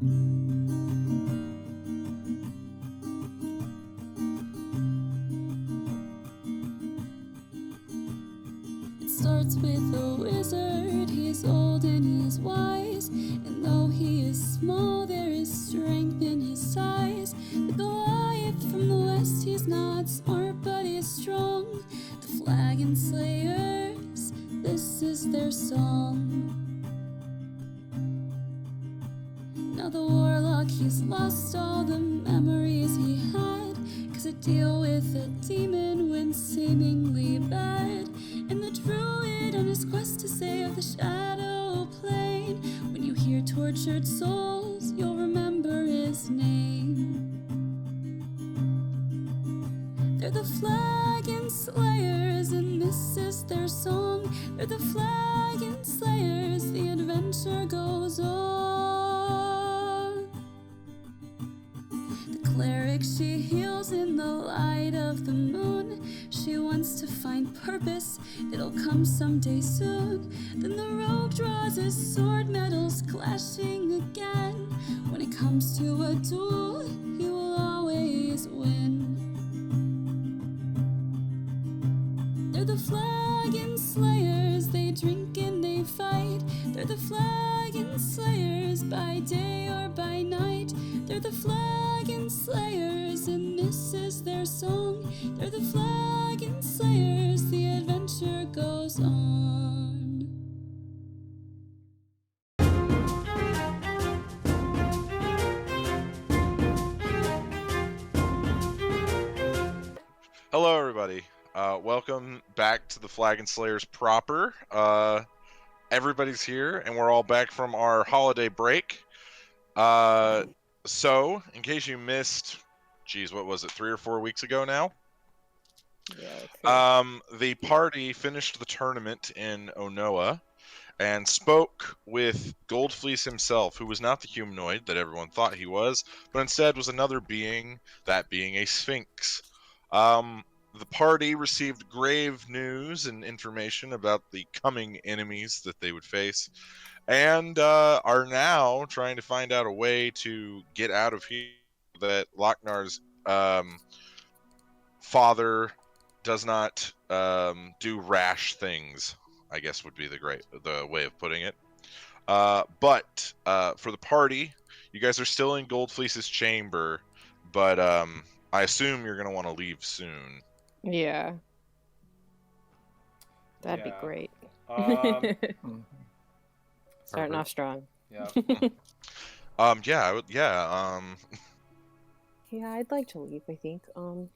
It starts with a wizard, he is old and he is wise, and though he is small, there is strength in his size. The Goliath from the west, he's not smart, but he is strong. The Flagon Slayers, this is their song. Now the warlock, he's lost all the memories he had, 'cause to deal with a demon went seemingly bad. And the druid on his quest to save the shadow plane, when you hear tortured souls, you'll remember his name. They're the Flagon Slayers, and this is their song. They're the Flagon Slayers, the adventure goes on. The cleric, she heals in the light of the moon. She wants to find purpose, it'll come someday soon. Then the rogue draws his sword, metals clashing again. When it comes to a duel, he will always win. They're the Flagon Slayers, they drink and they fight. They're the Flagon Slayers, by day or by night. They're the Flagon Slayers, and this is their song. They're the Flagon Slayers, the adventure goes on. Hello, everybody. Welcome back to the Flagon Slayers proper. Everybody's here, and we're all back from our holiday break. So, in case you missed, what was it, 3 or 4 weeks ago now? Yeah. The party finished the tournament in Onoa and spoke with Goldfleece himself, who was not the humanoid that everyone thought he was, but instead was another being, that being a sphinx. The party received grave news and information about the coming enemies that they would face, and are now trying to find out a way to get out of here that Locknar's father does not do rash things, I guess would be the way of putting it. But for the party, you guys are still in Goldfleece's chamber, but I assume you're going to want to leave soon. Yeah. That'd be great. Starting off strong. Yeah. Yeah, Yeah, I'd like to leave, I think. Oh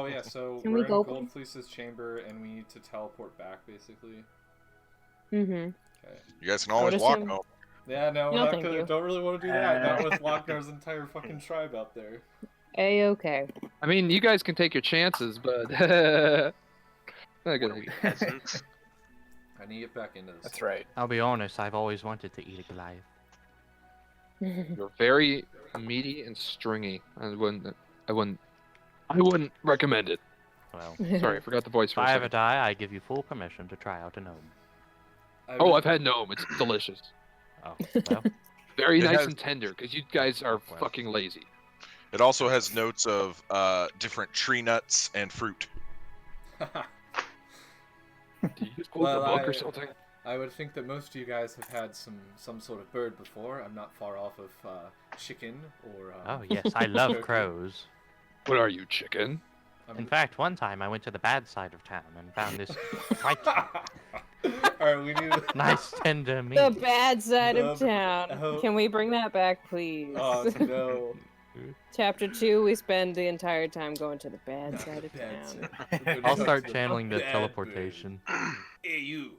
yeah, so Can we're we go, in Goldfleece's chamber and we need to teleport back, basically. Mm-hmm. Okay. you guys can always walk home. Yeah, no, No, thank you. don't really want to do that. Not with Locknar's entire fucking tribe out there. A-okay. I mean, you guys can take your chances, but... I need to get back into this. That's right. I'll be honest, I've always wanted to eat a Goliath. You're very meaty and stringy. I wouldn't recommend it. Well, Sorry, I forgot the voice if for a I ever second. die, I give you full permission to try out a gnome. Oh, I've had gnome. It's delicious. Oh, well, Very It nice has- and tender, because you guys are Well. fucking lazy. It also has notes of different tree nuts and fruit. Do you just quote the book or something? I would think that most of you guys have had some sort of bird before. I'm not far off of chicken or. oh yes, I love turkey. crows. What are you, chicken? In fact, one time I went to the bad side of town and found this quite Alright, we need. nice tender meat. The bad side of The- town. oh. Can we bring that back, please? Oh no. Chapter 2, we spend the entire time going to the bad side of Bad town. side. I'll start channeling the Bad bird. teleportation. Hey you.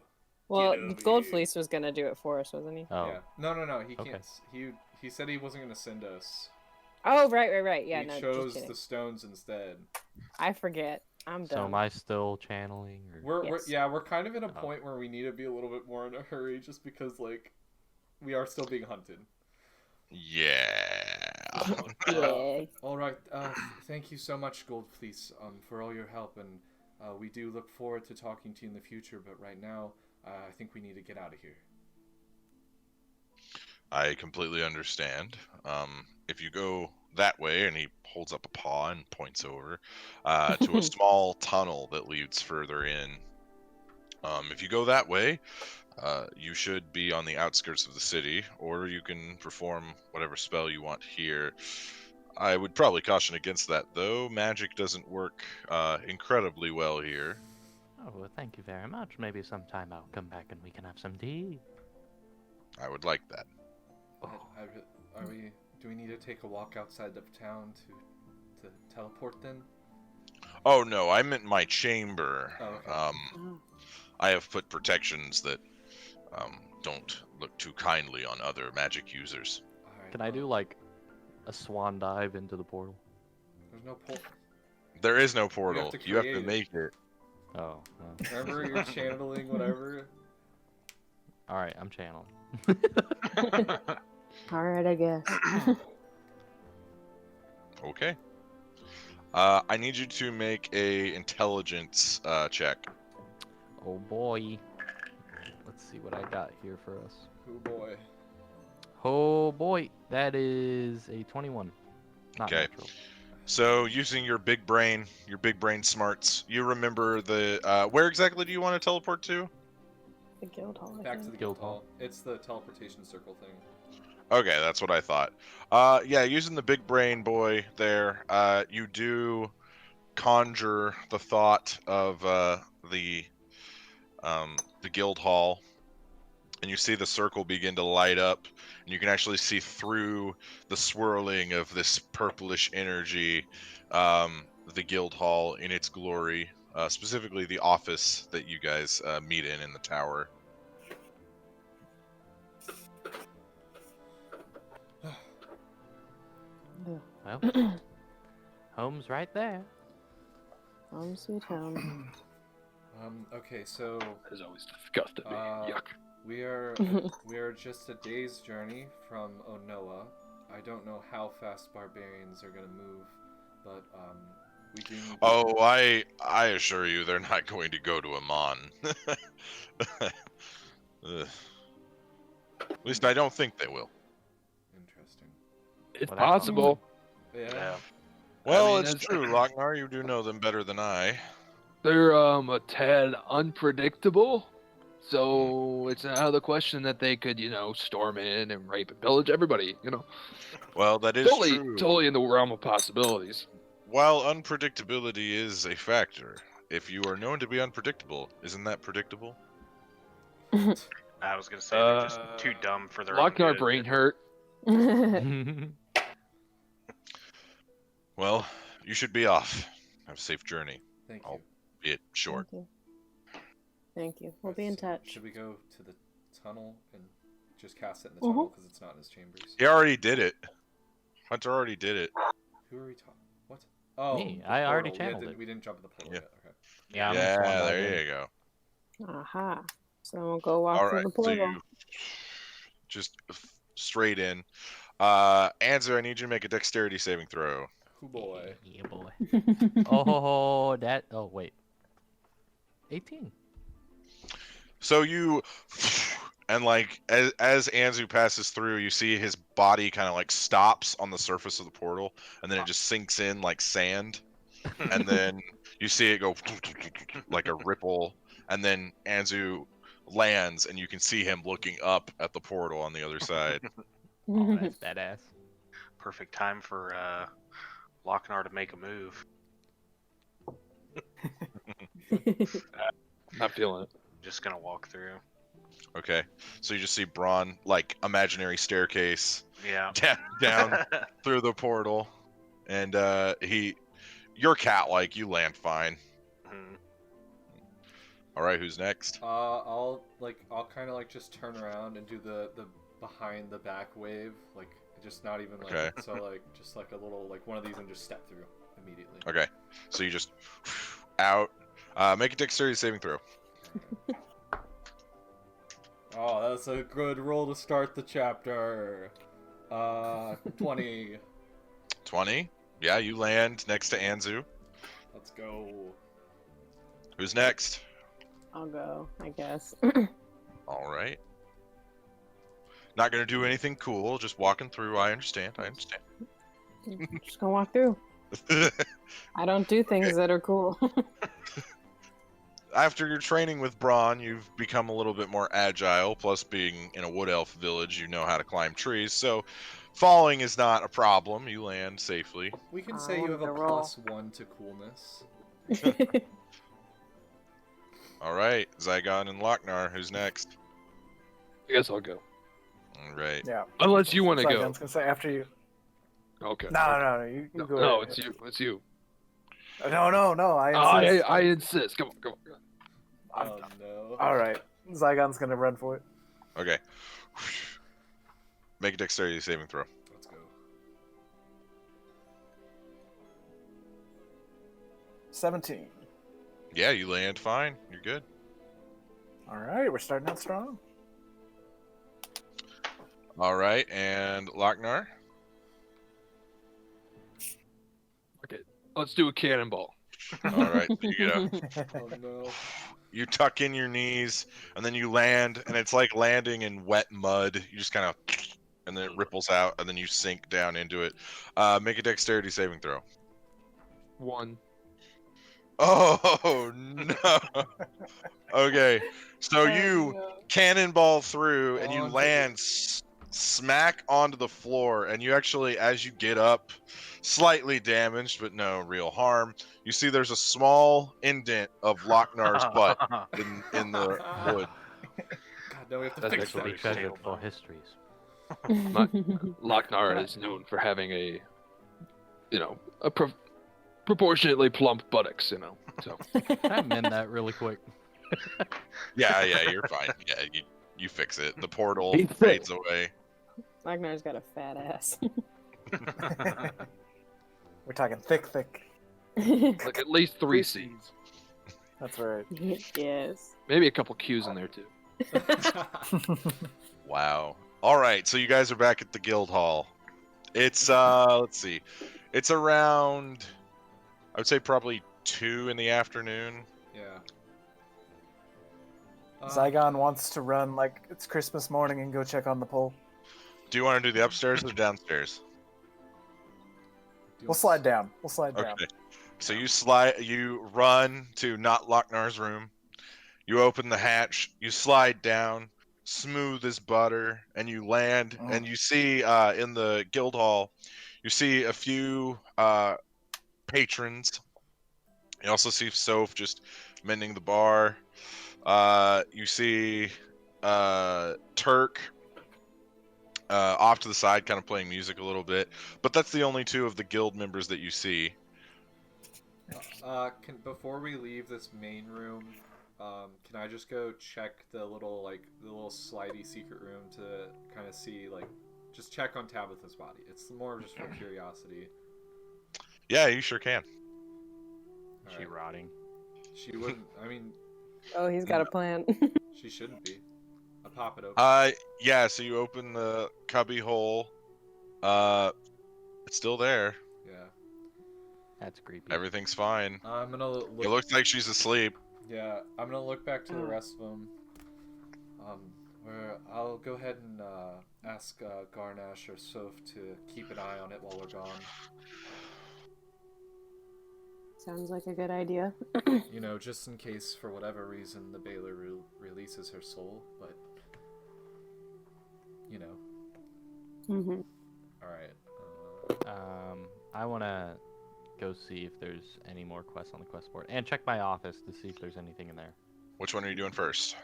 Well, Get over Goldfleece was gonna do it for us, wasn't he? Oh, Yeah. No. He Okay. can't. He said he wasn't gonna send us. Oh, right. Yeah, he no, chose just kidding. the stones instead. I forget. I'm so done. am I still channeling? Or... We're kind of in a Oh. point where we need to be a little bit more in a hurry, just because like we are still being hunted. Yeah. Yeah. All right. Thank you so much, Goldfleece, for all your help, and we do look forward to talking to you in the future. But right now, I think we need to get out of here. I completely understand. If you go that way, and he holds up a paw and points over to a small tunnel that leads further in. If you go that way, you should be on the outskirts of the city, or you can perform whatever spell you want here. I would probably caution against that, though. Magic doesn't work incredibly well here. Oh, well, thank you very much. Maybe sometime I'll come back and we can have some tea. I would like that. Do we need to take a walk outside of town to teleport then? Oh no, I'm in my chamber. Oh, okay. I have put protections that don't look too kindly on other magic users. Alright, Can I do like a swan dive into the portal? There's no portal. There is no portal. to You have create to it. make it. Oh, well. Remember, you're channeling whatever. All right, I'm channeling. All right, I guess. Okay. I need you to make a intelligence check. Oh boy. Let's see what I got here for us. Oh boy. Oh boy, that is a 21. Not Okay. natural. So using your big brain smarts, you remember the where exactly do you want to teleport to? The guild hall. I Back to think. the Guild guild hall. It's the teleportation circle thing. Okay, that's what I thought. Yeah, using the big brain boy there, you do conjure the thought of the guild hall, and you see the circle begin to light up, and you can actually see through the swirling of this purplish energy, the guild hall in its glory, specifically the office that you guys meet in the tower. Well, home's right there. Home sweet home. Okay, so That is always disgusted me. Yuck. we are just a day's journey from Onoa. I don't know how fast barbarians are gonna move, but we do need to... Oh, I assure you, they're not going to go to Emon. Ugh. At least I don't think they will. Interesting. It's Well, that's possible. Yeah. Well, mean, it's it's- true, Lochnar. You do know them better than I. They're a tad unpredictable. So it's out of the question that they could, storm in and rape and pillage everybody, Well, that is Totally, true. totally in the realm of possibilities. While unpredictability is a factor, if you are known to be unpredictable, isn't that predictable? I was gonna say they're just too dumb for their own Lochnar good. brain hurt. Well, you should be off. Have a safe journey. Thank I'll- you. Be it short. Thank you. Thank you. We'll be in touch. Should we go to the tunnel and just cast it in the tunnel because it's not in his chambers? He already did it. Hunter already did it. Who are we talking? What? Oh, Me. the I already portal. channeled Yeah, it. we didn't jump in the portal Yeah. yet. Okay. Yeah, I'm Yeah, swan diving. there you go. Aha. So we'll go walk All through right, the so portal. you just straight in. Anzer, I need you to make a dexterity saving throw. Oh boy. Yeah, boy. Oh, that. Oh, wait. 18. So you, and like as Anzu passes through, you see his body kind of like stops on the surface of the portal, and then it just sinks in like sand, and then you see it go like a ripple, and then Anzu lands, and you can see him looking up at the portal on the other side. Oh, that's badass. Perfect time for Lochnar to make a move. Not feeling it. Just gonna walk through. Okay, so you just see Braun like imaginary staircase Yeah. down through the portal, and you're cat-like, you land fine. Mhm. All right, who's next? I'll kind of like just turn around and do the behind the back wave, like just not even like Okay. so like just like a little like one of these and just step through immediately. Okay, so you just out. Make a dexterity saving throw. Oh, that's a good roll to start the chapter. 20. 20. Yeah, you land next to Anzu. Let's go. Who's next? I'll go, I guess. All right. Not gonna do anything cool. Just walking through. I understand. Just gonna walk through. I don't do things that are cool. After your training with Braun, you've become a little bit more agile. Plus, being in a wood elf village, you know how to climb trees. So, falling is not a problem. You land safely. We can I say you have a wanted to roll. +1 to coolness. All right, Zygon and Lochnar. Who's next? I guess I'll go. All right. Yeah. Unless you want to Sorry, go. I was gonna say after you. Okay. No, you No, go. no, ahead. it's you. It's you. No. I insist. I insist. Come on. Oh no. All right. Zygon's gonna run for it. Okay. Make a dexterity saving throw. Let's go. 17. Yeah, you land fine. You're good. All right, we're starting out strong. All right, and Lochnar. Okay. Let's do a cannonball. All right, you get up. Oh no. You tuck in your knees, and then you land, and it's like landing in wet mud. You just kind of, and then it ripples out, and then you sink down into it. Make a dexterity saving throw. 1. Oh no. Okay, so you cannonball through, and you Onto land smack onto the floor, and you actually, as you get up, slightly damaged, but no real harm. You see there's a small indent of Lochnar's butt in the wood. God, no, we have to That's fix actually that. treasured for histories. Lochnar is known for having a proportionately plump buttocks, So Can I mend that really quick? Yeah, you're fine. Yeah, you fix it. The portal He's fades away. Lagnar's got a fat ass. We're talking thick. like at least 3 C's. That's right. Yes. Maybe a couple Q's in there too. Wow. All right, so you guys are back at the guild hall. It's let's see. It's around, I would say probably 2 in the afternoon. Yeah. Zygon wants to run like it's Christmas morning and go check on the pole. Do you want to do the upstairs or downstairs? We'll slide down. Down. Okay. So you run to not Lochnar's room. You open the hatch, you slide down, smooth as butter, and you land, and you see in the guild hall, you see a few patrons. You also see Soph just mending the bar. You see Turk off to the side, kind of playing music a little bit. But that's the only 2 of the guild members that you see. Before we leave this main room, can I just go check the little slidey secret room to kind of see, just check on Tabitha's body? It's more just for curiosity. Yeah, you sure can. Is she rotting? She wouldn't. I mean, Oh, he's got a plan. she shouldn't be. I'll pop it open. Yeah, so you open the cubby hole. It's still there. Yeah. That's creepy. Everything's fine. I'm gonna look. It looks like she's asleep. Yeah, I'm gonna look back to the rest of them. I'll go ahead and ask Garnash or Soph to keep an eye on it while we're gone. Sounds like a good idea. Just in case for whatever reason the Baylor releases her soul, but Mm-hmm. All right. I want to go see if there's any more quests on the quest board, and check my office to see if there's anything in there. Which one are you doing first?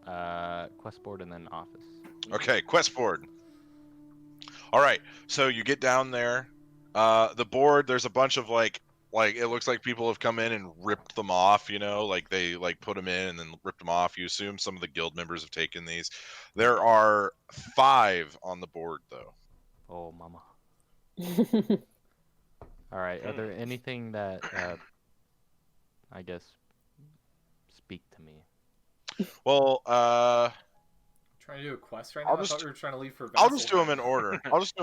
Quest board and then office. Okay, quest board. All right, so you get down there. The board, there's a bunch of like it looks like people have come in and ripped them off, like they put them in and then ripped them off. You assume some of the guild members have taken these. There are 5 on the board though. Oh, mama. All right. Are there anything that, I guess, speak to me? Well, Trying to do a quest right now. I thought we were trying to leave for. I'll just do them Vasselheim. in order. I'm just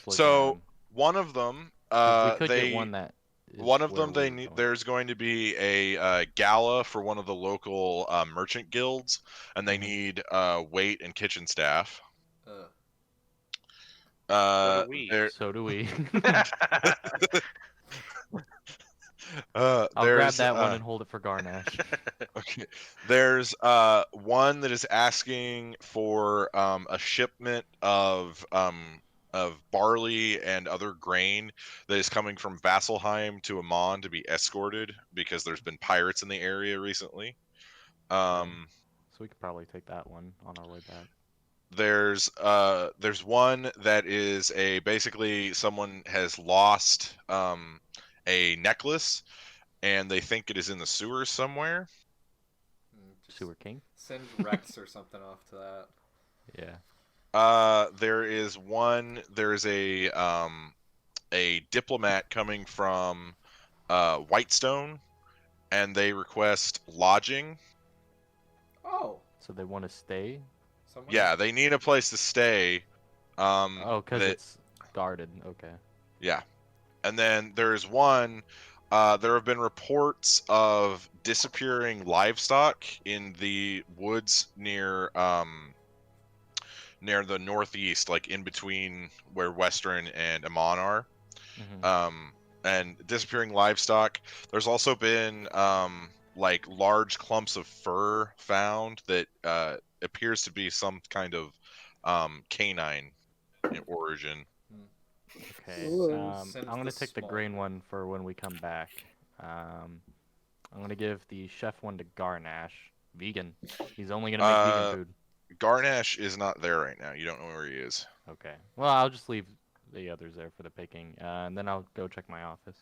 looking. So at them. one of them, 'Cause we could get one that. is one of where them, they we're need. going. There's going to be a gala for one of the local merchant guilds, and they need wait and kitchen staff. So do we. There, So do we. uh, I'll grab there's, that one and hold it for Garnash. okay. There's one that is asking for a shipment of barley and other grain that is coming from Vasselheim to Emon to be escorted because there's been pirates in the area recently. So we could probably take that one on our way back. There's one that is basically someone has lost a necklace and they think it is in the sewers somewhere. Just Sewer King? send Rex or something off to that. Yeah. There's a diplomat coming from Whitestone, and they request lodging. Oh, So they want to stay? somewhere. Yeah, they need a place to stay. Oh, because that- it's guarded. Okay. Yeah, and then there's one. There have been reports of disappearing livestock in the woods near the northeast, like in between where Western and Amon are. Mhm. And disappearing livestock. There's also been like large clumps of fur found that appears to be some kind of canine in origin. Okay. Ooh. Send I'm gonna the take the small grain one. one for when we come back. I'm gonna give the chef one to Garnash. Vegan. He's only gonna make vegan food. Garnash is not there right now. You don't know where he is. Okay. Well, I'll just leave the others there for the picking, and then I'll go check my office.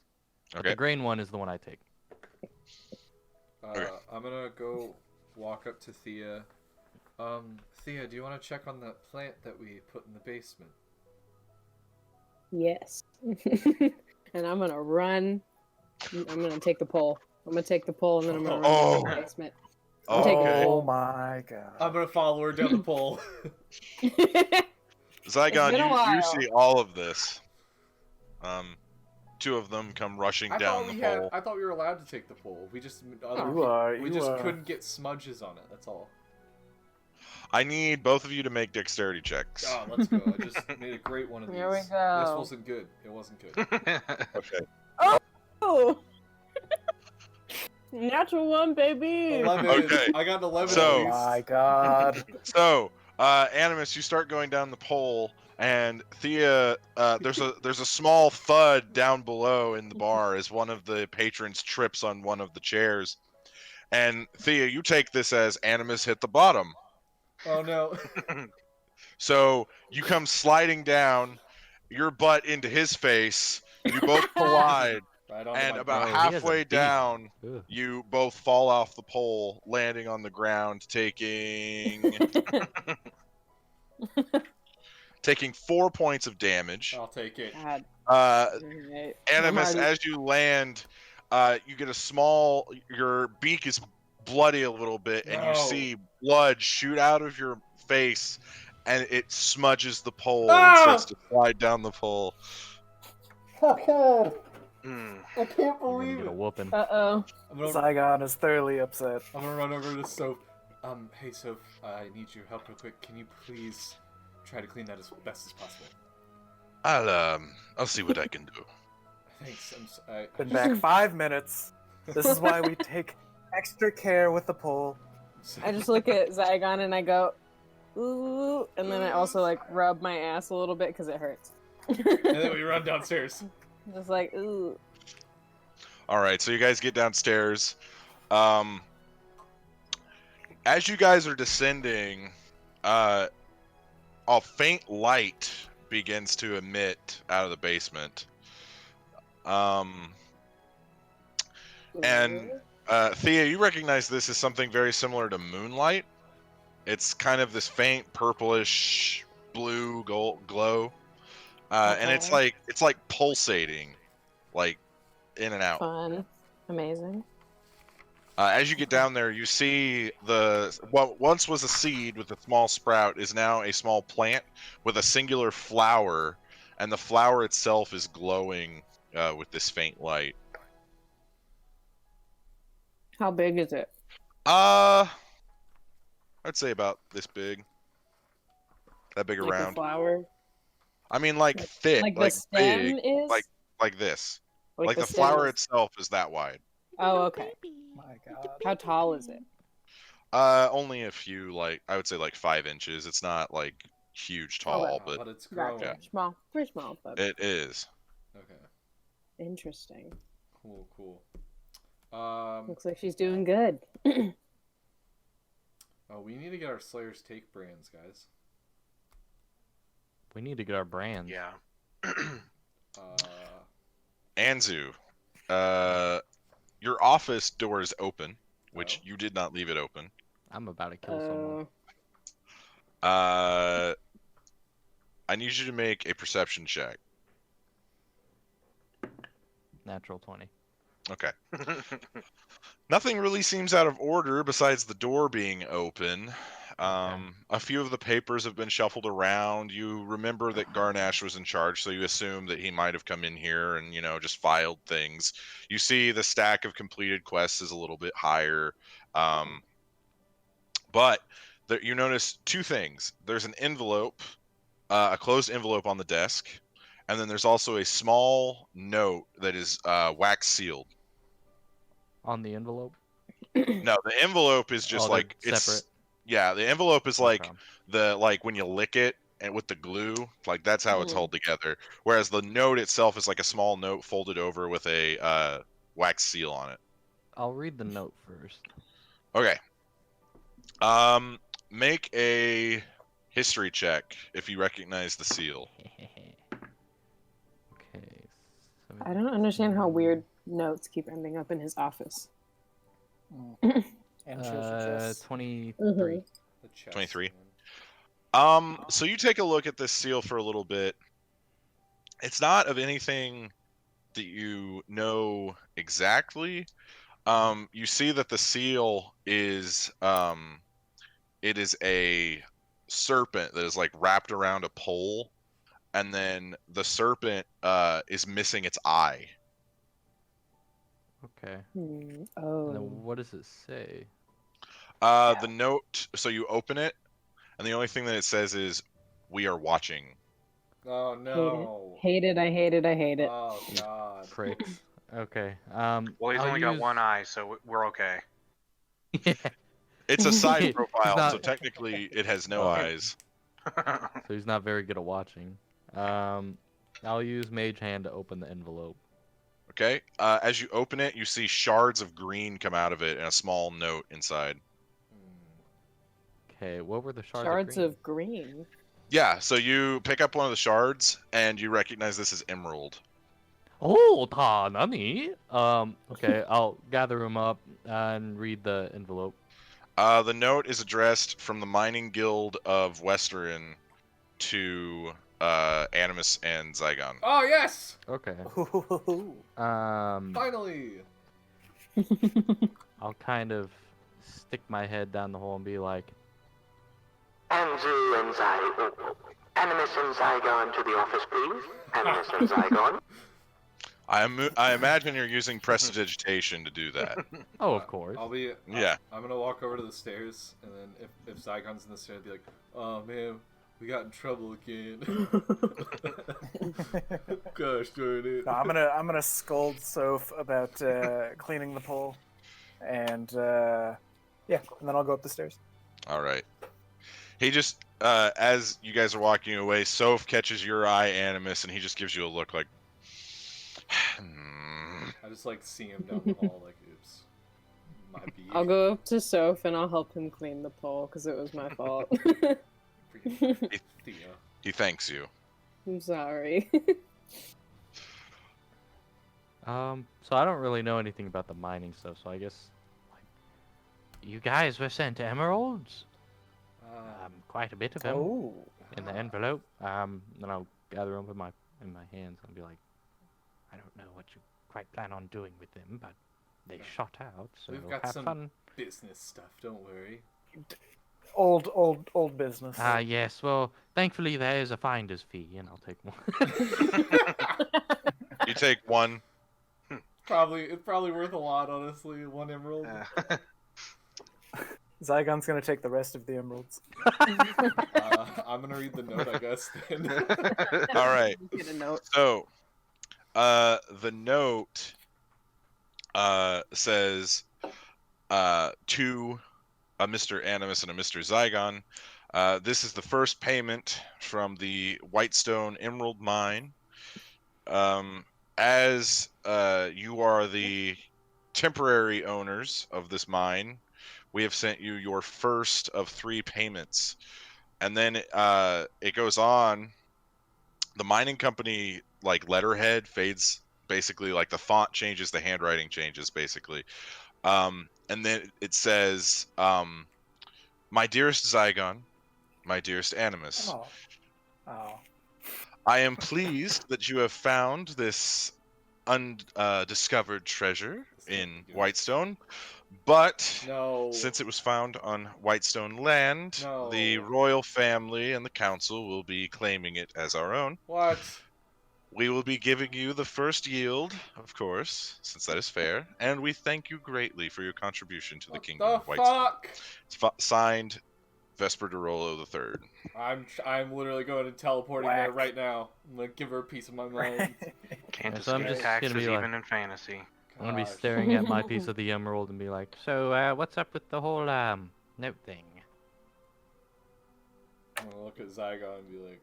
But Okay. the grain one is the one I take. Okay. I'm gonna go walk up to Thea. Thea, do you want to check on that plant that we put in the basement? Yes. And I'm gonna run. I'm gonna take the pole. I'm gonna take the pole and then I'm gonna run to the basement. I'm taking the Oh pole. my god. I'm gonna follow her down the pole. Zygon, been a you while. see all of this. Two of them come rushing I down thought the we pole. I thought we were allowed to take the pole. We just You are. we You just are. couldn't get smudges on it. That's all. I need both of you to make dexterity checks. Oh, let's go. I just made a great one of these. Here we This go. wasn't good. It wasn't good. Okay. Oh! Natural one, baby! 11. Okay. I got an 11 So- Oh at least. my god. So, Animus, you start going down the pole, and Thea, there's a small thud down below in the bar as one of the patrons trips on one of the chairs. And Thea, you take this as Animus hit the bottom. Oh no. So you come sliding down, your butt into his face. You both collide, Right on and my about Oh, he has a halfway beak. down, Ugh. you both fall off the pole, landing on the ground, taking 4 points of damage. I'll take it. God. Uh, Alright. Animus, I'm already- as you land, you get your beak is bloody a little bit, and you No. see blood shoot out of your face, and it smudges the pole No! and starts to slide down the pole. Hmm. I can't You're gonna believe get a it. whooping. Uh-oh. Zygon is thoroughly upset. I'm gonna run over to Soph. Hey Soph, I need your help real quick. Can you please try to clean that as best as possible? I'll see what I can do. Thanks. Been back 5 minutes. This is why we take extra care with the pole. I just look at Zygon and I go, ooh, and then I also like rub my ass a little bit because it hurts. And then we run downstairs. Just like, ooh. All right, so you guys get downstairs. As you guys are descending, a faint light begins to emit out of the basement. And Thea, you recognize this as something very similar to moonlight. It's kind of this faint purplish blue glow, and it's Okay. like pulsating, like in and out. Fun. Amazing. As you get down there, you see what once was a seed with a small sprout is now a small plant with a singular flower, and the flower itself is glowing with this faint light. How big is it? I'd say about this big. That big Like around. the flower. I mean, like thick, Like the like stem big, is. like this. Like Like the stem flower is- itself is that wide. Oh, okay. My God. How tall is it? Only a few, like I would say, like 5 inches. It's not like huge tall, Okay. but it's growing. Gotcha. Small, pretty small, but it is. Okay. interesting. Cool. Looks like she's doing good. Oh, we need to get our Slayer's Take brands, guys. We need to get our brands. Yeah. Anzu, your office door is open, which you did not leave it open. I'm about to kill someone. I need you to make a perception check. Natural 20. Okay. Nothing really seems out of order besides the door being open. A few of the papers have been shuffled around. You remember that Garnash was in charge, so you assume that he might have come in here and, just filed things. You see the stack of completed quests is a little bit higher. But you notice 2 things. There's an envelope, a closed envelope on the desk, and then there's also a small note that is wax sealed. On the envelope? No, the envelope is just like it's separate. Yeah, the envelope is like Okay. the when you lick it and with the glue, like that's how it's held together. Whereas the note itself is like a small note folded over with a wax seal on it. I'll read the note first. Okay. Make a history check if you recognize the seal. Okay. I don't understand how weird notes keep ending up in his office. And chest. 23. Mhm. The chest 23. one. So you take a look at this seal for a little bit. It's not of anything that you know exactly. You see that the seal is it is a serpent that is like wrapped around a pole, and then the serpent is missing its eye. Okay. Hmm. And Oh. then what does it say? The note, so you open it, and the only thing that it says is, "We are watching." Oh no. Hate it. I hate it. I hate it. Oh god. Pricks. Okay. Well, he's I'll only got use- one eye, so we're okay. Yeah. It's a side He's profile, not- so technically it has no Oh. eyes. So he's not very good at watching. I'll use Mage Hand to open the envelope. Okay. As you open it, you see shards of green come out of it and a small note inside. Okay, what were the shards, Shards of green? of green. Yeah, so you pick up one of the shards and you recognize this as emerald. Oh, ta nani? Okay, I'll gather them up and read the envelope. The note is addressed from the Mining Guild of Western to Animus and Zygon. Oh yes! Okay. Ooh. Finally! I'll kind of stick my head down the hole and be like, Anzu and Animus and Zygon to the office, please. Animus and Zygon. I imagine you're using prestidigitation to do that. oh, of course. I'll be. Yeah. I'm gonna walk over to the stairs, and then if Zygon's in the stairs, I'll be like, "Oh man, we got in trouble again." Gosh darn it! No, I'm gonna scold Soph about cleaning the pole, and and then I'll go up the stairs. All right. He just, as you guys are walking away, Soph catches your eye, Animus, and he just gives you a look like, I just like see him down the hall, like, oops, my beat. I'll go up to Soph and I'll help him clean the pole because it was my fault. Freaking Thea. He thanks you. I'm sorry. So I don't really know anything about the mining stuff, so I guess, like, you guys were sent emeralds? Quite a bit of them Oh. in the envelope. Then I'll gather them in my hands and be like, I don't know what you quite plan on doing with them, but they shot out, so We've got have some fun. business stuff. Don't worry. Old business. Yes, well, thankfully there is a finder's fee, and I'll take one. You take one. It's probably worth a lot, honestly. One emerald. Zygon's gonna take the rest of the emeralds. I'm gonna read the note, I guess. Then. All right. Get a note. So, the note says to a Mr. Animus and a Mr. Zygon, this is the first payment from the Whitestone Emerald Mine. As you are the temporary owners of this mine, we have sent you your first of 3 payments. And then it goes on. The mining company letterhead fades, basically, the font changes, the handwriting changes, basically. And then it says, my dearest Zygon, my dearest Animus, I am pleased that you have found this undiscovered treasure in Whitestone, but since it was found on Whitestone land, the royal family and the council will be claiming it as our own. What? We will be giving you the first yield, of course, since that is fair, and we thank you greatly for your contribution to the kingdom of Whitestone. Signed, Vesper Derolo III. I'm literally going to teleporting there right now. I'm gonna give her a piece of my mind. Can't so I'm escape just taxes gonna be even in fantasy. I'm gonna be staring at my piece of the emerald and be like, so what's up with the whole note thing? I'm gonna look at Zygon and be like,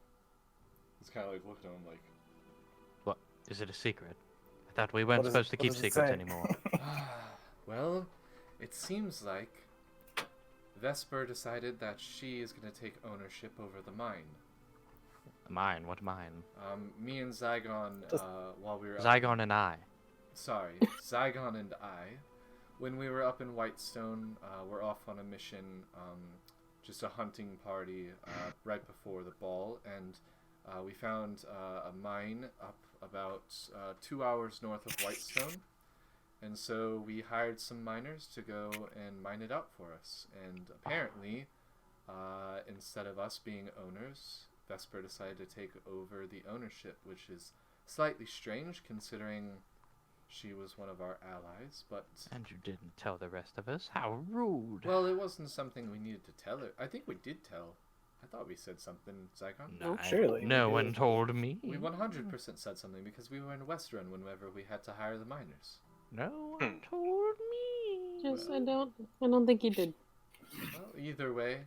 it's kind of like looking at him like, what? Is it a secret? I thought we weren't supposed to keep secrets anymore. Well, it seems like Vesper decided that she is going to take ownership over the mine. The mine? What mine? Me and Zygon, while we were Zygon and I. Sorry, Zygon and I, when we were up in Whitestone, we're off on a mission, just a hunting party, right before the ball, and we found a mine up about 2 hours north of Whitestone. And so we hired some miners to go and mine it out for us. And apparently, instead of us being owners, Vesper decided to take over the ownership, which is slightly strange considering she was one of our allies, but... And you didn't tell the rest of us? How rude! Well, it wasn't something we needed to tell her. I think we did tell. I thought we said something, Zygon. No, surely. No one told me. We 100% said something because we were in Westrun whenever we had to hire the miners. No one told me. Yes, I don't think he did. Well, either way.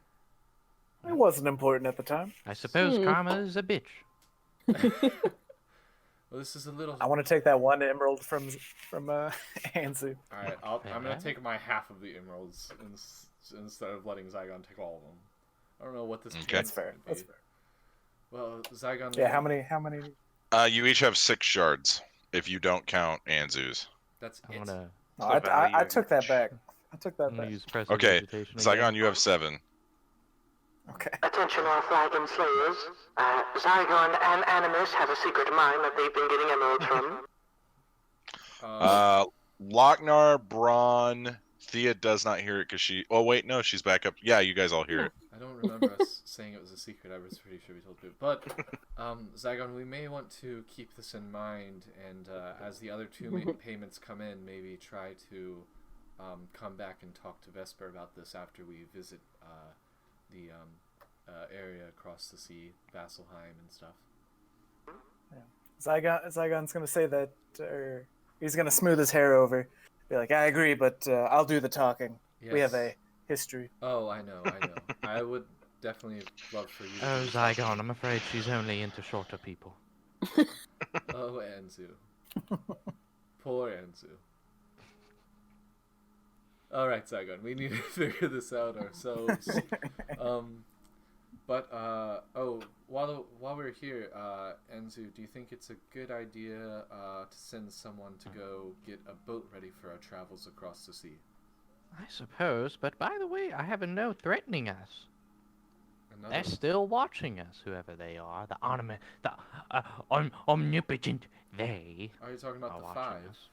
It wasn't important at the time. I suppose karma is a bitch. Well, this is a little... I want to take that 1 emerald from Anzu. Alright, I'm going to take my half of the emeralds instead of letting Zygon take all of them. I don't know what this... Okay. That's fair. That's fair. Well, Zygon... Yeah, how many... You each have 6 shards, if you don't count Anzu's. That's it. I took that back. I took that back. Okay, Zygon, you have 7. Okay. Attention all Flagon Slayers. Zygon and Animus have a secret mine that they've been getting emeralds from. Lochnar, Braun, Thea does not hear it because she... Oh, wait, no, she's back up. Yeah, you guys all hear it. I don't remember us saying it was a secret. I was pretty sure we told you. But, Zygon, we may want to keep this in mind, and as the other 2 payments come in, maybe try to come back and talk to Vesper about this after we visit the area across the sea, Vasselheim and stuff. Yeah. Zygon's going to say that, he's going to smooth his hair over. Be like, I agree, but I'll do the talking. Yes. We have a history. Oh, I know. I would definitely love for you to... Oh, Zygon, I'm afraid she's only into shorter people. Oh, Anzu. Poor Anzu. Alright, Zygon, we need to figure this out ourselves. While we're here, Anzu, do you think it's a good idea to send someone to go get a boat ready for our travels across the sea? I suppose, but by the way, I have a note threatening us. Another... They're still watching us, whoever they are. The omnipotent they. Are you talking about the 5? Us.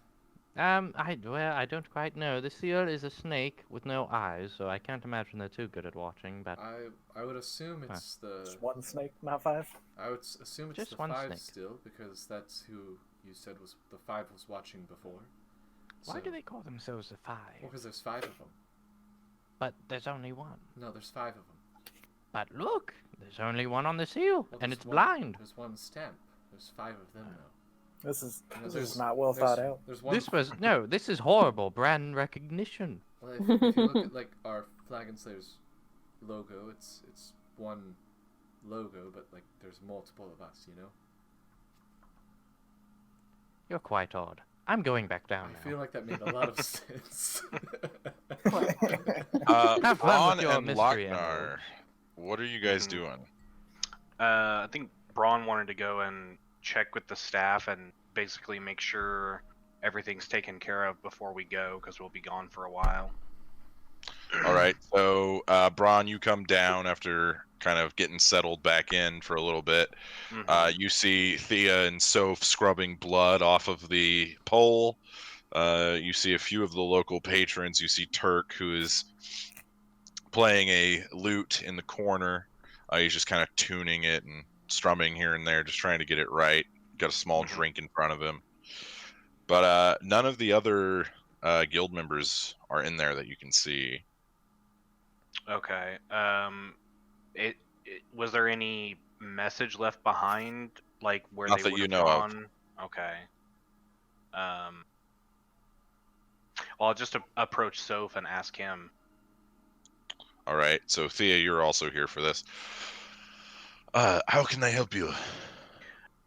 I don't quite know. The seal is a snake with no eyes, so I can't imagine they're too good at watching, but... I would assume it's the... Just 1 snake, not 5? I would assume it's just the 1 5 snake. still, because that's who you said was the 5 was watching before. Why do they call themselves the 5? Well, because there's 5 of them. But there's only one. No, there's 5 of them. But look, there's only one on the seal, Well, and there's it's one- blind. There's one stamp. There's 5 of them, though. This is You know, this there's- is not well there's- thought out. There's one. This is horrible brand recognition. Well, if you look at like our Flagon Slayers logo, it's one logo, but like there's multiple of us, you know. You're quite odd. I'm going back down I now. feel like that made a lot of sense. Have fun Braun with your and mystery, Lochnar, Emerald. what are you guys doing? I think Braun wanted to go and check with the staff and basically make sure everything's taken care of before we go, because we'll be gone for a while. All right, so Braun, you come down after kind of getting settled back in for a little bit. You see Thea and Soph scrubbing blood off of the pole. You see a few of the local patrons. You see Turk, who is playing a lute in the corner. He's just kind of tuning it and strumming here and there, just trying to get it right. Got a small drink in front of him. But none of the other guild members are in there that you can see. Okay. Was there any message left behind, like where Not they that would you have know of. gone? Okay. I'll just approach Soph and ask him. All right, so Thea, you're also here for this. How can I help you?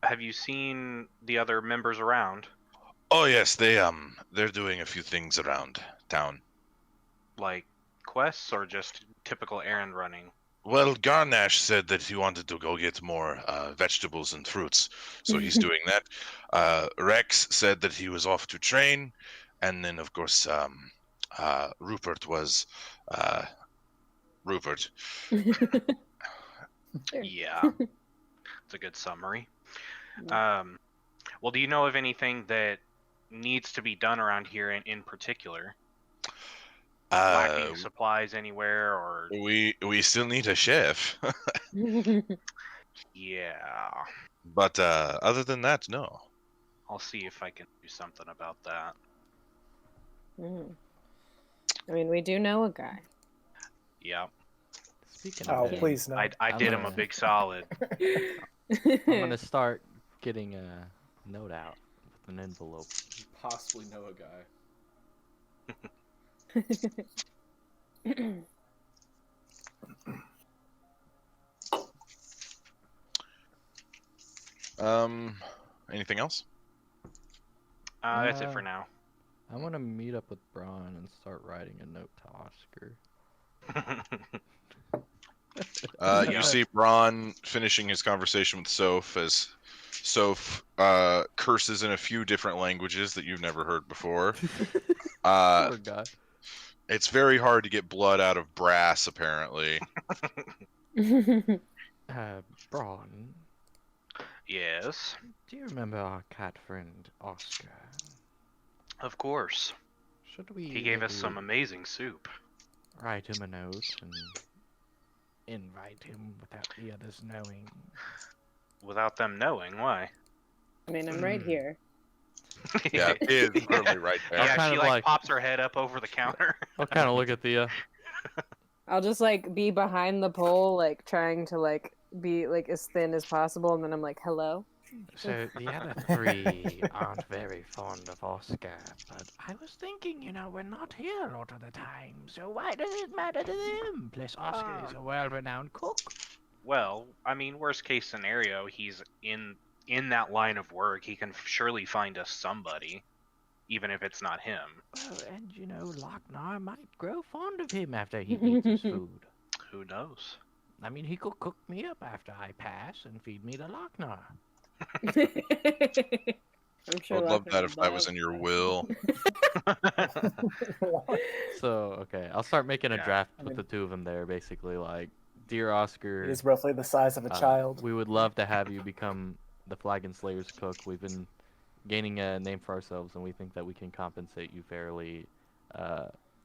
Have you seen the other members around? Oh yes, they're doing a few things around town. Like quests or just typical errand running? Well, Garnash said that he wanted to go get more vegetables and fruits, so he's doing that. Rex said that he was off to train, and then of course Rupert was Rupert. Yeah, it's a good summary. Well, do you know of anything that needs to be done around here in particular? Lacking supplies anywhere, or We still need a chef. yeah. But other than that, no. I'll see if I can do something about that. I mean, we do know a guy. Yeah. Speaking Oh, of that, please no. I did him a big solid. I'm gonna start getting a note out with an envelope. You possibly know a guy. Anything else? That's it for now. I want to meet up with Braun and start writing a note to Oscar. You see Braun finishing his conversation with Soph as Soph curses in a few different languages that you've never heard before. Poor guy. It's very hard to get blood out of brass, apparently. Braun, Yes, do you remember our cat friend Oscar? of course. Should we? He gave us maybe some amazing soup. Write him a note and invite him without the others knowing. Without them knowing, why? I mean, I'm right here. Yeah, it is literally right there. Yeah, kind she of like like- pops her head up over the counter. I'll kind of look at Thea. I'll just like be behind the pole, like trying to like be like as thin as possible, and then I'm like, hello. So the other three aren't very fond of Oscar, but I was thinking, we're not here a lot of the time, so why does it matter to them? Plus, Oscar is a world-renowned cook. Well, I mean, worst case scenario, he's in that line of work. He can surely find us somebody, even if it's not him. Well, and Lochnar might grow fond of him after he eats his food. Who knows? I mean, he could cook me up after I pass and feed me to Lochnar. I'm sure I would love Lochner that would if that was love in your will. So, okay, I'll start making a Yeah. draft I with mean- the two of them there, basically, like, Dear Oscar, He is roughly the size of a child. we would love to have you become the Flagon Slayers cook. We've been gaining a name for ourselves, and we think that we can compensate you fairly.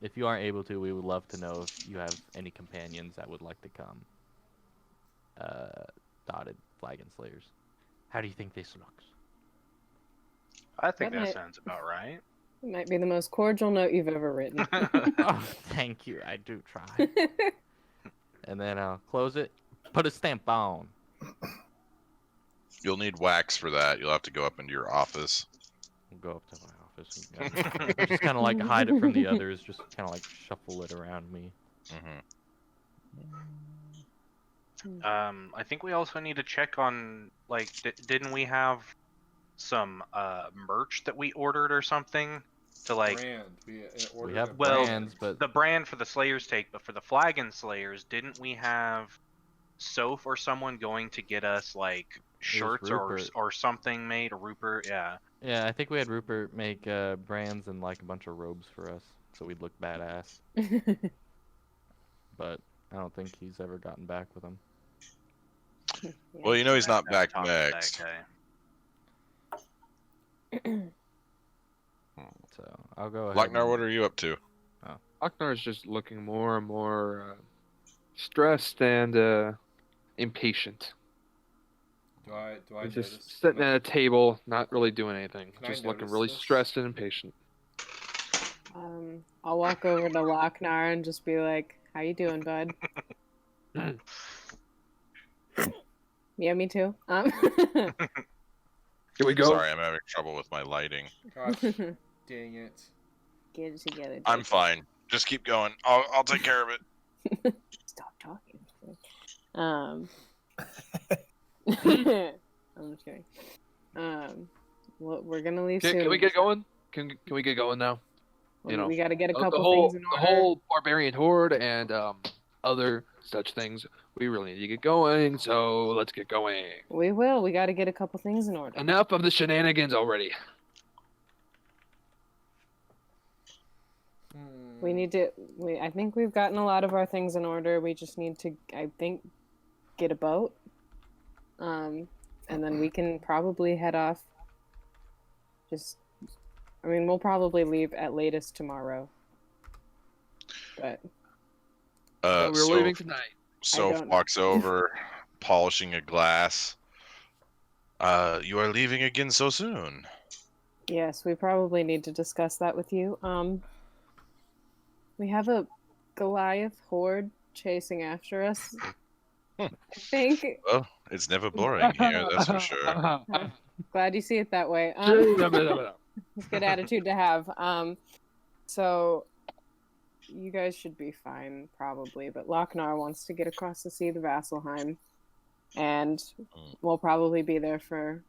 If you aren't able to, we would love to know if you have any companions that would like to come. Dotted Flagon Slayers. How do you think this looks? I think That that might- sounds about right. Might be the most cordial note you've ever written. Oh, thank you. I do try. And then I'll close it. Put a stamp on. You'll need wax for that. You'll have to go up into your office. We'll go up to my office. And just kind of like hide it from the others. Just kind of like shuffle it around me. Mm-hmm. I think we also need to check on, like, didn't we have some merch that we ordered or something to like? Brand. We have Well, brands, but the brand for the Slayers take, but for the Flagon Slayers, didn't we have Soph or someone going to get us like shirts or something made? Or Rupert, yeah. Yeah, I think we had Rupert make brands and like a bunch of robes for us, so we'd look badass. But I don't think he's ever gotten back with them. Well, you know he's not back Talk to next. that guy. So I'll go ahead. Lochnar, what are you up to? Lochnar is just looking more and more stressed and impatient. Do I He's notice? just sitting at a table, not really doing anything. Can I Just looking notice really this? stressed and impatient. I'll walk over to Lochnar and just be like, "How you doing, bud?" Yeah, me too. Here we go. Sorry, I'm having trouble with my lighting. Gosh, dang it. Get it together. I'm Jake. fine. Just keep going. I'll take care of it. Stop talking. I'm just kidding. Well, we're gonna leave soon. Can we get going? Can we get going now? You know, we got to get a the couple whole things in the order. whole barbarian horde and other such things. We really need to get going, so let's get going. We will. We got to get a couple things in order. Enough of the shenanigans already. We need to. I think we've gotten a lot of our things in order. We just need to, I think, get a boat. And then we can probably head off. We'll probably leave at latest tomorrow. But So we're so leaving tonight. Soph walks over, polishing a glass. You are leaving again so soon. yes, we probably need to discuss that with you. We have a Goliath horde chasing after us. I think. Well, it's never boring here, that's for sure. Glad you see it that way. It's a good attitude to have. So you guys should be fine, probably. But Lochnar wants to get across the sea to Vasselheim, and we'll probably be there for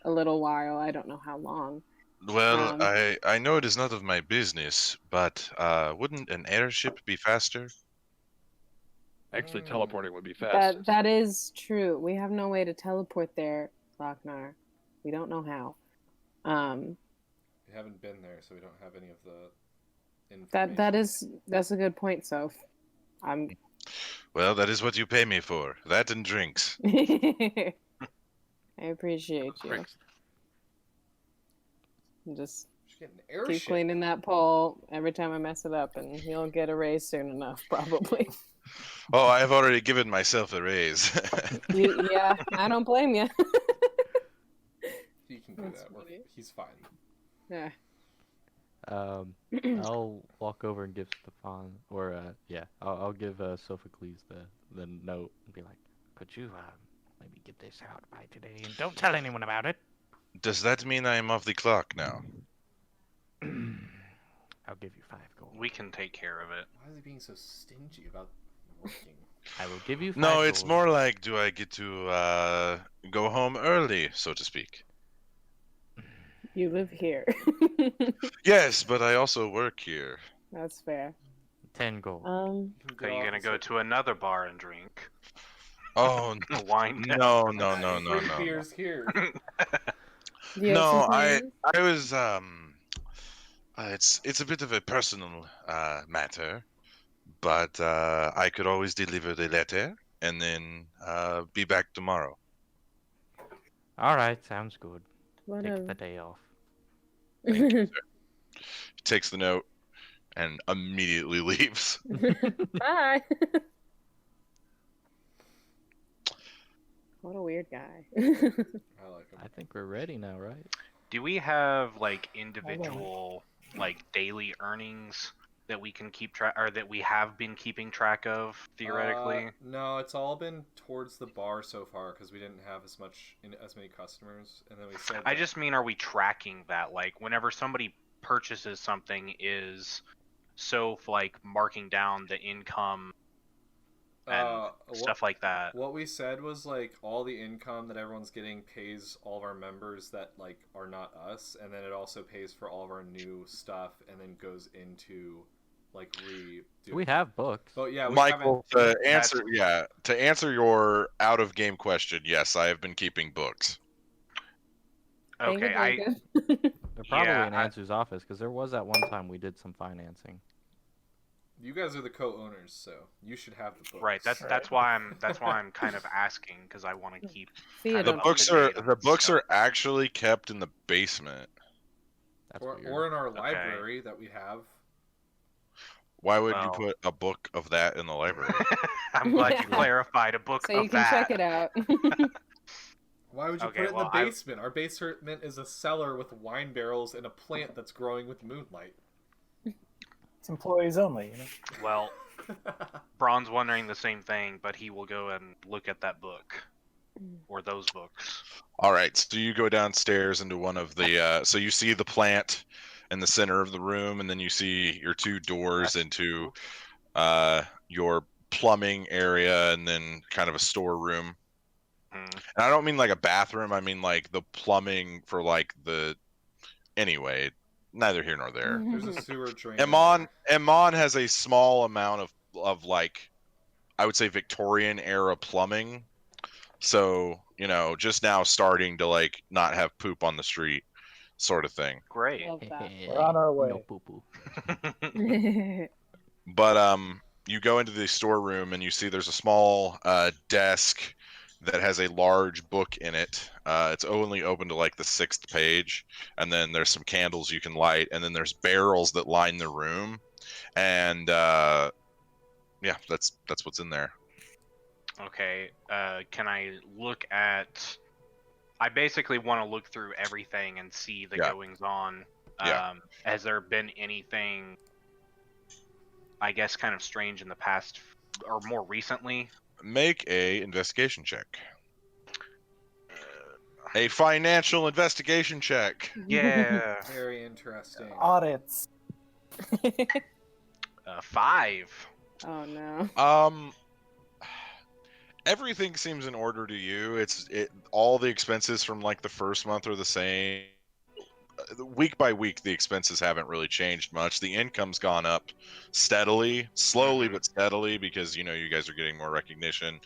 a little while. I don't know how long. Well, I know it is not of my business, but wouldn't an airship be faster? Actually, teleporting would be fast. That is true. We have no way to teleport there, Lochnar. We don't know how. We haven't been there, so we don't have any of the information. That's a good point, Soph. Well, that is what you pay me for. That and drinks. I appreciate you. Just Should get an keep airship. cleaning that pole every time I mess it up, and you'll get a raise soon enough, probably. Oh, I have already given myself a raise. Yeah, I don't blame you. He can do That's that. funny. He's fine. Yeah. I'll walk over and give Stefan, or I'll give Sophocles the note and be like, could you maybe get this out by today and don't tell anyone about it? Does that mean I am off the clock now? I'll give you 5 gold. We can take care of it. Why is he being so stingy about working? I will give you 5 No, gold. it's more like, do I get to go home early, so to speak? You live here. Yes, but I also work here. That's fair. 10 gold. Are you gonna go to another bar and drink? Oh, A wine? no. Free beers here. Do you have No, some I plans? was it's a bit of a personal matter, but I could always deliver the letter and then be back tomorrow. All right, sounds good. Take the Whatever. day off. Thank you, sir. He takes the note and immediately leaves. Bye. What a weird guy. I like him. I think we're ready now, right? Do we have like individual like daily earnings that we can keep track, or that we have been keeping track of theoretically? No, it's all been towards the bar so far because we didn't have as many customers, and then we said. I just mean, are we tracking that? Like, whenever somebody purchases something, is Soph like marking down the income and stuff like that? What we said was like all the income that everyone's getting pays all of our members that like are not us, and then it also pays for all of our new stuff, and then goes into like We have books. But yeah, we Michael, haven't. to answer your out of game question, yes, I have been keeping books. Okay, They're probably in Answer's office because there was at one time we did some financing. You guys are the co-owners, so you should have the books. Right. That's why I'm kind of asking, because I want to keep. The books are actually kept in the basement. That's or in our library that we have. Why would you put a book of that in the library? I'm glad you clarified. A book so of you can that. check it out. Why would you put it in the basement? Our basement is a cellar with wine barrels and a plant that's growing with moonlight. It's employees only, you know. Well, Braun's wondering the same thing, but he will go and look at that book or those books. All right, so you go downstairs into one of the. So you see the plant in the center of the room, and then you see your two doors into your plumbing area, and then kind of a storeroom. And I don't mean like a bathroom. I mean like the plumbing for like the. Anyway, neither here nor there. There's a sewer drain. Emon has a small amount of like, I would say Victorian era plumbing. So, just now starting to like not have poop on the street sort of thing. Great. We're on our way. No poo-poo. But you go into the storeroom and you see there's a small desk that has a large book in it. It's only open to like the 6th page, and then there's some candles you can light, and then there's barrels that line the room, and yeah, that's what's in there. Okay. Can I look at? I basically want to look through everything and see the goings on. Has there been anything, I guess, kind of strange in the past or more recently? Make a investigation check. A financial investigation check. Yeah. Very interesting. Audits. 5. Oh no. Everything seems in order to you. All the expenses from like the first month are the same. Week by week, the expenses haven't really changed much. The income's gone up steadily, slowly but steadily, because you guys are getting more recognition.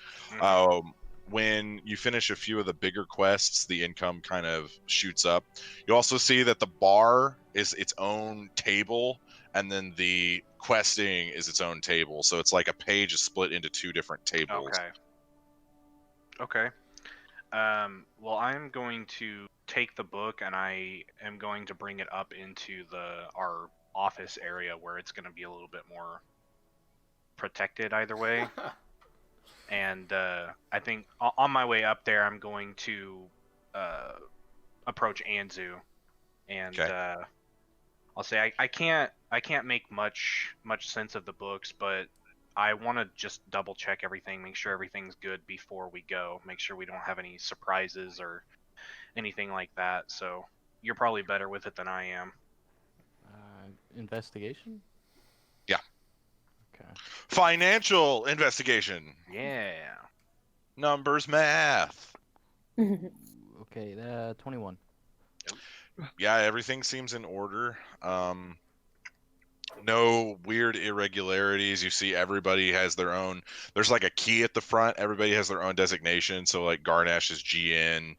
When you finish a few of the bigger quests, the income kind of shoots up. You also see that the bar is its own table, and then the questing is its own table. So it's like a page is split into 2 different tables. Okay. Well, I'm going to take the book and I am going to bring it up into our office area where it's going to be a little bit more protected either way. And I think on my way up there, I'm going to approach Anzu, and I'll say I can't make much sense of the books, but I want to just double check everything, make sure everything's good before we go, make sure we don't have any surprises or anything like that. So you're probably better with it than I am. Investigation? Yeah. Okay. Financial investigation. Yeah. Numbers, math. Okay, 21. Yeah, everything seems in order. No weird irregularities. You see everybody has their own. There's like a key at the front. Everybody has their own designation. So like Garnash is GN.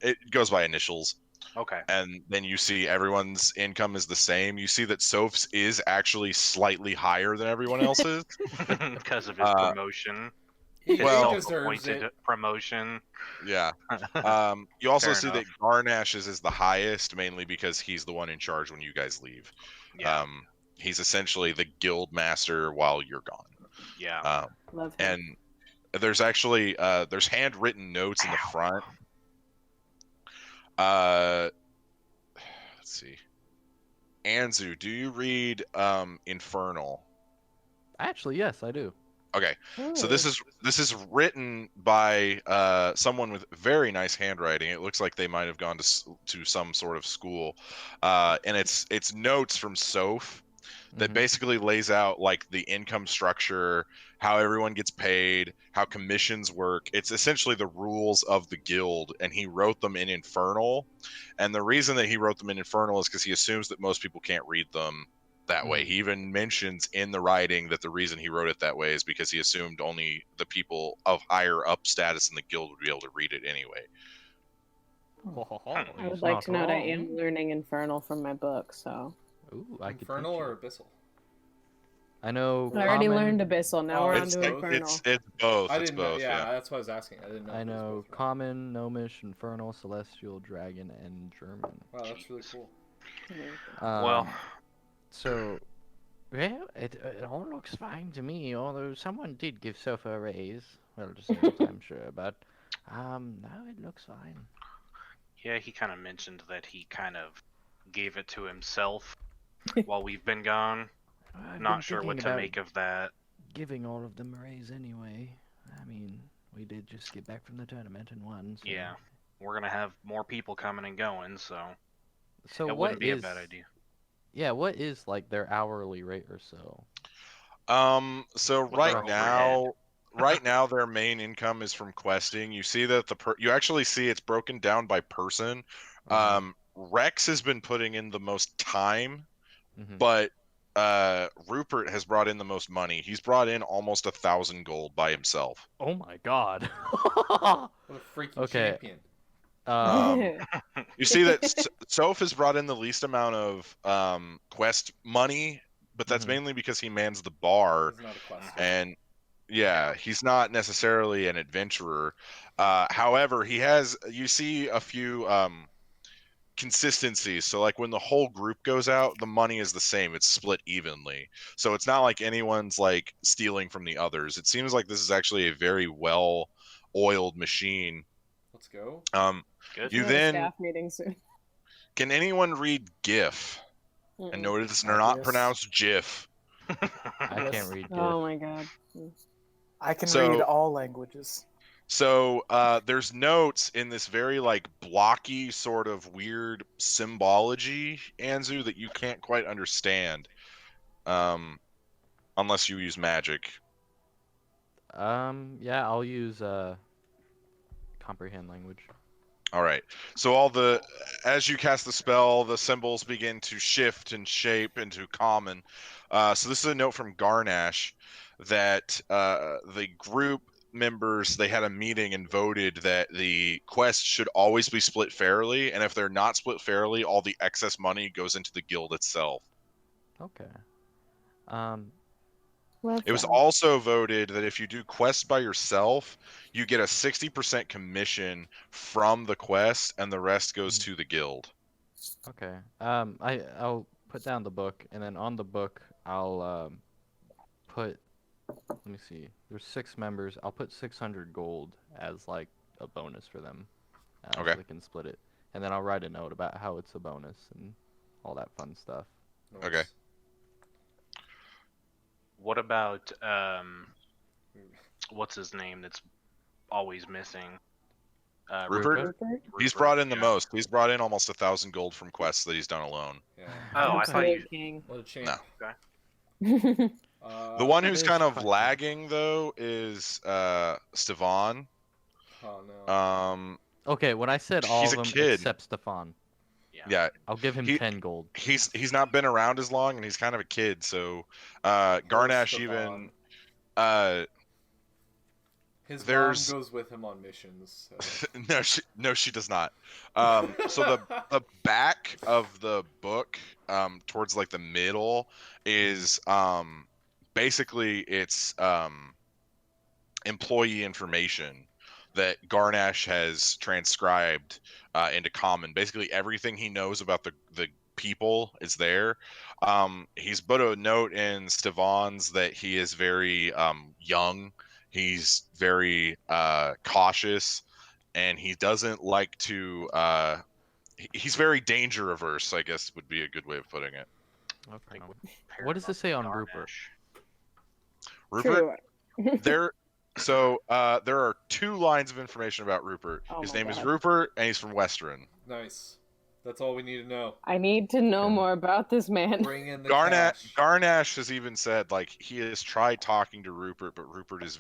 It goes by initials. Okay. And then you see everyone's income is the same. You see that Soph's is actually slightly higher than everyone else's. Because of his promotion. His self-appointed promotion. Yeah. You also see that Garnash's is the highest, mainly because he's the one in charge when you guys leave. Yeah. He's essentially the guild master while you're gone. Yeah. Love him. And there's actually there's handwritten notes in the front. let's see. Anzu, do you read Infernal? Actually, yes, I do. Okay, so Ooh. this is written by someone with very nice handwriting. It looks like they might have gone to some sort of school, and it's notes from Soph that basically lays out like the income structure, how everyone gets paid, how commissions work. It's essentially the rules of the guild, and he wrote them in Infernal. And the reason that he wrote them in Infernal is because he assumes that most people can't read them that way. He even mentions in the writing that the reason he wrote it that way is because he assumed only the people of higher up status in the guild would be able to read it anyway. I would like to note I am learning Infernal from my book, so. Ooh, I could Infernal teach you. or Abyssal? I know. I already common, learned Abyssal. Now we're on to Infernal. It's both. I It's didn't know. both. Yeah, Yeah. that's what I was asking. I didn't know. I if it was know both, right? Common, Gnomish, Infernal, Celestial, Dragon, and German. Wow, that's really cool. Well, So, well, it all looks fine to me. Although someone did give Sofa a raise. Well, just I'm sure, but no, it looks fine. yeah, he kind of mentioned that he kind of gave it to himself while we've been gone. I've Not been sure what thinking to about make of that. giving all of them a raise anyway. I mean, we did just get back from the tournament and won. So. Yeah, we're gonna have more people coming and going, so So it what wouldn't be a is- bad idea. Yeah, what is like their hourly rate or so? So right now their main income is from questing. You see that you actually see it's broken down by person. Rex has been putting in the most time, but Rupert has brought in the most money. He's brought in almost 1,000 gold by himself. Oh my god. What a freaking Okay. champion. You see that Soph has brought in the least amount of quest money, but that's mainly because he mans the bar. He's not a quester. And yeah, he's not necessarily an adventurer. However, you see a few consistencies. So like when the whole group goes out, the money is the same. It's split evenly. So it's not like anyone's like stealing from the others. It seems like this is actually a very well oiled machine. Let's go. Good. You We have a then staff meeting soon. can anyone read GIF? And notice they're not pronounced GIF. I can't read GIF. Oh my god. I can So- read all languages. So there's notes in this very like blocky sort of weird symbology, Anzu, that you can't quite understand, unless you use magic. Yeah, I'll use comprehend language. All right. So as you cast the spell, the symbols begin to shift and shape into common. So this is a note from Garnash that the group members, they had a meeting and voted that the quests should always be split fairly, and if they're not split fairly, all the excess money goes into the guild itself. Okay. It was also voted that if you do quests by yourself, you get a 60% commission from the quest, and the rest goes to the guild. Okay. I'll put down the book, and then on the book I'll put. Let me see. There's 6 members. I'll put 600 gold as like a bonus for them. Okay. So they can split it, and then I'll write a note about how it's a bonus and all that fun stuff. Nice. Okay. What about what's his name that's always missing? Rupert? He's brought in the most. He's brought in almost 1,000 gold from quests that he's done alone. Yeah. Oh, I thought you. King. What a champ. No. Okay. The one that who's is kind of quite- lagging though is Stevan. Oh no. Okay, when I said all He's of a them kid. except Stefan, Yeah, I'll give him He- 10 gold. he's not been around as long, and he's kind of a kid. So Garnash even His there's- mom goes with him on missions. So. no, she does not. So the back of the book, towards like the middle, is basically it's employee information that Garnash has transcribed into common. Basically, everything he knows about the people is there. He's put a note in Stevan's that he is very young. He's very cautious, and he doesn't like to he's very danger averse, I guess would be a good way of putting it. Okay. What does this say on Rupert? Rupert, True. there are 2 lines of information about Rupert. Oh His my name is God. Rupert, and he's from Westerin. Nice. That's all we need to know. I need to know more about this man. Bring in the cash. Garnash has even said, like, he has tried talking to Rupert, but Rupert is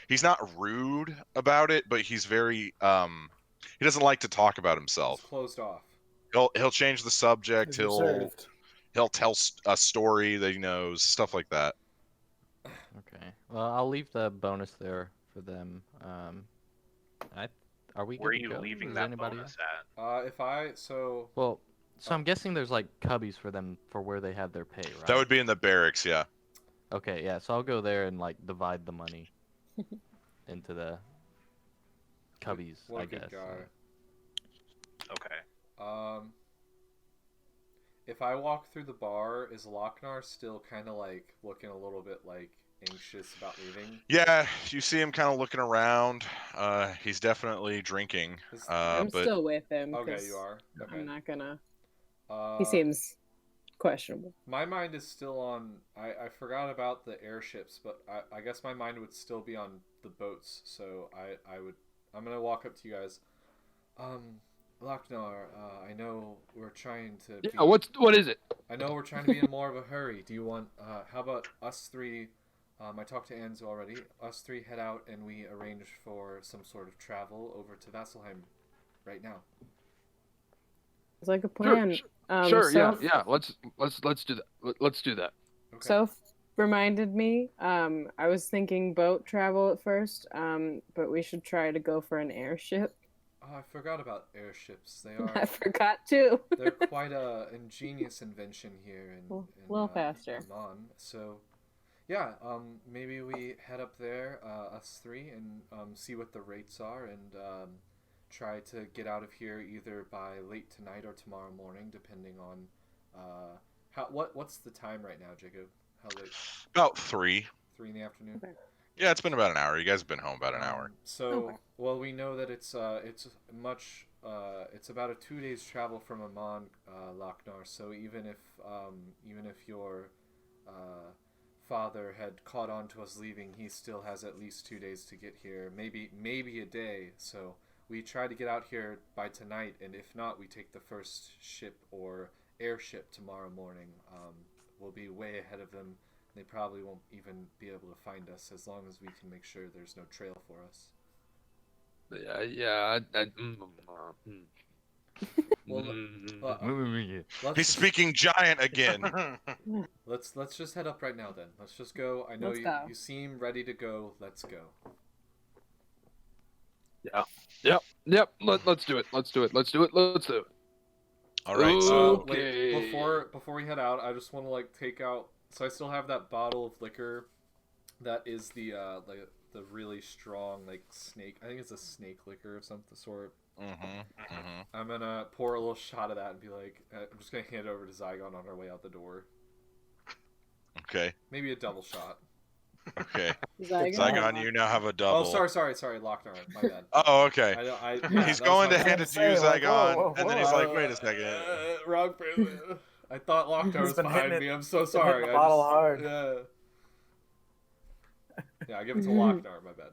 he's not rude about it, but he's very, he doesn't like to talk about It's himself. closed off. He'll change the subject. He's He'll reserved. tell a story that he knows, stuff like that. Okay. Well, I'll leave the bonus there for them. Are we? Where are good to you go? leaving Is that anybody bonus else? So Well, I'm guessing there's like cubbies for them for where they have their pay, right? That would be in the barracks, yeah. Okay, yeah. So I'll go there and like divide the money into the cubbies, what I a good guess. guy. Okay. If I walk through the bar, is Lochnar still kind of like looking a little bit like anxious about leaving? Yeah, you see him kind of looking around. He's definitely drinking. I'm but still with him. Okay, 'cause you are. Okay. I'm not gonna. He seems questionable. My mind is still on. I forgot about the airships, but I guess my mind would still be on the boats. So I'm gonna walk up to you guys. Lochnar, I know we're trying to. Yeah, what is it? I know we're trying to be in more of a hurry. Do you want? How about us 3? I talked to Anzu already. Us 3 head out and we arrange for some sort of travel over to Vasselheim right now. It's like a plan. Sure, Soph, yeah. Let's do that. Let's do that. Okay. Soph reminded me. I was thinking boat travel at first, but we should try to go for an airship. Oh, I forgot about airships. They I are. forgot too. They're quite a ingenious invention here in A little faster. Emon. So, yeah, maybe we head up there, us 3, and see what the rates are, and try to get out of here either by late tonight or tomorrow morning, depending on what's the time right now, Jacob? How late? about 3. 3 in the afternoon. Okay. Yeah, it's been about an hour. You guys have been home about an hour. So, Okay. well, we know that it's about a 2 days travel from Amon, Lochnar. So even if your father had caught on to us leaving, he still has at least 2 days to get here. Maybe a day. So we try to get out here by tonight, and if not, we take the first ship or airship tomorrow morning. We'll be way ahead of them. They probably won't even be able to find us as long as we can make sure there's no trail for us. Yeah. Let's He's speaking giant again. Let's just head up right now then. Let's just go. I know Let's go. you seem ready to go. Let's go. Yep. Let's do it. Let's do it. All right, so Okay. Wait, before we head out, I just want to take out. So I still have that bottle of liquor, that is the really strong snake. I think it's a snake liquor of some sort. I'm gonna pour a little shot of that and be like, I'm just gonna hand it over to Zygon on our way out the door. okay. Maybe a double shot. Okay. Zygon? Zygon, you now have a double. Oh, sorry, Lochnar. My bad. Oh, okay. He's that going was to my hand bad. it to you, Like, Zygon, whoa, and then whoa. he's like, wait a second. Wrong person. I thought Lochnar was been behind hitting me. it- I'm so been sorry. hitting the bottle hard. Yeah, I give it to Lochnar. My bad.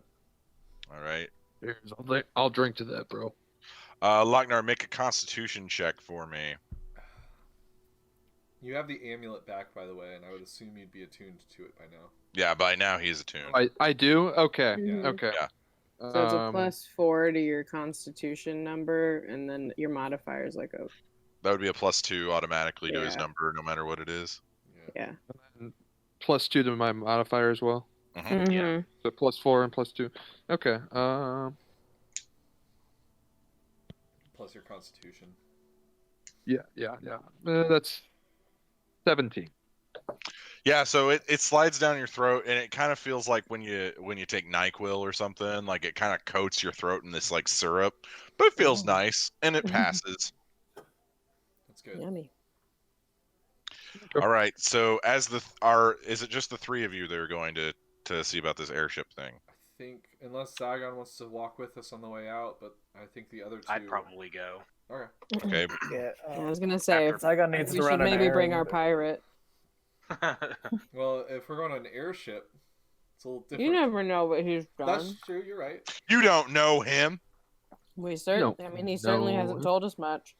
All right. Here's, I'll drink to that, bro. Lochnar, make a Constitution check for me. You have the amulet back, by the way, and I would assume you'd be attuned to it by now. Yeah, by now he's attuned. I do. Okay. Mhm. Okay. Yeah. So it's a +4 to your Constitution number, and then your modifier is like a That would be a +2 automatically to his Yeah. number, no matter what it is. yeah. +2 to my modifier as well. Mhm. So +4 and +2. Okay. Plus your Constitution. Yeah. That's 17. Yeah, so it slides down your throat, and it kind of feels like when you take NyQuil or something, like it kind of coats your throat in this syrup, but it feels nice, and it passes. That's good. Yummy. All right, so is it just the 3 of you that are going to see about this airship thing? I think, unless Zygon wants to walk with us on the way out, but I think the other two... I'd probably go. Okay. Okay. Yeah. I was gonna say Zygon needs we to should run an maybe bring errand. our pirate. Well, if we're going on an airship, it's a little different. You never know what he's done. That's true, you're right. You don't know him. We certainly. I mean, he certainly hasn't told us much.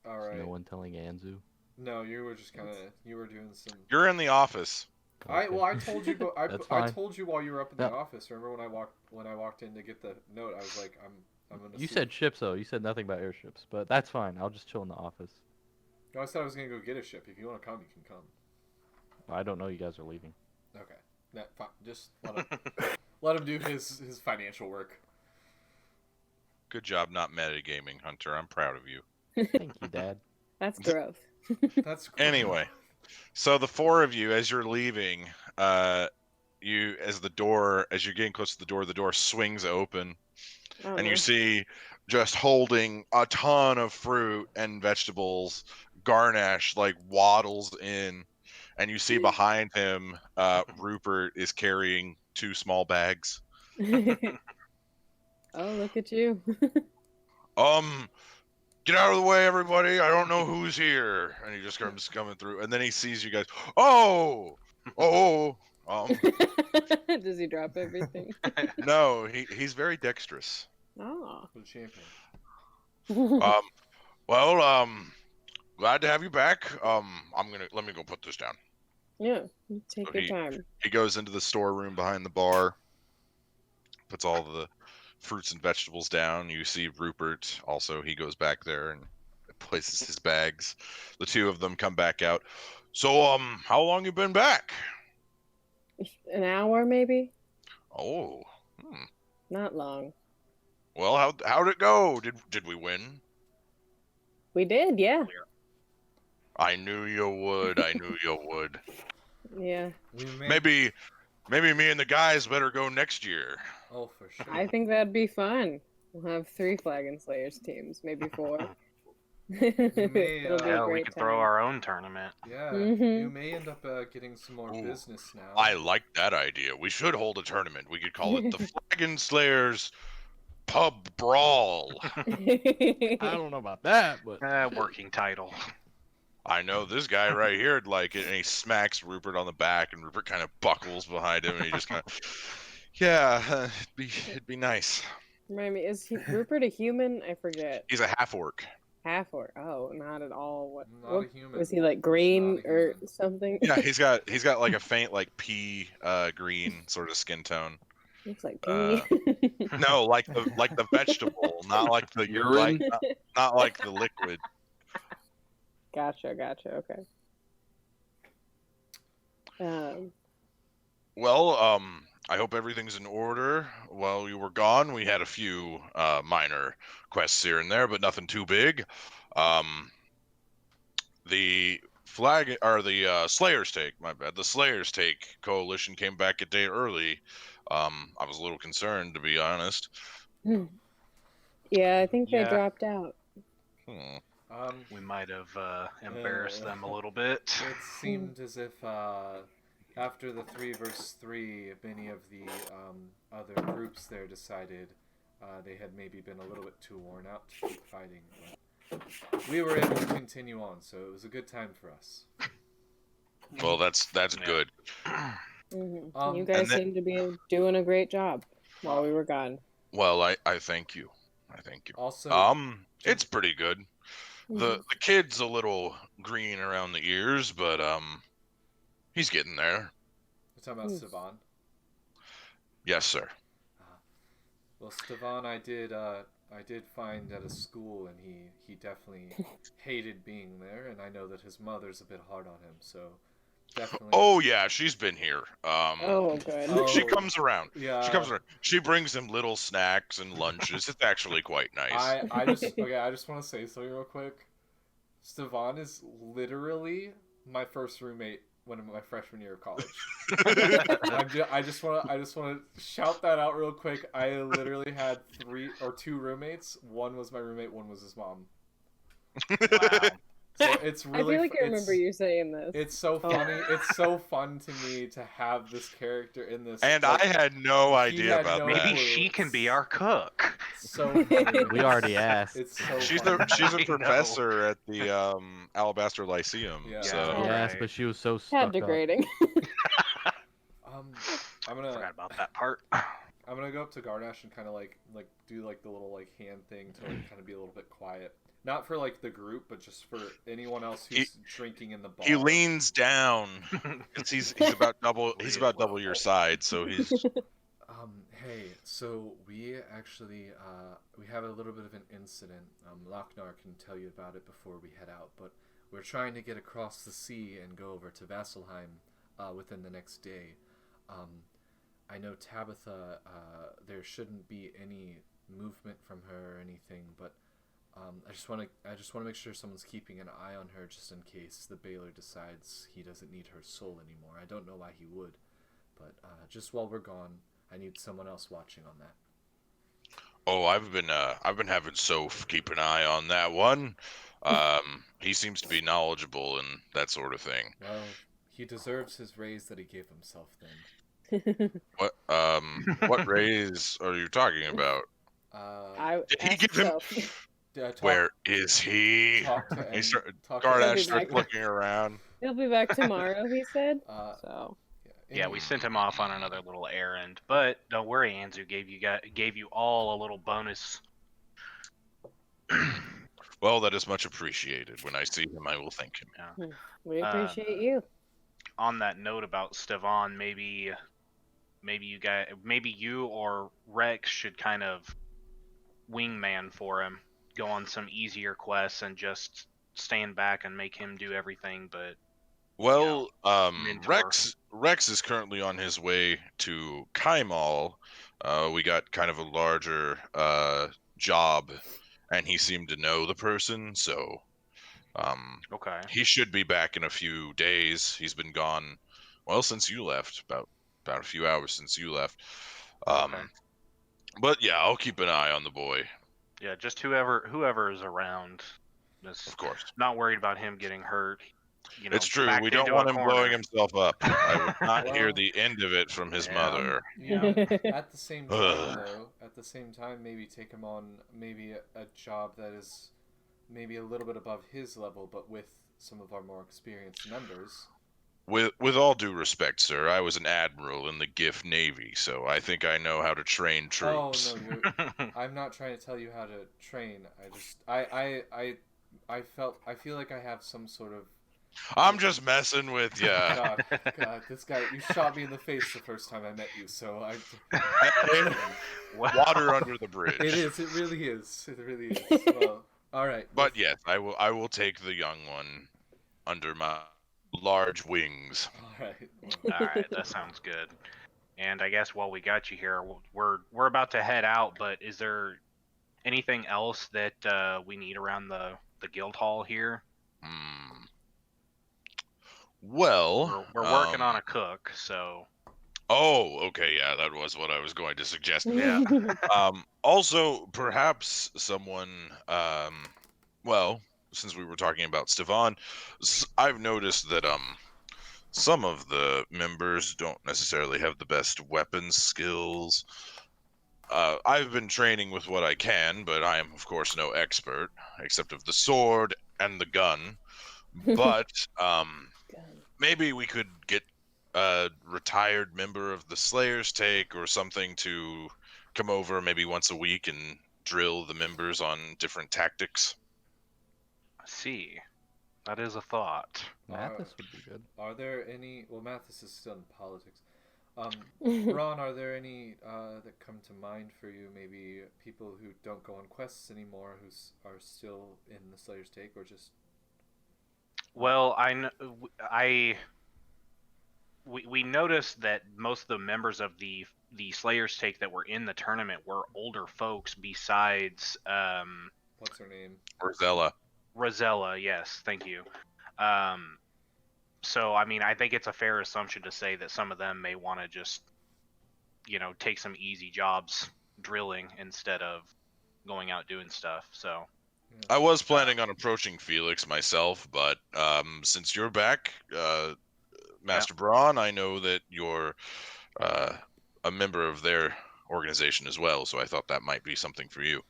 Alright. No one telling Anzu. No, you were just kind of, you were doing some... You're in the office. Okay. I told you, I That's I fine. told you while you were up in the Yep. office. Remember when I walked in to get the note? I was like, I'm gonna. You see. said ships though. You said nothing about airships, but that's fine. I'll just chill in the office. No, I said I was gonna go get a ship. If you want to come, you can come. I don't know you guys are leaving. Okay. Fine. Just let him do his financial work. Good job not metagaming, Hunter. I'm proud of you. Thank you, Dad. That's growth. That's cool. Anyway, so the four of you, as you're leaving, as you're getting close to the door swings open, and you see, just holding a ton of fruit and vegetables, Garnash like waddles in, and you see behind him, Rupert is carrying 2 small bags. Oh, look at you. Get out of the way, everybody! I don't know who's here. And he just comes coming through, and then he sees you guys. Oh. Does he drop everything? No, he's very dexterous. Oh. For the champion. Glad to have you back. Let me go put this down. Yeah, take So your time. He goes into the storeroom behind the bar, puts all the fruits and vegetables down. You see Rupert also. He goes back there and places his bags. The two of them come back out. So, how long you been back? An hour, maybe? Oh, Not long. well, how'd it go? Did we win? We did, yeah. I knew you would. I knew you would. Yeah. Maybe me and the guys better go next year. Oh, for sure. I think that'd be fun. We'll have 3 Flagon Slayers teams, maybe 4. may, It'll be a Yeah, we great could time. throw our own tournament. Yeah, Mhm. you may end up getting some more Ooh, business now. I like that idea. We should hold a tournament. We could call it the Flagon Slayers Pub Brawl. I don't know about that, but Working title. I know this guy right here would like it, and he smacks Rupert on the back, and Rupert kind of buckles behind him, and he just kind of, yeah, it'd be nice. Remind me, is Rupert a human? I forget. He's a half orc. Half or not at all. Not What a human. was he like? Green Not a or human. something? Yeah, he's got like a faint like pea green sort of skin tone. Looks like pee. No, like the vegetable, not like the Urine? not like the liquid. Gotcha. Okay. Well, I hope everything's in order. While you were gone, we had a few minor quests here and there, but nothing too big. The Slayer's Take, my bad. The Slayer's Take coalition came back a day early. I was a little concerned, to be honest. Yeah, I think they Yeah. dropped out. We might have embarrassed them a little bit. It seemed as if after the 3 versus 3, many of the other groups there decided they had maybe been a little bit too worn out to keep fighting. But we were able to continue on, so it was a good time for us. Well, that's Yeah. good. You guys then- seem to be doing a great job while we were gone. Well, I thank you. I thank you. Also, It's pretty good. The kid's a little green around the ears, but he's getting there. you're talking about Stevan. Yes, sir. Well, Stevan, I did find at a school, and he definitely hated being there, and I know that his mother's a bit hard on him, so definitely. Oh yeah, she's been here. Oh, good. She Oh, comes around. yeah. She comes around. She brings him little snacks and lunches. It's actually quite nice. I just want to say something real quick. Stevan is literally my first roommate when in my freshman year of college. I just want to shout that out real quick. I literally had 2 roommates. One was my roommate. One was his mom. Wow. So it's I really. feel like I remember you saying this. It's so funny. It's so fun to me to have this character in this. And like, I had no he idea had about no that. Maybe clue. she can be our cook. So funny. We already asked. It's so She's funny. she's a I know. professor at the Alabaster Lyceum. Yeah. So Yeah. Yes, Right. but she was so Tad stuck up. degrading. I'm Forgot gonna about that part. I'm gonna go up to Gardash and kind of like do like the little like hand thing to like kind of be a little bit quiet. Not for like the group, but just for anyone else who's drinking in the bar. he leans down because he's about double your size, so he's Hey, so we actually we have a little bit of an incident. Lochnar can tell you about it before we head out, but we're trying to get across the sea and go over to Vasselheim within the next day. I know Tabitha, there shouldn't be any movement from her or anything, but I just want to make sure someone's keeping an eye on her just in case the Baylor decides he doesn't need her soul anymore. I don't know why he would, but just while we're gone, I need someone else watching on that. Oh, I've been having Soph keep an eye on that one. He seems to be knowledgeable and that sort of thing. Well, he deserves his raise that he gave himself then. What raise are you talking about? Did he give him? Where is he? Gardash starts looking around. He'll be back tomorrow, he said. So. Yeah, we sent him off on another little errand, but don't worry, Anzu gave you all a little bonus. Well, that is much appreciated. When I see him, I will thank him. Yeah. We appreciate you. On that note about Stevan, maybe you or Rex should kind of wingman for him, go on some easier quests, and just stand back and make him do everything. But well, mentor. Rex is currently on his way to Kaimal. We got kind of a larger job, and he seemed to know the person, so okay, he should be back in a few days. He's been gone, well, since you left, about a few hours since you left. Okay. But yeah, I'll keep an eye on the boy. Yeah, just whoever is around. Of course. Not worried about him getting hurt. You know, It's true. backed We don't into want a him corner. blowing himself up. I would not hear Well, the end of it from his yeah. mother. At the same time, though, maybe take him on maybe a job that is maybe a little bit above his level, but with some of our more experienced members. With all due respect, sir, I was an admiral in the GIF Navy, so I think I know how to train troops. Oh no, I'm not trying to tell you how to train. I feel like I have some sort of. I'm just messing with you. God, this guy! You shot me in the face the first time I met you, so I. Water under the bridge. It is. It really is. It really is. Well, all right. But yes, I will take the young one under my large wings. All right. All right, that sounds good. And I guess while we got you here, we're about to head out. But is there anything else that we need around the guild hall here? Well, we're working on a cook, so. Oh, okay, yeah, that was what I was going to suggest. Yeah. Also, perhaps someone, well, since we were talking about Stevan, I've noticed that some of the members don't necessarily have the best weapons skills. I've been training with what I can, but I am, of course, no expert, except of the sword and the gun. But maybe we could get a retired member of the Slayers take or something to come over maybe once a week and drill the members on different tactics. I see. That is a thought. Mathis would be good. Are there any? Well, Mathis is still in politics. Ron, are there any that come to mind for you? Maybe people who don't go on quests anymore, who are still in the Slayer's Take, or just? Well, we noticed that most of the members of the Slayer's Take that were in the tournament were older folks. Besides, what's her name? Rosella, yes, thank you. So, I mean, I think it's a fair assumption to say that some of them may want to just, take some easy jobs drilling instead of going out doing stuff. So, I was planning on approaching Felix myself, but since you're back, Master Braun, I know that you're a member of their organization as well, so I thought that might be something for you.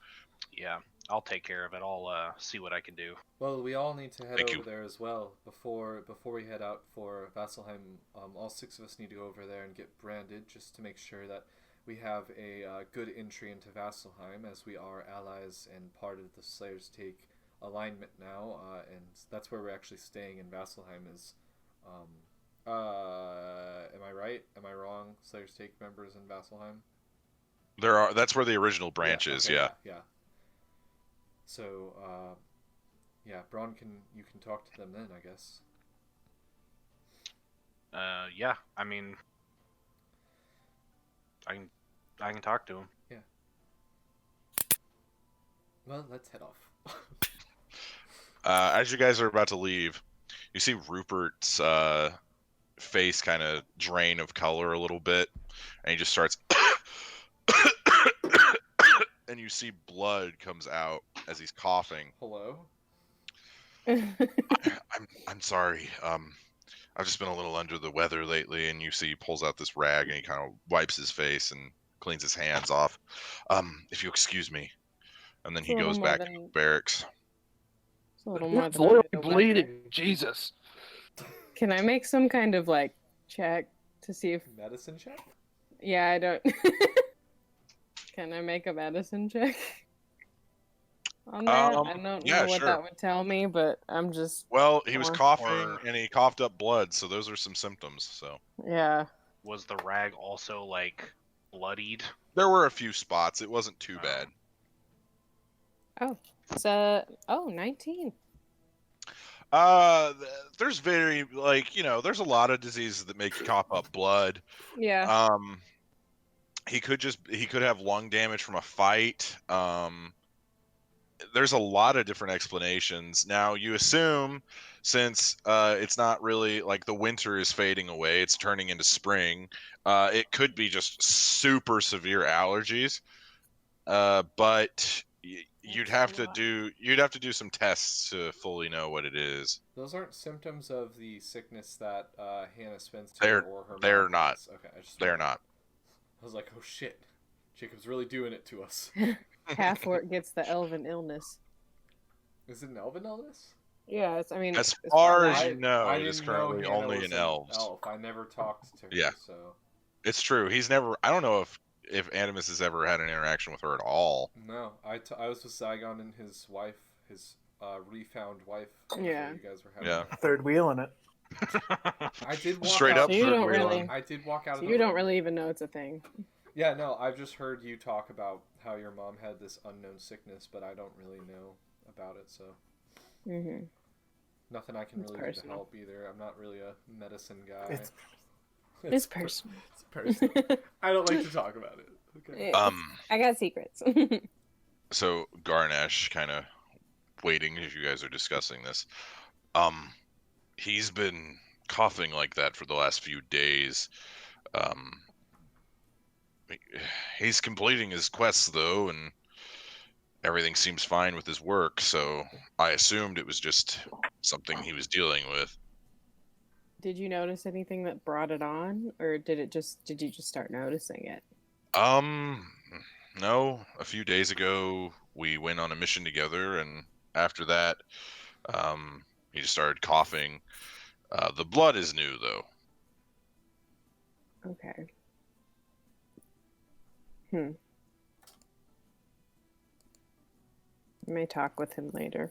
Yeah, I'll take care of it. I'll see what I can do. Well, we all need to head Thank over you. there as well before we head out for Vasselheim. All 6 of us need to go over there and get branded just to make sure that we have a good entry into Vasselheim, as we are allies and part of the Slayers Take alignment now, and that's where we're actually staying in Vasselheim. Is am I right? Am I wrong? Slayers Take members in Vasselheim? That's where the original branch is, okay, yeah. Yeah. So, yeah, Braun you can talk to them then, I guess. Yeah, I mean, I can talk to him. Yeah. Well, let's head off. As you guys are about to leave, you see Rupert's face kind of drain of color a little bit, and he just starts and you see blood comes out as he's coughing. Hello? I'm sorry. I've just been a little under the weather lately, and you see he pulls out this rag and he kind of wipes his face and cleans his hands off. If you excuse me. And then he goes back to barracks. It's a little more It's than literally a bleeding. Jesus. Can I make some kind of like check to see if Medicine check? Yeah, I don't Can I make a medicine check on that? I don't know what that would tell me, but I'm just Well, he was coughing and he coughed up blood, so those are some symptoms, so. Yeah. Was the rag also like bloodied? There were a few spots. It wasn't too bad. Oh. So 19. There's very there's a lot of diseases that make you cough up blood. Yeah. He could have lung damage from a fight. There's a lot of different explanations. Now you assume, since it's not really like the winter is fading away, it's turning into spring. It could be just super severe allergies. But you'd have to do some tests to fully know what it is. Those aren't symptoms of the sickness that Hannah Spencer or her they're mom not. has. Okay, They're not. I was like, oh shit, Jacob's really doing it to us. Half orc gets the elven illness. Is it an elven illness? Yeah, as far as you know, it is currently Hannah only was in an elves. elf. I never talked to her. Yeah. So It's true. He's never. I don't know if Animus has ever had an interaction with her at all. no, I was with Zygon and his wife, his refound wife. Yeah. You guys were having. Yeah. Third wheel in it. I did walk Straight out. up. So you third don't wheel. really- I did walk out So of. you the don't room. really even know it's a thing. Yeah, no, I've just heard you talk about how your mom had this unknown sickness, but I don't really know about it, so Mhm. nothing I can It's really do to personal. help either. I'm not really a medicine guy. It's It's personal. It's personal. I don't like to talk about it. Okay. I got secrets. So Garnesh, kind of waiting as you guys are discussing this. He's been coughing like that for the last few days. He's completing his quests though, and everything seems fine with his work. So I assumed it was just something he was dealing with. Did you notice anything that brought it on, or did you just start noticing it? No. A few days ago, we went on a mission together, and after that, he just started coughing. The blood is new, though. Okay. I may talk with him later.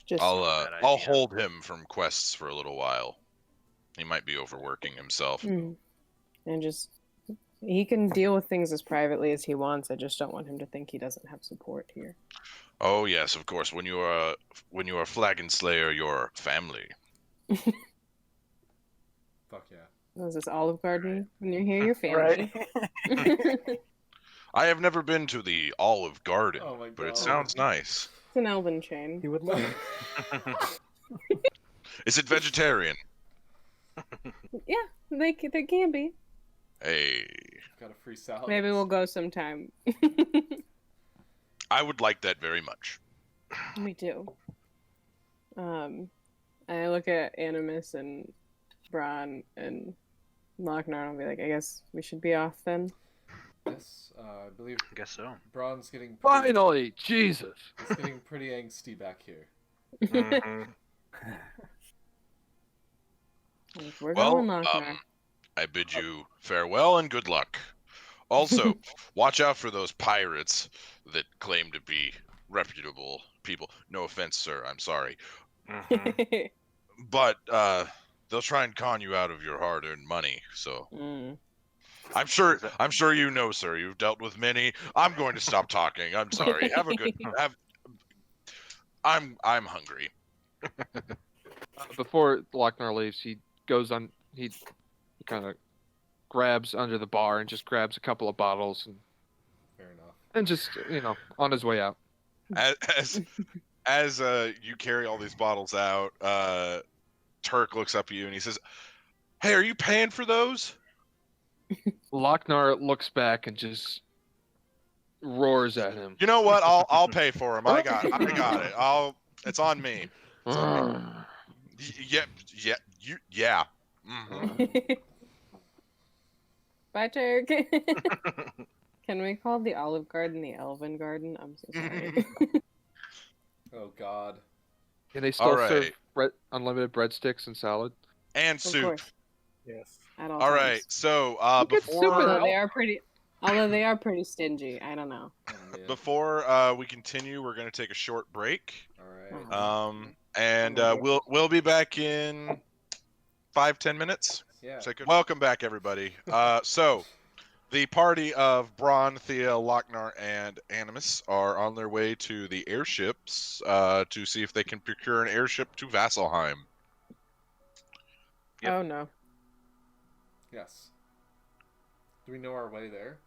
Just I'll hold him from quests for a little while. He might be overworking himself. and just he can deal with things as privately as he wants. I just don't want him to think he doesn't have support here. Oh yes, of course. When you are Flagon Slayer, you're family. Fuck yeah. Was this Olive Garden? When you're here, your family. Right. I have never been to the Olive Garden, Oh my but it God. sounds nice. It's an elven chain. He would love it. Is it vegetarian? Yeah, they can be. Hey. Got a free salad. Maybe we'll go sometime. I would like that very much. Me too. And I look at Animus and Bron and Lochnar and I'll be like, I guess we should be off then. Yes, I believe I guess so. Braun's getting Finally, Jesus. It's getting pretty angsty back here. Mhm. We're Well, going, Lochnar. I bid you farewell and good luck. Also, watch out for those pirates that claim to be reputable people. No offense, sir. I'm sorry. Mhm. But they'll try and con you out of your hard-earned money. So I'm sure you know, sir. You've dealt with many. I'm going to stop talking. I'm sorry. Have a good I'm hungry. Before Lochnar leaves, he goes on. He kind of grabs under the bar and just grabs a couple of bottles Fair enough. and just on his way out. As you carry all these bottles out, Turk looks up at you and he says, "Hey, are you paying for those?" Lochnar looks back and just roars at him. You know what? I'll pay for them. I got it. It's on me. It's on me. Yeah. Mhm. Bye, Turk. Can we call the Olive Garden the Elven Garden? I'm so sorry. Oh God. And they still All serve right. unlimited breadsticks and salad. And Of soup. course. Yes. At All times. right. So Who gets soup in before Although they are pretty stingy. I don't know. Oh, man. before we continue, we're going to take a short break. All right. And we'll be back in 5-10 minutes. Yeah. Welcome back, everybody. So the party of Bron, Thea, Lochnar, and Animus are on their way to the airships to see if they can procure an airship to Vasselheim. Yep. Oh no. Yes. Do we know our way there?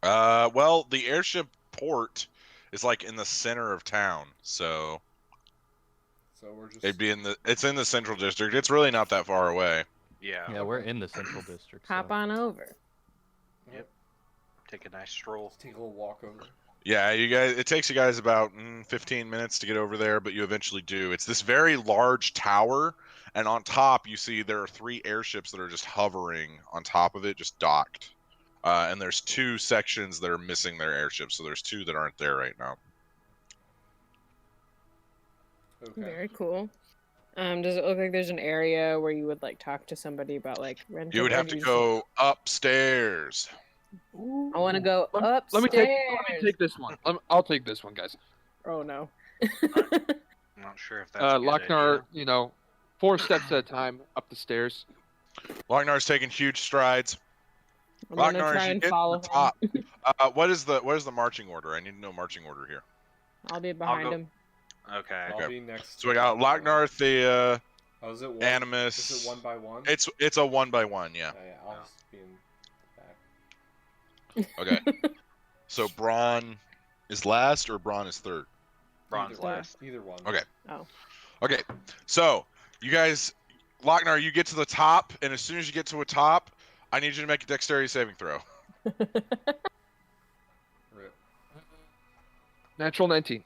Well, the airship port is like in the center of town, so So we're just. it'd be it's in the central district. It's really not that far away. Yeah. Yeah, we're in the central district. Hop so. on over. Yep. Take a nice stroll. Take a little walk over. Yeah, you guys. It takes you guys about 15 minutes to get over there, but you eventually do. It's this very large tower, and on top you see there are 3 airships that are just hovering on top of it, just docked. And there's 2 sections that are missing their airships, so there's 2 that aren't there right now. Okay. Very cool. Does it look like there's an area where you would like talk to somebody about like renting? You would have to go upstairs. I want to go upstairs. Let me take this one. I'll take this one, guys. Oh no. I'm not sure if that's a good Lochnar, idea. 4 steps at a time up the stairs. Lochnar's taking huge strides. I'm gonna Lochnar, try as you and get to follow the top, what is the marching order? I need to know marching order here. I'll be behind go- him. Okay. I'll be next. So we got Lochnar, Thea, Oh, is it one? Animus. Is it 1 by 1? It's a 1-by-1, yeah. Yeah, I'll just be in back. Okay. So Bron is last or Bron is third? Bronze last. Either one. Okay. Oh. Okay. So you guys, Lochnar, you get to the top, and as soon as you get to a top, I need you to make a dexterity saving throw. Rip. Natural 19.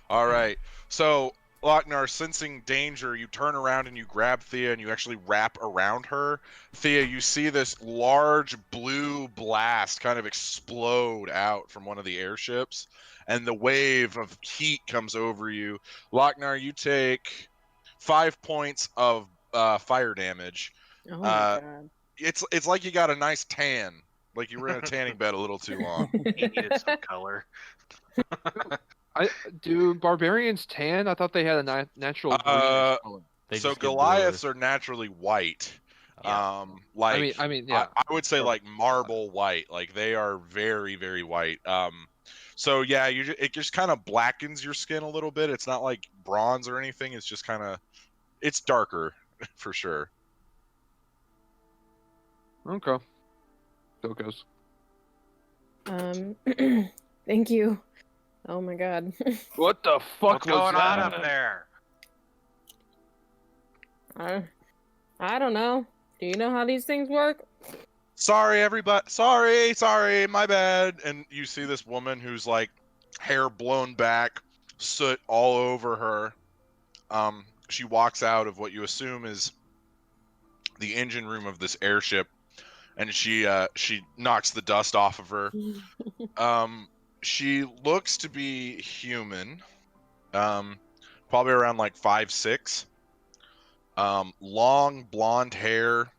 All right. So Lochnar, sensing danger, you turn around and you grab Thea and you actually wrap around her. Thea, you see this large blue blast kind of explode out from one of the airships, and the wave of heat comes over you. Lochnar, you take 5 points of fire damage. Oh my god. It's like you got a nice tan, like you were in a tanning bed a little too long. He needed some color. Do barbarians tan? I thought they had a natural greenish color. They So just get Goliaths bluer. are naturally white. Yeah. Like I mean, yeah. I would say like marble white. Like they are very, very white. So yeah, it just kind of blackens your skin a little bit. It's not like bronze or anything. It's just kind of, it's darker for sure. Okay. So it goes. Thank you. Oh my god. What the fuck What's was going on that? up there? I don't know. Do you know how these things work? sorry, everybody. Sorry, my bad. And you see this woman who's like hair blown back, soot all over her. She walks out of what you assume is the engine room of this airship, and she knocks the dust off of her. She looks to be human, probably around like 5'6". Long blonde hair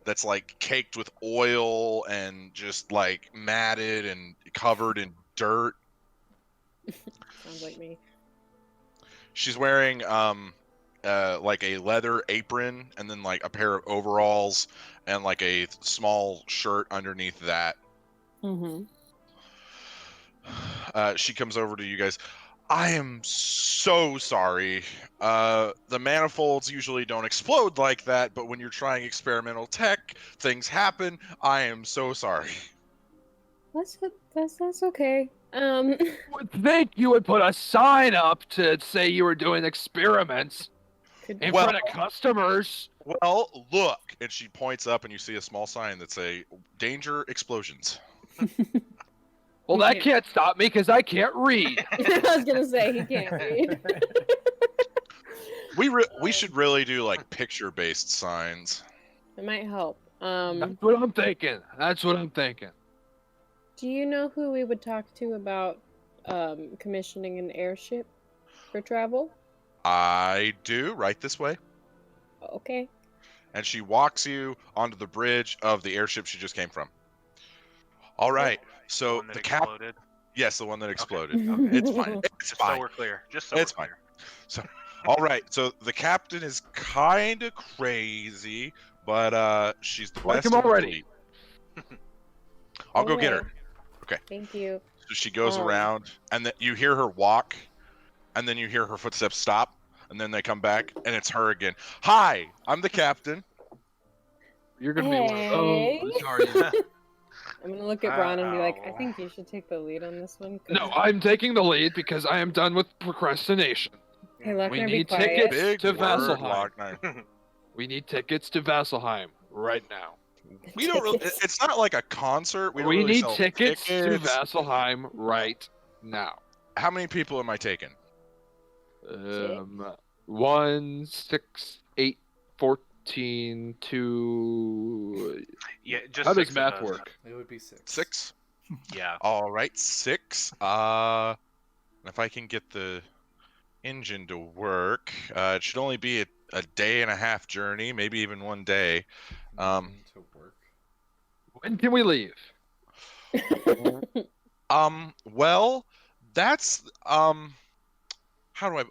that's like caked with oil and just like matted and covered in dirt. Sounds like me. She's wearing like a leather apron and then like a pair of overalls and like a small shirt underneath that. Mm-hmm. She comes over to you guys. I am so sorry. The manifolds usually don't explode like that, but when you're trying experimental tech, things happen. I am so sorry. That's okay. Would think you would put a sign up to say you were doing experiments in front of customers. Well, look, and she points up, and you see a small sign that say "Danger Explosions." Well, that can't stop me because I can't read. I was gonna say he can't read. We should really do like picture-based signs. It might help. That's what I'm thinking. Do you know who we would talk to about commissioning an airship for travel? I do. Right this way. Okay. And she walks you onto the bridge of the airship she just came from. All right. So the exploded. Yes, the one that exploded. Okay. It's fine. It's Just fine. so we're clear. It's fine. So, all right. So the captain is kind of crazy, but she's the Like best him in the already. fleet. I'll go get her. Okay. Thank you. So she goes around, and then you hear her walk, and then you hear her footsteps stop, and then they come back, and it's her again. Hi, I'm the captain. You're gonna be one of those, are you? I'm gonna look at Bron and be like, I think you should take the lead on this one. No, I'm taking the lead because I am done with procrastination. Hey, Lochner, We be need quiet. tickets to word, Vasselheim. Lochner. We need tickets to Vasselheim right now. We don't really. It's not like a concert. We don't We really need sell tickets to tickets. Vasselheim right now. How many people am I taking? 1, 6, 8, 14, 2. Yeah, just How does 6 math of us. work? It would be 6. 6. Yeah. All right, 6. If I can get the engine to work, it should only be a day and a half journey, maybe even 1 day. To work. When can we leave? Well, that's how do I?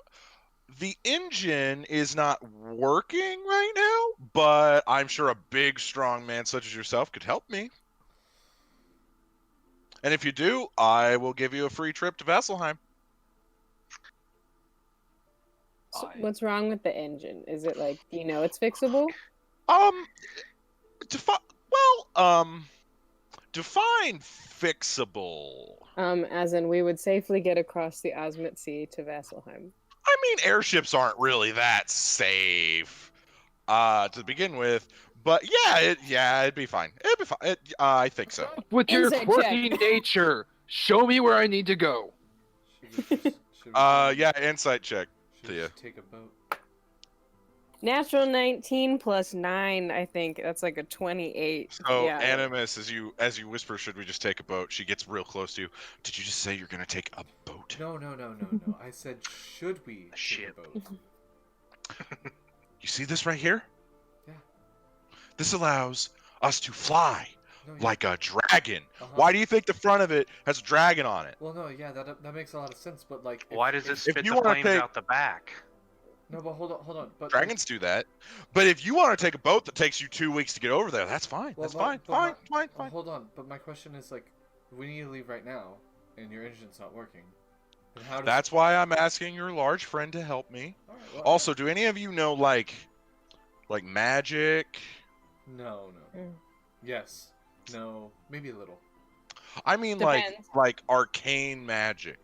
The engine is not working right now, but I'm sure a big, strong man such as yourself could help me. And if you do, I will give you a free trip to Vasselheim. So what's wrong with the engine? Is it like, do you know it's fixable? Define fixable. As in we would safely get across the Osmit Sea to Vasselheim. I mean, airships aren't really that safe to begin with, but it'd be fine. It'd be fine. I think so. With your Insight quirky check. nature, show me where I need to go. Should we Insight check. should we just take a boat? Natural 19 plus 9, I think. That's like a 28. So yeah. Animus, as you whisper, should we just take a boat? She gets real close to you. Did you just say you're gonna take a boat? No. I said, should we take ship. a boat? You see this right here? Yeah. This allows us to fly No, yeah. like a dragon. Uh-huh. Why do you think the front of it has a dragon on it? Well, no, yeah, that makes a lot of sense, but like... Why does it if spit you the wanna flames take- out the back? No, but hold on. But Dragons do that. But if you want to take a boat that takes you 2 weeks to get over there, that's fine. Well, That's but- fine. but Fine. Oh, hold on, but my question is like, we need to leave right now, and your engine's not working. And how does... That's why I'm asking your large friend to help me. All right, well, Also, do any of you know like magic? No. Yes. No. Maybe a little. I mean Depends. like arcane magic.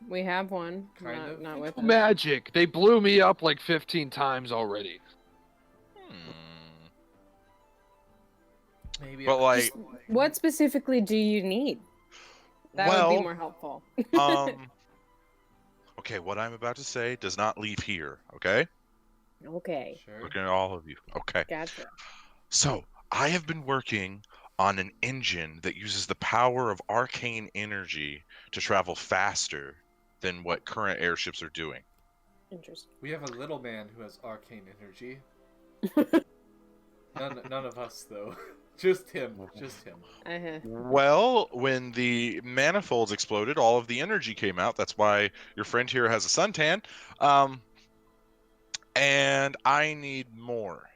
We have one. Kind of. Not with us. Magic. They blew me up like 15 times already. Maybe. But like, Just what specifically do you need? That would well, be more helpful. okay, what I'm about to say does not leave here. Okay, Okay, Sure. looking at all of you. Okay, gotcha. so I have been working on an engine that uses the power of arcane energy to travel faster than what current airships are doing. Interesting. We have a little man who has arcane energy. None of us though. Just him. Just him. Uh-huh. Well, when the manifolds exploded, all of the energy came out. That's why your friend here has a suntan. And I need more.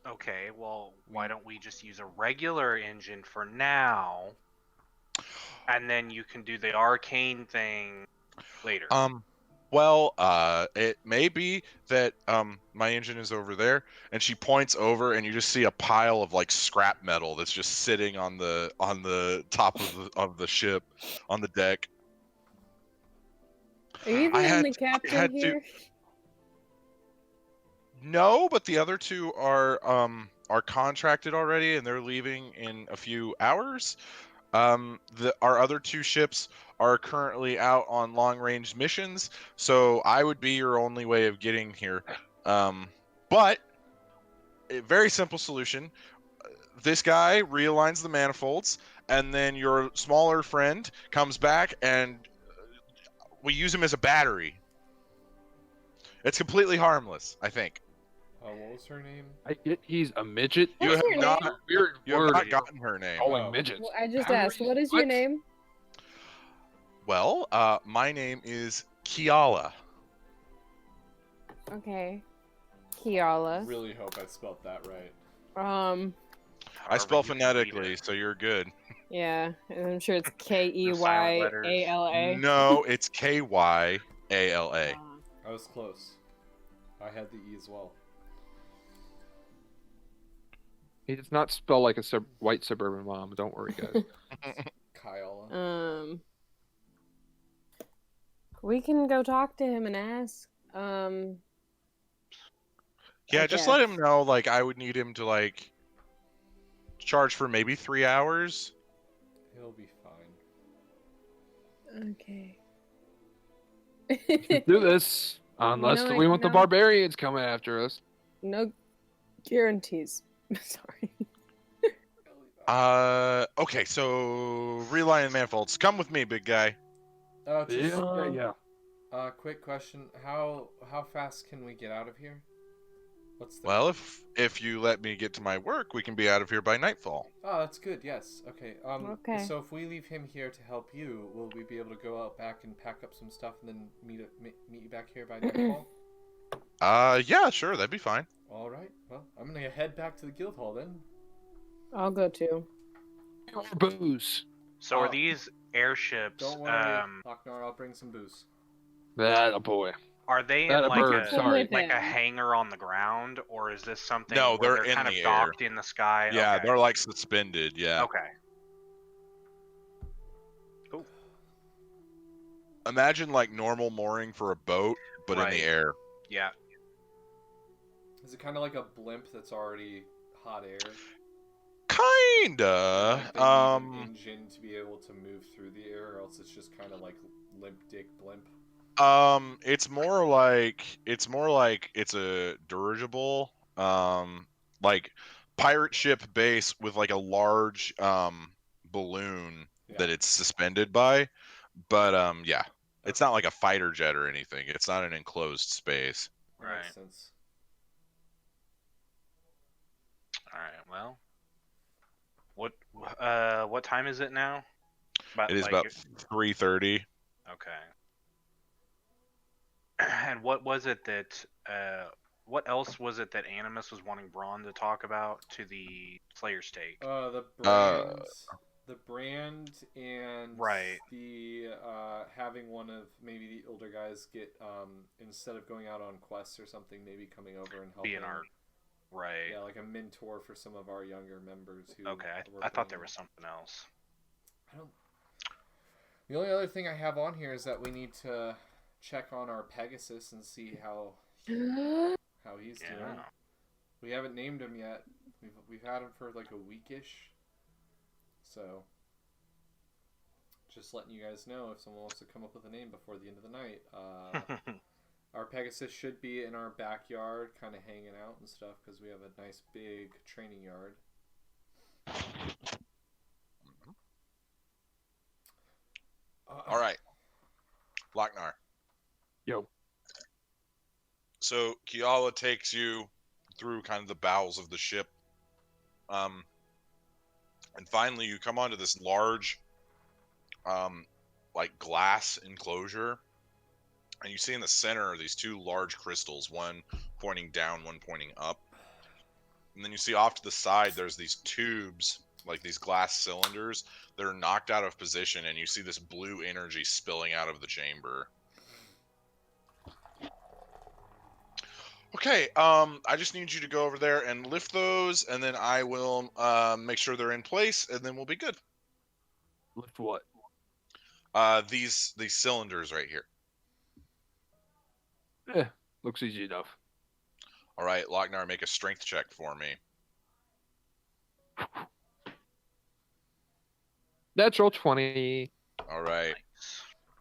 Okay, well, why don't we just use a regular engine for now, and then you can do the arcane thing later. Well, it may be that my engine is over there, and she points over, and you just see a pile of like scrap metal that's just sitting on the top of the ship, on the deck. Are you the only captain here? No, but the other two are contracted already, and they're leaving in a few hours. Our other two ships are currently out on long-range missions, so I would be your only way of getting here. But a very simple solution. This guy realigns the manifolds, and then your smaller friend comes back, and we use him as a battery. It's completely harmless, I think. What was her name? I get he's a midget. You What's have your not, name? Weird you have word. not gotten her name. Calling midgets. Well, I just Battery? asked, what is your What? name? Well, my name is Kiala. Okay. Kiala. Really hope I spelled that right. I spell However you can read phonetically, it. so you're good. Yeah, and I'm sure it's Keyala. No, it's Kyala. I was close. I had the E as well. He does not spell like a white suburban mom. Don't worry, guys. Kyle. We can go talk to him and ask. Yeah, I just let guess. him know, like, I would need him to, like, charge for maybe 3 hours. He'll be fine. Okay. Do this unless No, we want the no. barbarians coming after us. No guarantees. Sorry. Okay, so realign manifolds. Come with me, big guy. Yeah. Quick question: How fast can we get out of here? What's the? Well, if you let me get to my work, we can be out of here by nightfall. Oh, that's good. Yes. Okay. Okay. So if we leave him here to help you, will we be able to go out back and pack up some stuff and then meet you back here by nightfall? Yeah, sure, that'd be fine. All right. Well, I'm gonna head back to the guild hall then. I'll go too. Or booze. So are these airships? Don't worry, Lochnar. I'll bring some booze. That a boy. Are they That in a like bird, a sorry. like a hangar on the ground, or is this something No, where they're in kind the of air. docked in the sky? Yeah, Okay. they're like suspended. Yeah. Okay. Cool. Imagine like normal mooring for a boat, but in Right. the air. Yeah. Is it kind of like a blimp that's already hot air? Kinda. Like they use an engine to be able to move through the air, or else it's just kind of like limp dick blimp. It's more like it's a dirigible, like pirate ship base with like a large balloon that it's suspended by, but yeah, it's not like a fighter jet or anything. It's not an enclosed space. That Right. makes sense. All right. Well. What time is it now? It is about 3:30. Okay. And what was it that what else was it that Animus was wanting Braun to talk about to the Slayer stake? The brand and Right. the having one of maybe the older guys get instead of going out on quests or something, maybe coming over and helping. Being our right. Yeah, like a mentor for some of our younger members who. Okay, were I thought playing. there was something else. I don't. The only other thing I have on here is that we need to check on our Pegasus and see how he's doing. Yeah. We haven't named him yet. We've had him for like a weekish. So, just letting you guys know if someone wants to come up with a name before the end of the night. Our Pegasus should be in our backyard, kind of hanging out and stuff, because we have a nice big training yard. All right, Lochnar. Yo. So Kiala takes you through kind of the bowels of the ship, and finally you come onto this large, like glass enclosure, and you see in the center are these two large crystals, one pointing down, one pointing up, and then you see off to the side there's these tubes, like these glass cylinders that are knocked out of position, and you see this blue energy spilling out of the chamber. Okay, I just need you to go over there and lift those, and then I will make sure they're in place, and then we'll be good. Lift what? These cylinders right here. Yeah, looks easy enough. All right, Lochnar, make a strength check for me. Natural 20. All right.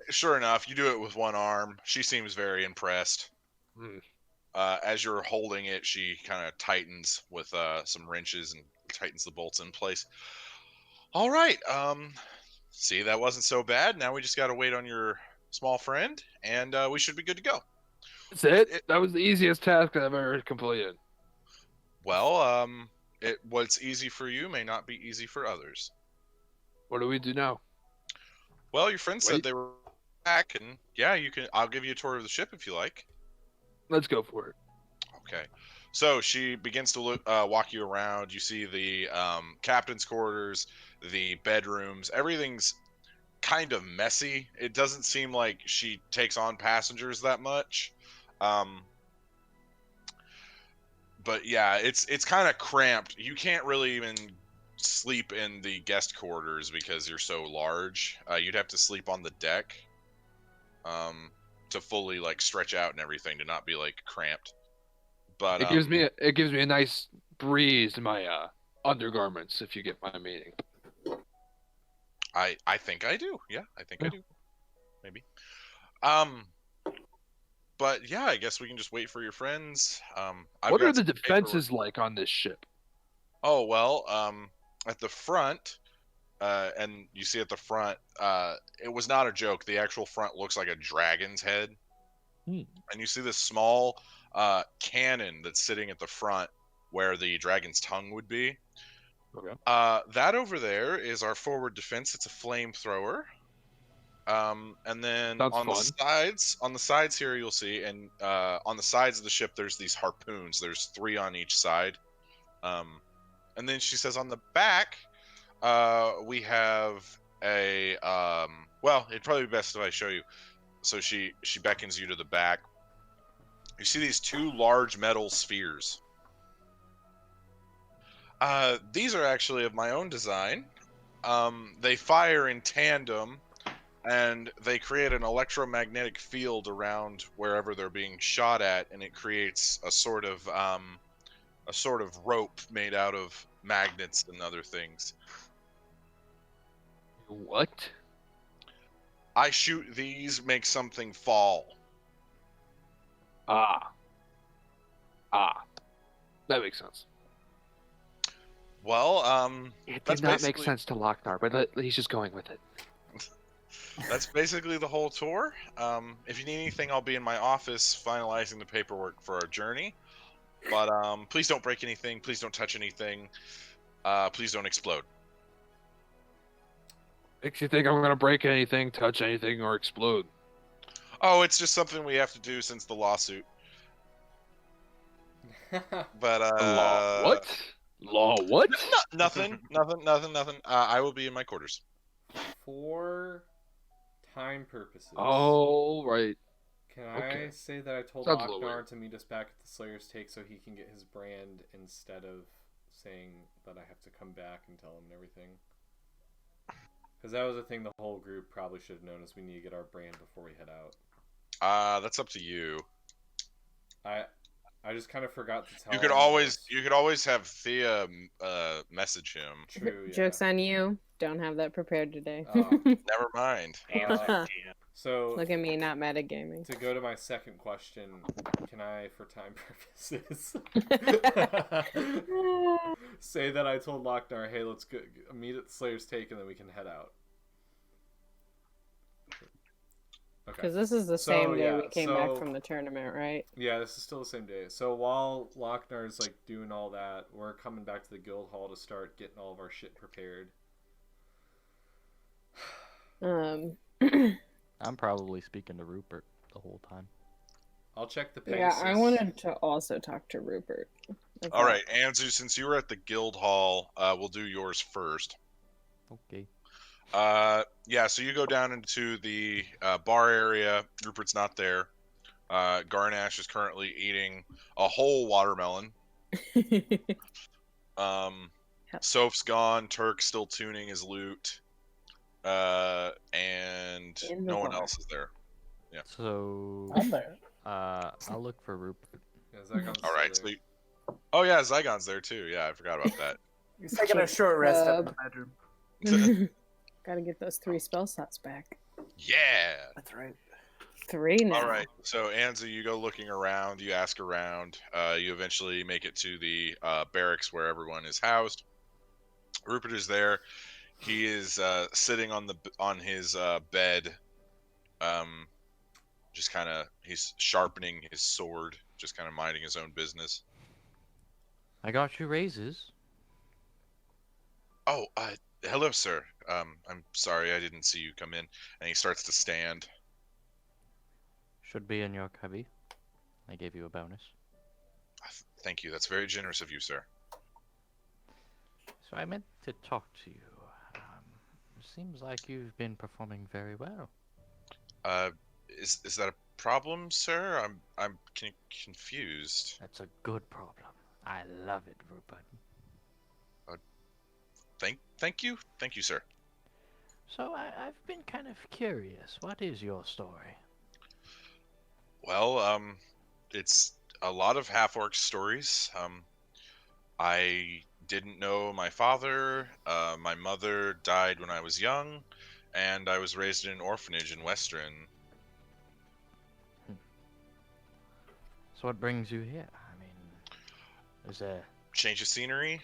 Sure enough, you do it with one arm. She seems very impressed. As you're holding it, she kind of tightens with some wrenches and tightens the bolts in place. All right. See, that wasn't so bad. Now we just got to wait on your small friend, and we should be good to go. That's it? That was the easiest task I've ever completed. Well, what's easy for you may not be easy for others. What do we do now? Well, your friend said they were back, and yeah, you can. I'll give you a tour of the ship if you like. Let's go for it. Okay. So she begins to walk you around. You see the captain's quarters, the bedrooms. Everything's kind of messy. It doesn't seem like she takes on passengers that much. But yeah, it's kind of cramped. You can't really even sleep in the guest quarters because you're so large. You'd have to sleep on the deck to fully like stretch out and everything, to not be like cramped. But it gives me a nice breeze in my undergarments, if you get my meaning. I think I do. Yeah, I think I do. Maybe. But yeah, I guess we can just wait for your friends. What are the defenses like on this ship? Oh, well, at the front, and you see at the front, it was not a joke. The actual front looks like a dragon's head. And you see this small cannon that's sitting at the front where the dragon's tongue would be. Okay. That over there is our forward defense. It's a flamethrower. And then on the sides here, you'll see, and on the sides of the ship, there's these harpoons. There's 3 on each side. And then she says on the back, we have a, well, it'd probably be best if I show you. So she beckons you to the back. You see these 2 large metal spheres. These are actually of my own design. They fire in tandem, and they create an electromagnetic field around wherever they're being shot at, and it creates a sort of rope made out of magnets and other things. What? I shoot these, make something fall. Ah. That makes sense. Well, it did not make sense to Lochnar, but he's just going with it. That's basically the whole tour. If you need anything, I'll be in my office finalizing the paperwork for our journey. But please don't break anything. Please don't touch anything. Please don't explode. Makes you think I'm going to break anything, touch anything, or explode? Oh, it's just something we have to do since the lawsuit. But Law what? Law what? Nothing. I will be in my quarters. For time purposes. Oh, right. Can I say that I told Sounds Lochnar to meet us back at the Slayer's Take so he can get his brand instead of saying that I have to come back and tell him and everything? Because that was a thing the whole group probably should have known, is we need to get our brand before we head out. That's up to you. I just kind of forgot to tell You him. could always have Thea message him. True. Yeah. Joke's on you. Don't have that prepared today. Never mind. So Look at me, not metagaming. to go to my second question, can I, for time purposes, say that I told Lochnar, hey, let's go meet at Slayer's Take, and then we can head out. Okay. Because this is the same day we came back from the tournament, right? Yeah, this is still the same day. So while Lochnar's like doing all that, we're coming back to the guild hall to start getting all of our shit prepared. I'm probably speaking to Rupert the whole time. I'll check the Pegasus. Yeah, I wanted to also talk to Rupert. All right, Anzu, since you were at the guild hall, we'll do yours first. Okay. Yeah, so you go down into the bar area. Rupert's not there. Garnash is currently eating a whole watermelon. Soph's gone. Turk's still tuning his lute. And no one else is there. Yeah. So I'm there. I'll look for Rupert. Yeah, Zygon's All right. still there. Oh yeah, Zygon's there too. Yeah, I forgot about that. He's taking a short rest up in the bedroom. Gotta get those 3 spell slots back. Yeah. That's right. 3 now. All right. So Anzu, you go looking around. You ask around. You eventually make it to the barracks where everyone is housed. Rupert is there. He is sitting on his bed. Just kind of, he's sharpening his sword. Just kind of minding his own business. I got you raises. Oh, hello, sir. I'm sorry I didn't see you come in. And he starts to stand. Should be in your cubby. I gave you a bonus. Thank you. That's very generous of you, sir. So I meant to talk to you. Seems like you've been performing very well. Is that a problem, sir? I'm confused. That's a good problem. I love it, Rupert. Thank you, sir. So I've been kind of curious. What is your story? Well, it's a lot of half-orc stories. I didn't know my father. My mother died when I was young, and I was raised in an orphanage in Western. So what brings you here? I mean, is there... Change of scenery?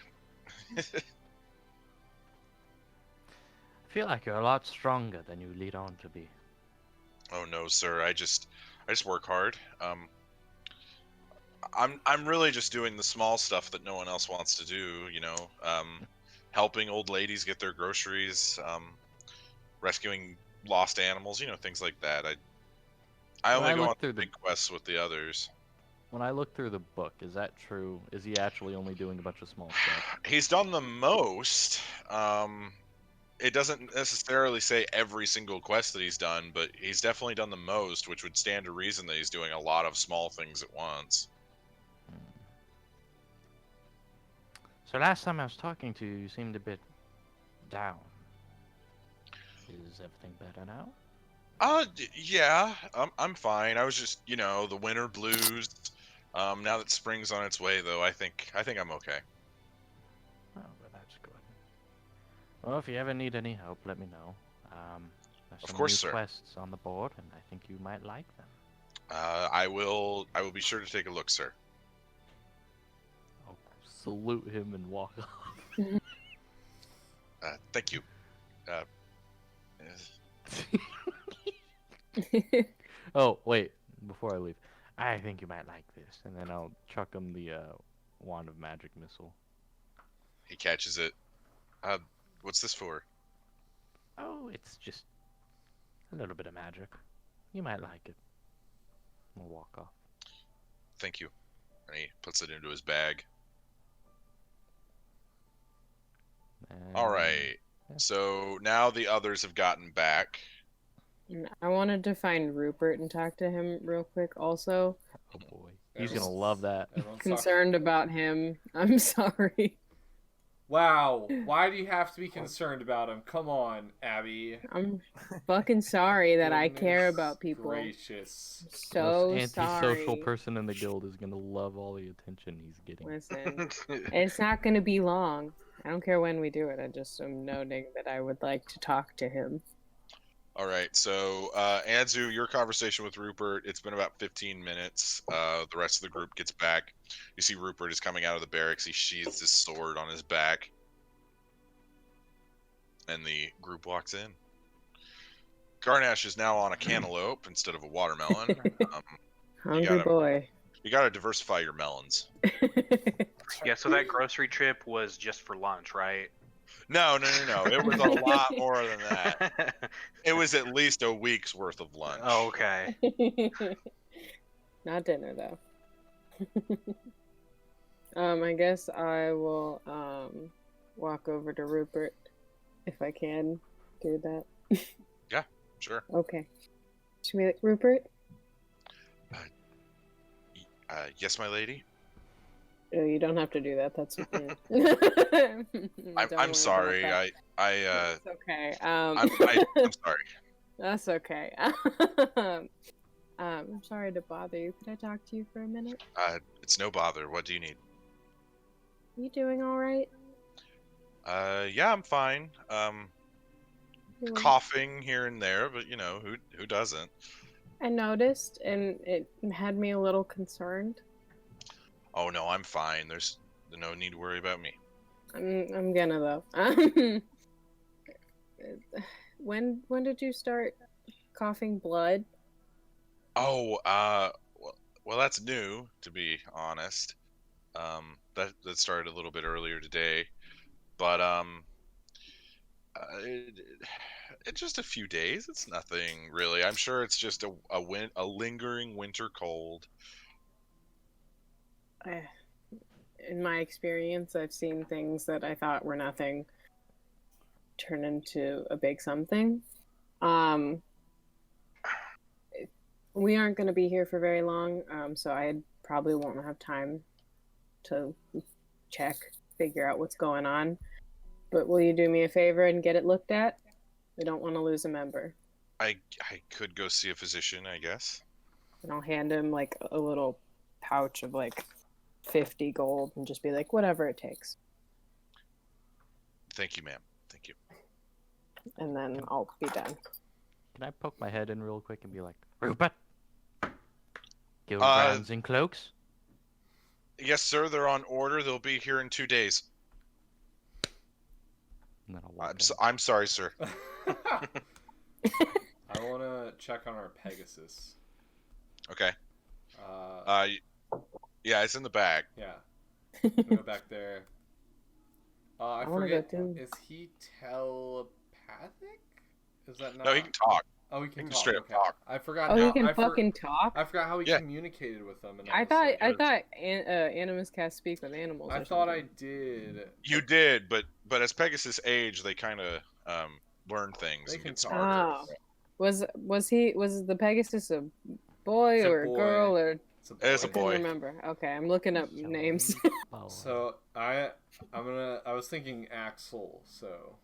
I feel like you're a lot stronger than you lead on to be. Oh no, sir. I just work hard. I'm really just doing the small stuff that no one else wants to do, you know. Helping old ladies get their groceries, rescuing lost animals, you know, things like that. I only go on the big quests with the others. When I look through the book, is that true? Is he actually only doing a bunch of small stuff? He's done the most. It doesn't necessarily say every single quest that he's done, but he's definitely done the most, which would stand to reason that he's doing a lot of small things at once. So last time I was talking to you, you seemed a bit down. Is everything better now? Yeah, I'm fine. I was just, you know, the winter blues. Now that spring's on its way, though, I think I'm okay. Oh, well, that's good. Well, if you ever need any help, let me know. There's some new quests on the board, and I think you might like them. I will be sure to take a look, sir. I'll salute him and walk off. Thank you. Oh, wait. Before I leave, I think you might like this. And then I'll chuck him the Wand of Magic missile. He catches it. What's this for? Oh, it's just a little bit of magic. You might like it. We'll walk off. Thank you. And he puts it into his bag. And... All right. Yeah. So now the others have gotten back. I wanted to find Rupert and talk to him real quick also. Oh boy. He's going to love that. Concerned about him. I'm sorry. Wow. Why do you have to be concerned about him? Come on, Abby. I'm fucking sorry that I care Goodness about people. Gracious. So Most antisocial sorry. person in the guild is gonna love all the attention he's getting. Listen, it's not gonna be long. I don't care when we do it. I just am noting that I would like to talk to him. All right, so Anzu, your conversation with Rupert, it's been about 15 minutes. The rest of the group gets back. You see Rupert is coming out of the barracks. He sheathes his sword on his back. And the group walks in. Garnash is now on a cantaloupe instead of a watermelon. Hungry boy. You gotta diversify your melons. Yeah, so that grocery trip was just for lunch, right? No. It was a lot more than that. It was at least a week's worth of lunch. Oh, okay. Not dinner though. I guess I will walk over to Rupert if I can do that. Yeah, sure. Okay. Should we, Rupert? Yes, my lady. Oh, you don't have to do that. That's okay. I'm sorry. It's okay. I'm sorry. That's okay. I'm sorry to bother you. Could I talk to you for a minute? It's no bother. What do you need? You doing all right? Yeah, I'm fine. Coughing here and there, but you know, who doesn't? I noticed, and it had me a little concerned. Oh no, I'm fine. There's no need to worry about me. I'm gonna though. When did you start coughing blood? Oh, well, that's new, to be honest. That started a little bit earlier today, but it's just a few days. It's nothing really. I'm sure it's just a lingering winter cold. In my experience, I've seen things that I thought were nothing turn into a big something. We aren't going to be here for very long, so I probably won't have time to figure out what's going on. But will you do me a favor and get it looked at? We don't want to lose a member. I could go see a physician, I guess. And I'll hand him like a little pouch of like 50 gold and just be like, whatever it takes. Thank you, ma'am. Thank you. And then I'll be done. Can I poke my head in real quick and be like, Rupert? Guild grounds in cloaks? Yes, sir. They're on order. They'll be here in 2 days. I'm sorry, sir. I want to check on our Pegasus. Okay. Yeah, it's in the bag. Yeah. Go back there. I forget. Is he telepathic? Is that not? No, he can talk. Oh, he can talk. Straight up talk. I forgot. Oh, he can fucking talk. I forgot how he communicated with them. I thought Animus cast speak with animals. I thought I did. You did, but as Pegasus age, they kind of learn things and get smarter. Oh. Was the Pegasus a boy or a girl or? It's a boy. I can't remember. Okay, I'm looking up names. So I was thinking Axel. So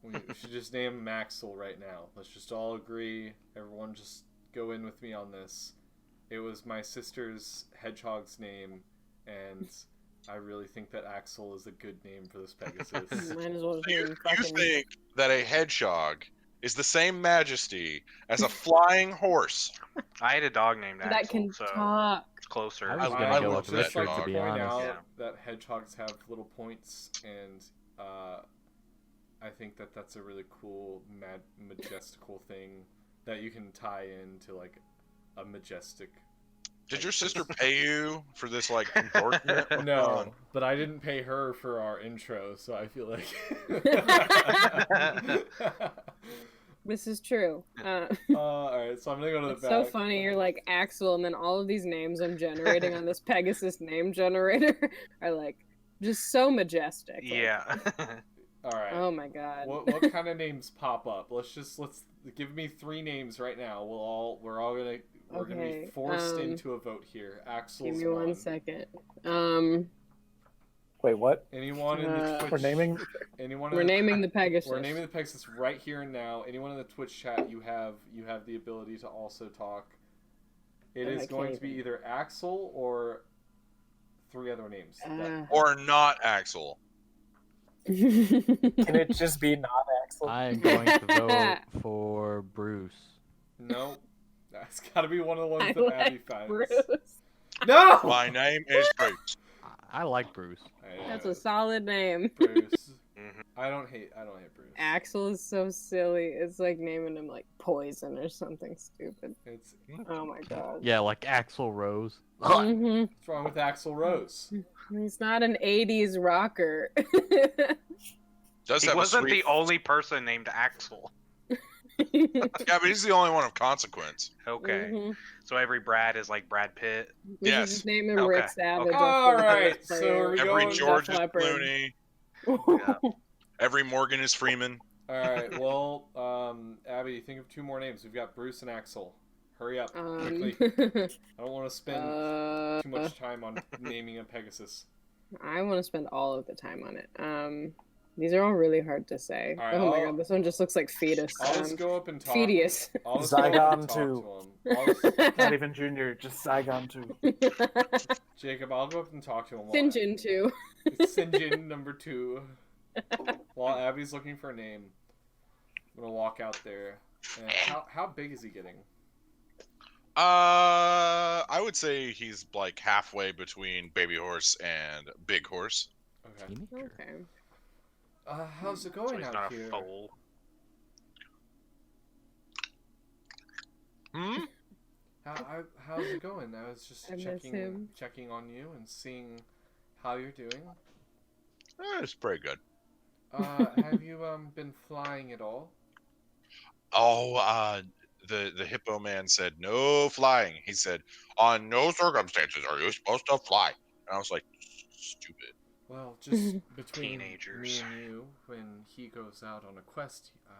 we should just name him Axel right now. Let's just all agree. Everyone, just go in with me on this. It was my sister's hedgehog's name, and I really think that Axel is a good name for this Pegasus. Might as well You think that a hedgehog is the same majesty as a flying horse? I had a dog named Axel, that can so talk. it's closer. I was gonna go with just Richard, like to to be point honest. out that hedgehogs have little points, and I think that that's a really cool, majestical thing that you can tie into like a majestic. Did your sister pay you for this like endorsement? No, but I didn't pay her for our intro, so I feel like. This is true. Alright, so I'm gonna go to the It's back. so funny. You're like Axel, and then all of these names I'm generating on this Pegasus name generator are like just so majestic. Like, Yeah. Alright. oh my god. What kind of names pop up? Let's give me 3 names right now. We're gonna be forced into a vote here. Axel's Give me one second. Wait, what? Anyone in the Twitch... We're naming. We're naming the Pegasus. We're naming the Pegasus right here and now. Anyone in the Twitch chat, you have the ability to also talk. It is going to be either Axel or 3 other names. Or not Axel. Can it just be not Axel? I'm going to vote for Bruce. No, that's got to be one of the ones that Abby finds. Bruce. No. My name is Bruce. I like Bruce. That's a solid name. Bruce. I don't hate Bruce. Axel is so silly. It's like naming him like Poison or something stupid. It's oh my god. Yeah, like Axl Rose. What's wrong with Axl Rose? He's not an 80s rocker. Does He have wasn't a sweet... the only person named Axel. Yeah, but he's the only one of consequence. Okay. So every Brad is like Brad Pitt. We should Yes. just name him Rick Savage. Okay. All right. So are we Every going... George is Clooney. Yeah. Every Morgan is Freeman. All right. Well, Abby, think of 2 more names. We've got Bruce and Axel. Hurry up, quickly. I don't want to spend too much time on naming a Pegasus. I want to spend all of the time on it. These are all really hard to say. Right, oh my god, this one just looks like fetus. I'll just go up and talk. Fetus. Zygon 2. Not even Junior, just Zygon 2. Jacob, I'll go up and talk to him. Sinjin 2. Sinjin number 2. While Abby's looking for a name, I'm gonna walk out there. And how big is he getting? I would say he's like halfway between baby horse and big horse. Okay. Okay. How's it going he's out not a here? foal. How's it going? I was just checking on you and seeing how you're doing. It's pretty good. Have you been flying at all? Oh, the hippo man said no flying. He said, on no circumstances are you supposed to fly. And I was like, stupid. Well, just between Teenagers. me and you, when he goes out on a quest, I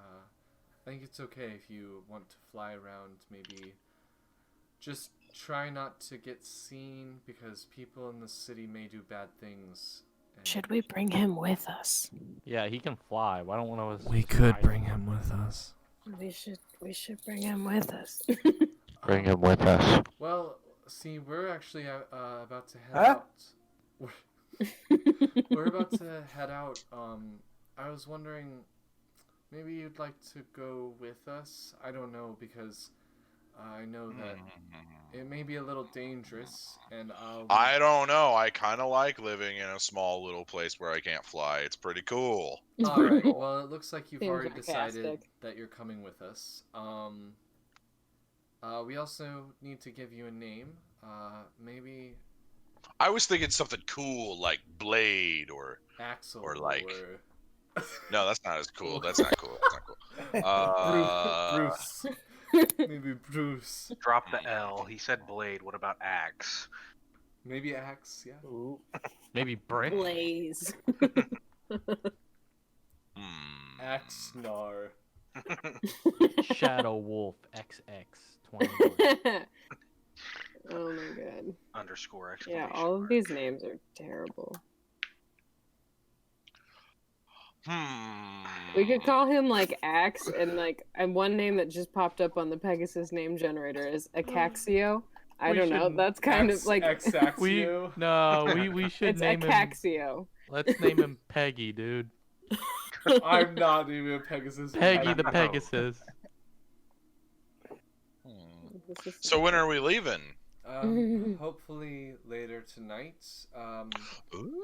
think it's okay if you want to fly around. Maybe just try not to get seen because people in the city may do bad things. Should we bring him with us? Yeah, he can fly. Why don't one of us? We could bring him with us. We should bring him with us. Bring him with us. Well, see, we're actually about to head Huh? out. We're about to head out. I was wondering, maybe you'd like to go with us? I don't know, because I know that it may be a little dangerous, and I don't know. I kind of like living in a small little place where I can't fly. It's pretty cool. Alright, well, it looks like you've Seems already decided sarcastic. that you're coming with us. We also need to give you a name. Maybe I was thinking something cool like Blade or Axel or like. or... No, that's not as cool. That's not cool. That's not cool. Bruce. Maybe Bruce. Drop the L. He said Blade. What about Axe? Maybe Axe, yeah. Ooh. Maybe Brick. Blaze. Axnar. Shadow Wolf XX 21. Oh my god. Underscore Yeah, exclamation all of mark. these names are terrible. We could call him like Axe, and one name that just popped up on the Pegasus name generator is Acaxio. I don't know. That's kind of like we should it's name him. Acaxio. Let's name him Peggy, dude. I'm not naming a Pegasus. Peggy the Pegasus. So when are we leaving? Hopefully later tonight. Ooh,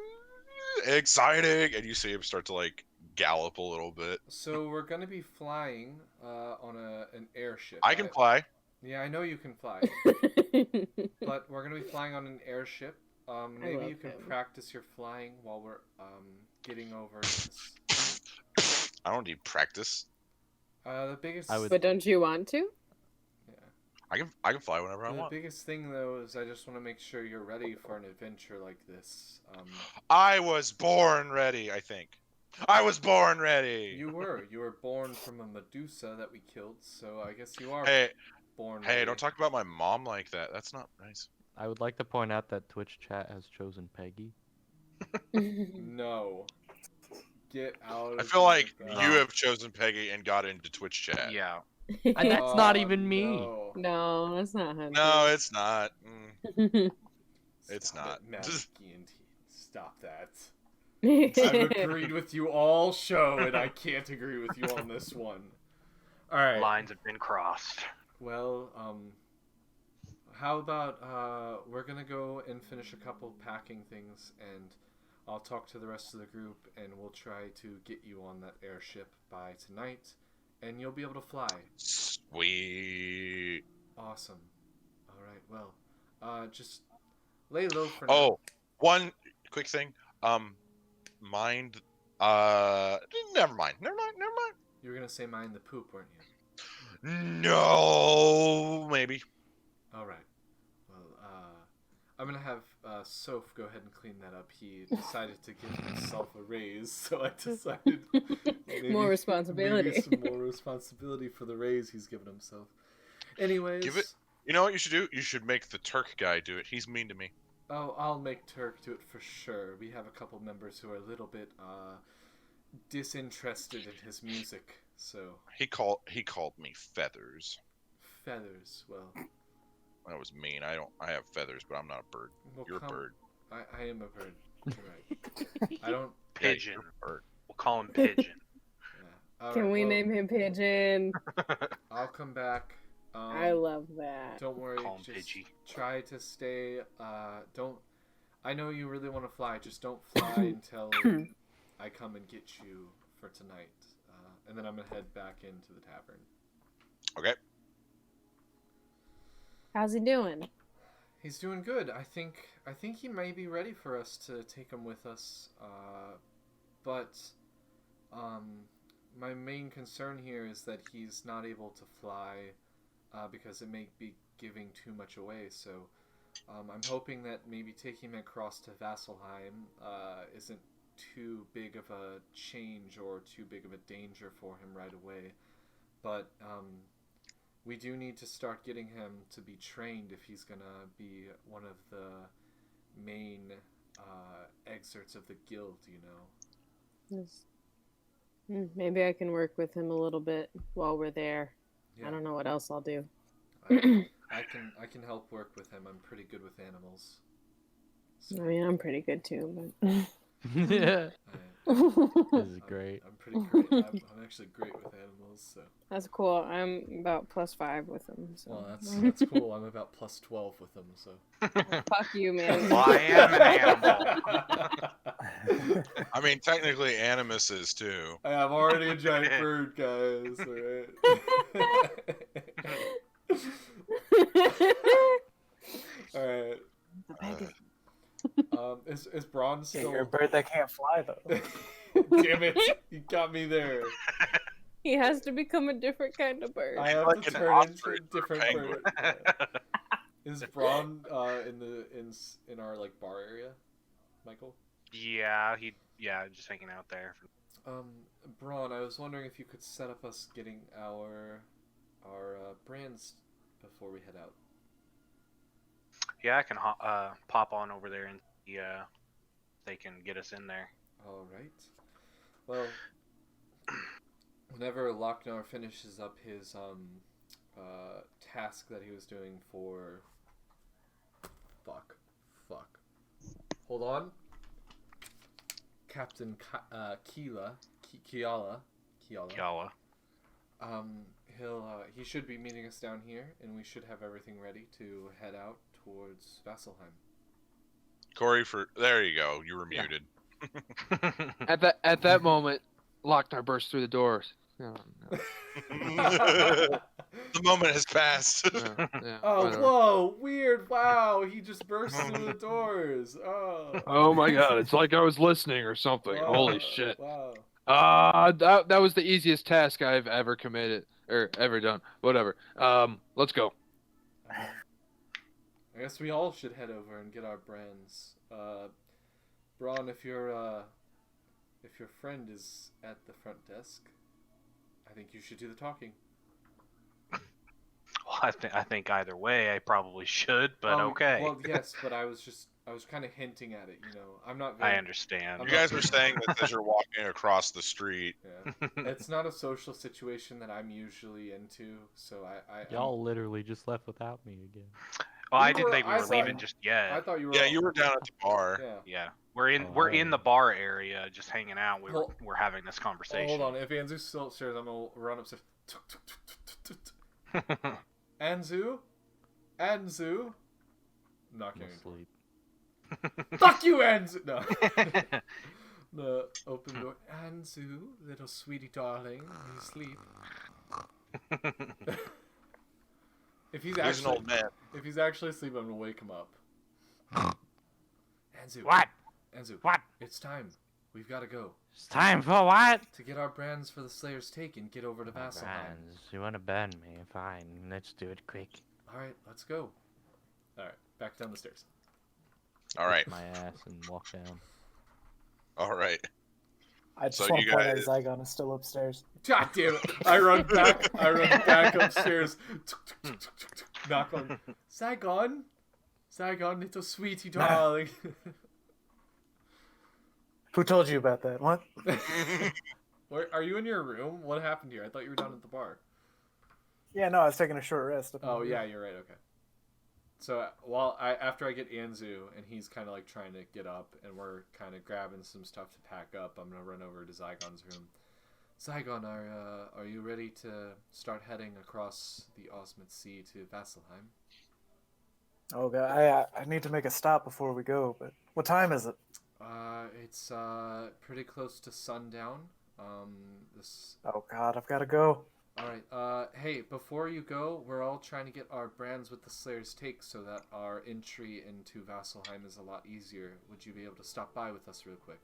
exciting! And you see him start to like gallop a little bit. So we're gonna be flying on an airship. I can fly. Yeah, I know you can fly. But we're gonna be flying on an airship. Maybe you can practice your flying while we're getting over this. I don't need practice. The biggest. But don't you want to? I can fly whenever I want. The biggest thing though is I just want to make sure you're ready for an adventure like this. I was born ready. I think. I was born ready. You were born from a Medusa that we killed, so I guess you are born ready. Hey, don't talk about my mom like that. That's not nice. I would like to point out that Twitch chat has chosen Peggy. No. Get out of I feel like here, you have chosen Peggy and got into Twitch chat. Yeah. That's not even me. No, No, that's not Hunter. No, it's not. It's Stop not. it, Maggie and Stop that. I've agreed with you all show, and I can't agree with you on this one. All right. Lines have been crossed. Well, how about we're gonna go and finish a couple packing things, and I'll talk to the rest of the group, and we'll try to get you on that airship by tonight, and you'll be able to fly. Sweet. Awesome. All right. Well, just lay low for now. Oh, one quick thing. Mind. Never mind. You were gonna say mind the poop, weren't you? No, maybe. All right. Well, I'm gonna have Soph go ahead and clean that up. He decided to give himself a raise, so I decided More responsibility. maybe some more responsibility for the raise he's given himself. Anyways, Give it. You know what you should do? You should make the Turk guy do it. He's mean to me. Oh, I'll make Turk do it for sure. We have a couple members who are a little bit disinterested in his music, so He called me feathers. feathers. Well, That was mean. I have feathers, but I'm not a bird. we'll You're a come- bird. I am a bird. You're right. I don't. Pigeon. You're a bird. We'll call him Pigeon. Yeah. All Can right, we well, name him Pigeon? I'll come back. I love that. Don't worry. Call him Just Pidgey. try to stay. Don't. I know you really want to fly. Just don't fly until I come and get you for tonight. And then I'm gonna head back into the tavern. Okay. How's he doing? He's doing good. I think he may be ready for us to take him with us. But my main concern here is that he's not able to fly because it may be giving too much away. So I'm hoping that maybe taking him across to Vasselheim isn't too big of a change or too big of a danger for him right away. But we do need to start getting him to be trained if he's going to be one of the main excerpts of the guild, you know. Maybe I can work with him a little bit while we're there. Yeah. I don't know what else I'll do. I can help work with him. I'm pretty good with animals. I mean, I'm pretty good too, but Yeah. This is great. I'm pretty great. I'm actually great with animals. So. that's cool. I'm about +5 with him. So. Well, that's cool. I'm about +12 with them. So. Fuck you, man. Well, I am an animal. I mean, technically, Animus is too. I'm already a giant bird, guys. All right. All right. Is Braun still? You're a bird that can't fly, though. Damn it! You got me there. He has to become a different kind of bird. I have Like to an turn into a ostrich or a different penguin. bird. Yeah. Is Braun in our like bar area, Michael? Yeah, just hanging out there. Braun, I was wondering if you could set up us getting our brands before we head out. Yeah, I can pop on over there and see they can get us in there. All right. Well, whenever Lochnar finishes up his task that he was doing for fuck. Hold on. Captain Kiala. Kiala. He should be meeting us down here, and we should have everything ready to head out towards Vasselheim. Corey, there you go. You were Yeah. muted. At that moment, Lochnar burst through the doors. No. The moment has passed. Yeah, Oh, whatever. whoa, weird! Wow, he just burst through the doors. Oh. Oh my god, it's like I was listening or something. Wow, Holy shit. Wow. That was the easiest task I've ever committed or ever done. Whatever. Let's go. I guess we all should head over and get our brands. Braun, if your friend is at the front desk, I think you should do the talking. Well, I think either way, I probably should, but okay. Well, yes, but I was just I was kind of hinting at it, you know. I'm not. I understand. You guys are saying this as you're walking across the street. Yeah. It's not a social situation that I'm usually into, so Y'all literally just left without me again. Well, I didn't think we I were thought- leaving just yet. I thought you were. Yeah, you were down at the bar. Yeah. Yeah, we're in the bar area, just hanging out. We're having this conversation. Hold on. If Anzu's still upstairs, I'm gonna run upstairs. Anzu, Anzu. Knocking. I'm asleep. Fuck you, Anzu. No. The open door. Anzu, little sweetie darling, are you asleep? If he's He's an actually old man. if he's actually asleep, I'm gonna wake him up. Anzu. What? Anzu. What? It's time. We've got to go. It's time for what? To get our brands for the Slayer's Take and get over to Vasselheim. Brands. You want to burn me? Fine. Let's do it quick. Alright, let's go. Alright, back down the stairs. All right. My ass and walk down. All right. I just So want you to point out guys- Zygon is still upstairs. God damn it. I run back upstairs. Knock on. Saigon? Saigon, little sweetie darling. Who told you about that? What? Where, are you in your room? What happened here? I thought you were down at the bar. Yeah, no, I was taking a short rest. Oh, yeah, you're right. Okay. So after I get Anzu and he's kind of like trying to get up and we're kind of grabbing some stuff to pack up, I'm gonna run over to Zygon's room. Zygon, are you ready to start heading across the Osmond Sea to Vasselheim? Oh god, I need to make a stop before we go. But what time is it? It's pretty close to sundown. This. Oh god, I've got to go. All right. Hey, before you go, we're all trying to get our brands with the Slayer's Take so that our entry into Vasselheim is a lot easier. Would you be able to stop by with us real quick?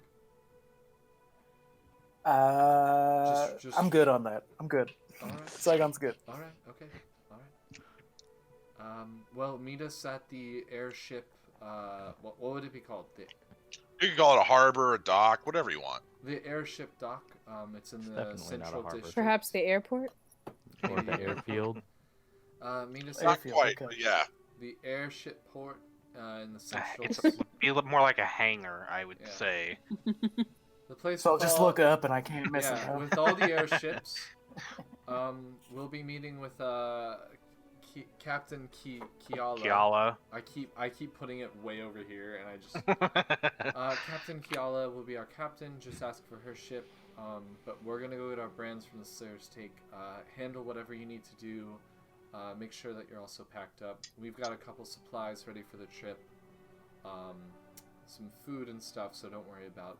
Just- I'm good on that. I'm good. All right. Zygon's good. All right. Okay. All right. Well, meet us at the airship. What would it be called? You can call it a harbor, a dock, whatever you want. The airship dock. It's in It's the definitely not a central harbor. district. Perhaps the airport? Or the airfield. Meet us Not at Airfield, quite, okay. but yeah. the airship port in the central. It's be a little more like a hangar, I would Yeah. say. The place. So I'll just called- look up and I can't miss it. Yeah, huh? with all the airships, we'll be meeting with Captain Kiala. Kiala. I keep putting it way over here, and I just Captain Kiala will be our captain. Just ask for her ship. But we're gonna go get our brands from the Slayer's Take. Handle whatever you need to do. Make sure that you're also packed up. We've got a couple supplies ready for the trip. Some food and stuff, so don't worry about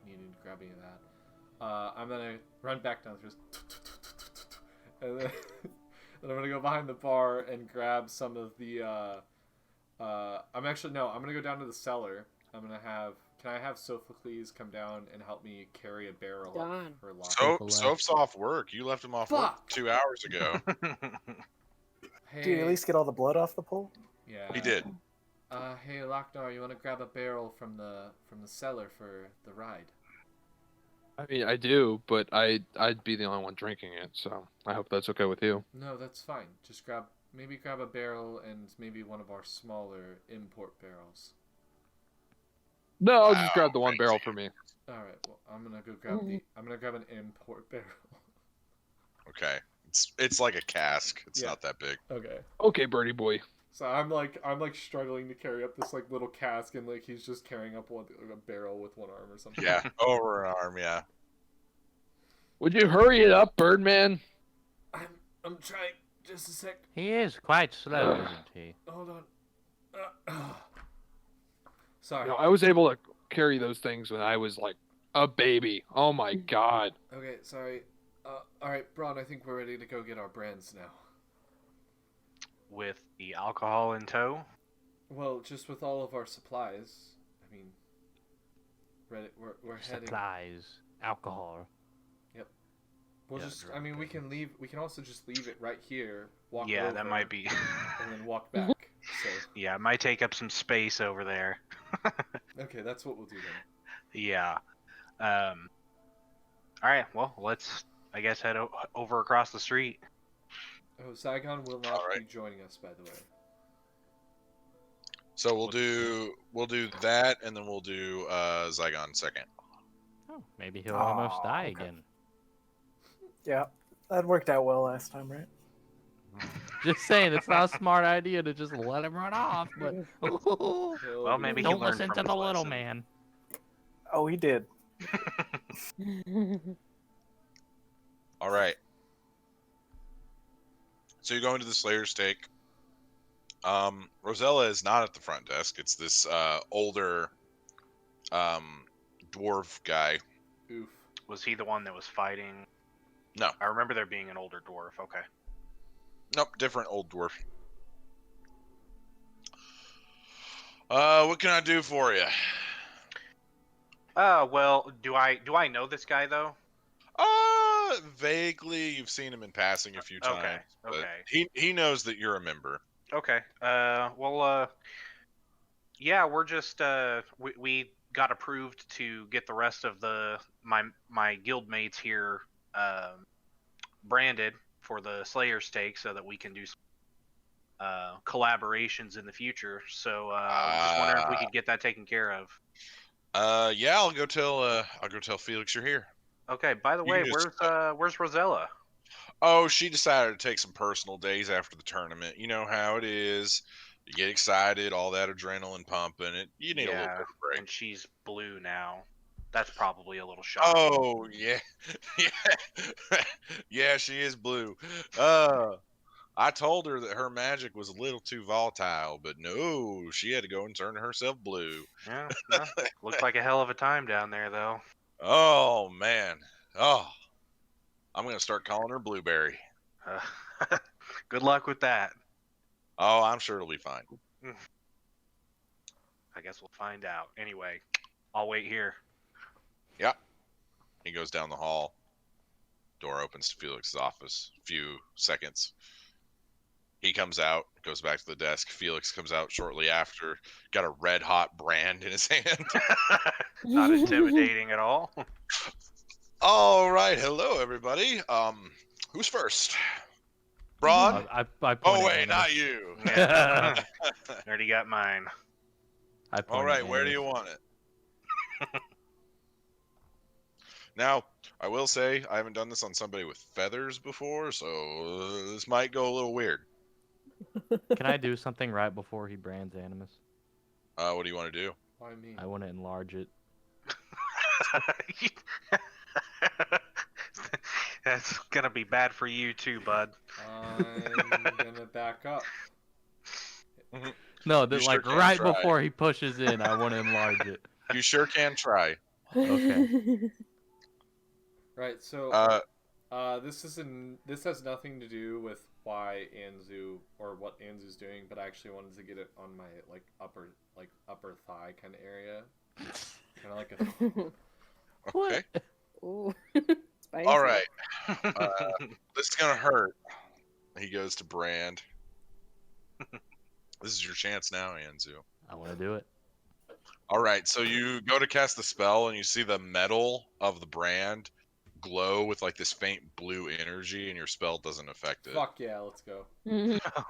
needing to grab any of that. I'm gonna run back downstairs, and then, and I'm gonna go behind the bar and grab some of the. I'm gonna go down to the cellar. Can I have Sophocles come down and help me carry a barrel Done. for lock? Soph's off work. You left him off work Fuck. 2 hours ago. Hey, Do you at least get all the blood off the pole? yeah. He did. Hey Lochnar, you want to grab a barrel from the cellar for the ride? I mean, I do, but I'd be the only one drinking it, so I hope that's okay with you. No, that's fine. Just grab a barrel and maybe one of our smaller import barrels. No, I'll just Wow, grab the one barrel crazy. for me. All right. Well, I'm gonna go grab I'm gonna grab an import barrel. Okay. It's like a cask. It's Yeah. not that big. Okay. Okay, birdie boy. So I'm like struggling to carry up this like little cask, and like he's just carrying up a barrel with one arm or something. Yeah, over an arm. Yeah. Would you hurry it up, Birdman? I'm trying. Just a sec. He is quite slow, isn't he? Hold on. Sorry. No, I was able to carry those things when I was like a baby. Oh my god. Okay. Sorry. All right, Braun. I think we're ready to go get our brands now. With the alcohol in tow. Well, just with all of our supplies. I mean, we're heading. Supplies, alcohol. We'll Yeah, just. I mean, we can leave. We can also just leave it right here. Walk Yeah, over, that might be. and then walk back. So Yeah, it might take up some space over there. okay, that's what we'll do then. Yeah. All right. Well, let's, I guess, head over across the street. Oh, Saigon will not All right. be joining us, by the way. So we'll do that, and then we'll do Zygon second. Oh, maybe he'll almost die okay. again. Yeah, that worked out well last time, right? Just saying, it's not a smart idea to just let him run off. But Well, maybe he don't learned listen from to his the little lesson. man. Oh, he did. All right. So you go into the Slayer's Stake. Rosella is not at the front desk. It's this older dwarf guy. Oof. Was he the one that was fighting? No. I remember there being an older dwarf. Okay. Nope, different old dwarf. What can I do for you? Well, do I know this guy though? Vaguely, you've seen him in passing a few times. Okay. But Okay. he knows that you're a member. Okay. Well, yeah, we're just we got approved to get the rest of my guild mates here branded for the Slayer stake so that we can do collaborations in the future. So just wondering if we could get that taken care of. Yeah, I'll go tell Felix you're here. Okay. By the You way, can just- where's Rosella? Oh, she decided to take some personal days after the tournament. You know how it is. You get excited, all that adrenaline pumping. You need a little bit of a break. And she's blue now. That's probably a little shocking. Oh yeah, yeah, yeah. She is blue. I told her that her magic was a little too volatile, but no, she had to go and turn herself blue. Yeah. Looks like a hell of a time down there, though. Oh man. Oh, I'm gonna start calling her Blueberry. Good luck with that. Oh, I'm sure it'll be fine. I guess we'll find out. Anyway, I'll wait here. Yep. He goes down the hall. Door opens to Felix's office. Few seconds. He comes out, goes back to the desk. Felix comes out shortly after, got a red hot brand in his hand. Not intimidating at all. All right, hello everybody. Who's first? Braun? I Oh pointed wait, at not him. you. Yeah. Already got mine. I All pointed right, at where do him. you want it? Now, I will say I haven't done this on somebody with feathers before, so this might go a little weird. Can I do something right before he brands Animus? What do you want to do? Why me? I want to enlarge it. That's gonna be bad for you too, bud. I'm gonna back up. No, You sure like can right try. before he pushes in, I want to enlarge it. You sure can try. Okay. Right. So this has nothing to do with why Anzu or what Anzu's doing, but I actually wanted to get it on my upper thigh kind of area, kind of like a. Okay. Ooh. Spicy. All right. This is gonna hurt. He goes to brand. This is your chance now, Anzu. I want to do it. All right, so you go to cast the spell, and you see the metal of the brand glow with like this faint blue energy, and your spell doesn't affect it. Fuck yeah, let's go.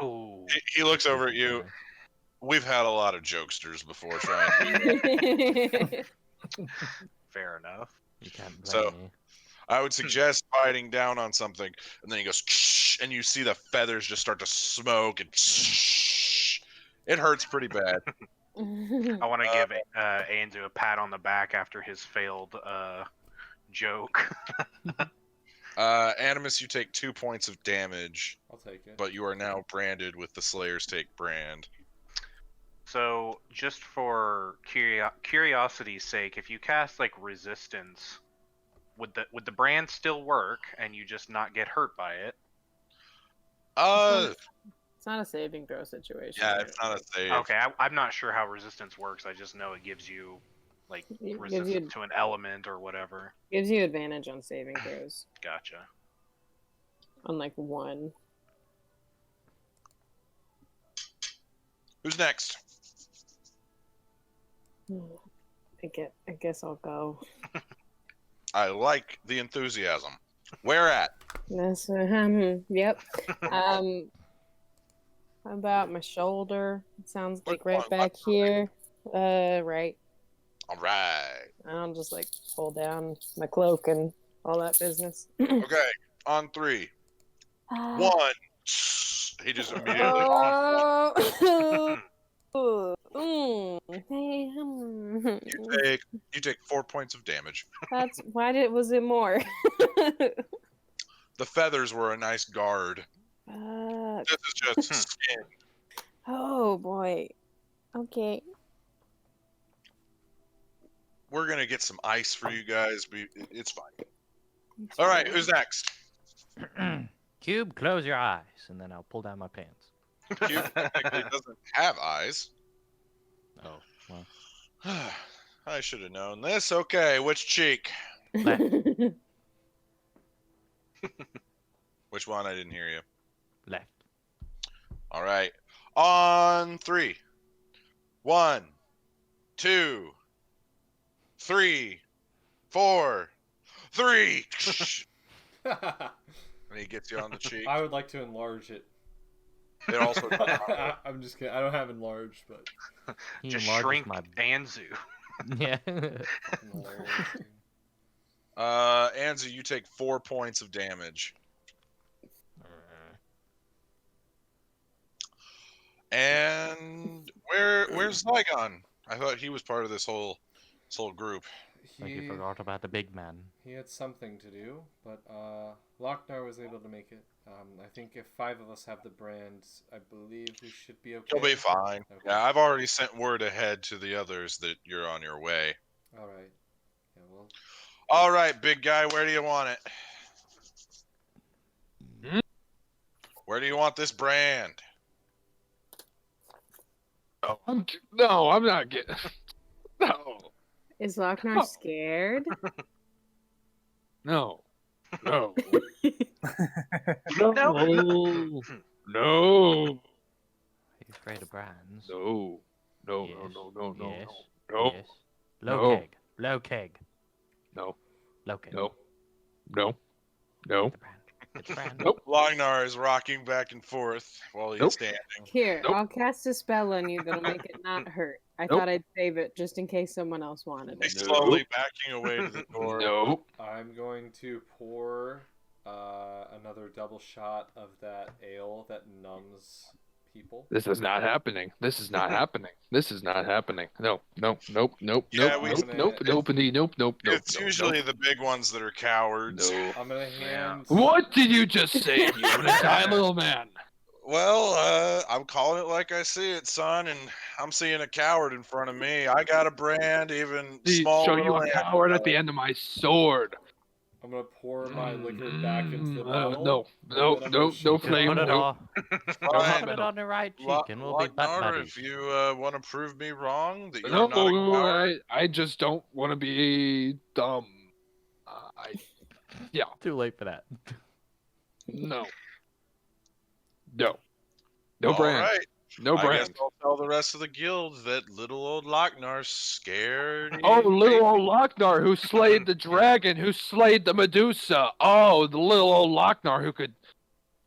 Oh. He looks over at you. We've had a lot of jokesters before trying to Fair enough. You can't blame So- me. I would suggest biting down on something, and then he goes, and you see the feathers just start to smoke, and it hurts pretty bad. I want to give Anzu a pat on the back after his failed joke. Animus, you take 2 points of damage, I'll take it. but you are now branded with the Slayer's Take brand. So, just for curiosity's sake, if you cast like resistance, would the brand still work and you just not get hurt by it? It's not a saving throw situation. Yeah, it's not a save. Okay, I'm not sure how resistance works. I just know it gives you like It gives resistance you- to an element or whatever. Gives you advantage on saving throws. Gotcha. On like one. Who's next? I guess I'll go. I like the enthusiasm. Where at? That's yep. About my shoulder. It sounds Which like right one, back left or right? here. Right. All right. I'll just like pull down my cloak and all that business. Okay. On 3. 1. He just immediately. You take 4 points of damage. That's was it more? The feathers were a nice guard. This is just skin. Oh boy. Okay. We're gonna get some ice for you guys. It's fine. All right, who's next? Cube, close your eyes, and then I'll pull down my pants. Cube technically doesn't have eyes. Oh, well. I should have known this. Okay, which cheek? Left. Which one? I didn't hear you. Left. All right. On 3. 1, 2, 3, 4, 3. And he gets you on the cheek. I would like to enlarge it. It also. I'm just kidding. I don't have enlarged, but He Just enlarges shrink my... Anzu. Yeah. Anzu, you take 4 points of damage. And where's Flagon? I thought he was part of this whole group. Like you forgot about the big man. He had something to do, but Lochnar was able to make it. I think if 5 of us have the brands, I believe we should be okay. You'll be fine. Okay. Yeah, I've already sent word ahead to the others that you're on your way. All right. Yeah, well. All right, big guy, where do you want it? Where do you want this brand? Oh, I'm not getting. No. Is Lochnar scared? No. No. No. No. Are you afraid of brands? No. No. Yes. No. No. No. Yes. No. Yes. Low No. keg. Low keg. No. Low keg. No. No. No. The brand. It's brand. Nope. Lognar is rocking back and forth while he's Nope. standing. Here, Nope. I'll cast a spell on you that'll make it not hurt. I Nope. thought I'd save it just in case someone else wanted He's it. slowly backing away to the door. Nope. I'm going to pour another double shot of that ale that numbs people. This is not happening. This is not happening. This is not happening. No. Nope. Nope. Nope. Yeah, Nope. we- Nope. Nope. Nope. Nope. Nope. It's Nope. usually the big ones that are cowards. No. I'm gonna hand. What did you just say, you tiny little man? Well, I'm calling it like I see it, son, and I'm seeing a coward in front of me. I got a brand, even small. Show you little a hand. coward at the end of my sword. I'm gonna pour my liquor back into the bottle. No. No flame. Put it No. all. Fine. Put it on the right cheek, and we'll be butt Lognar, buddies. if you want to prove me wrong, that you're No, not a coward. I just don't want to be dumb. Yeah, Too late for that. no. No. No All brand. right. No I brand. guess I'll tell the rest of the guild that little old Lochnar's scared. Oh, little old Lochnar who slayed the dragon, who slayed the Medusa. Oh, the little old Lochnar who could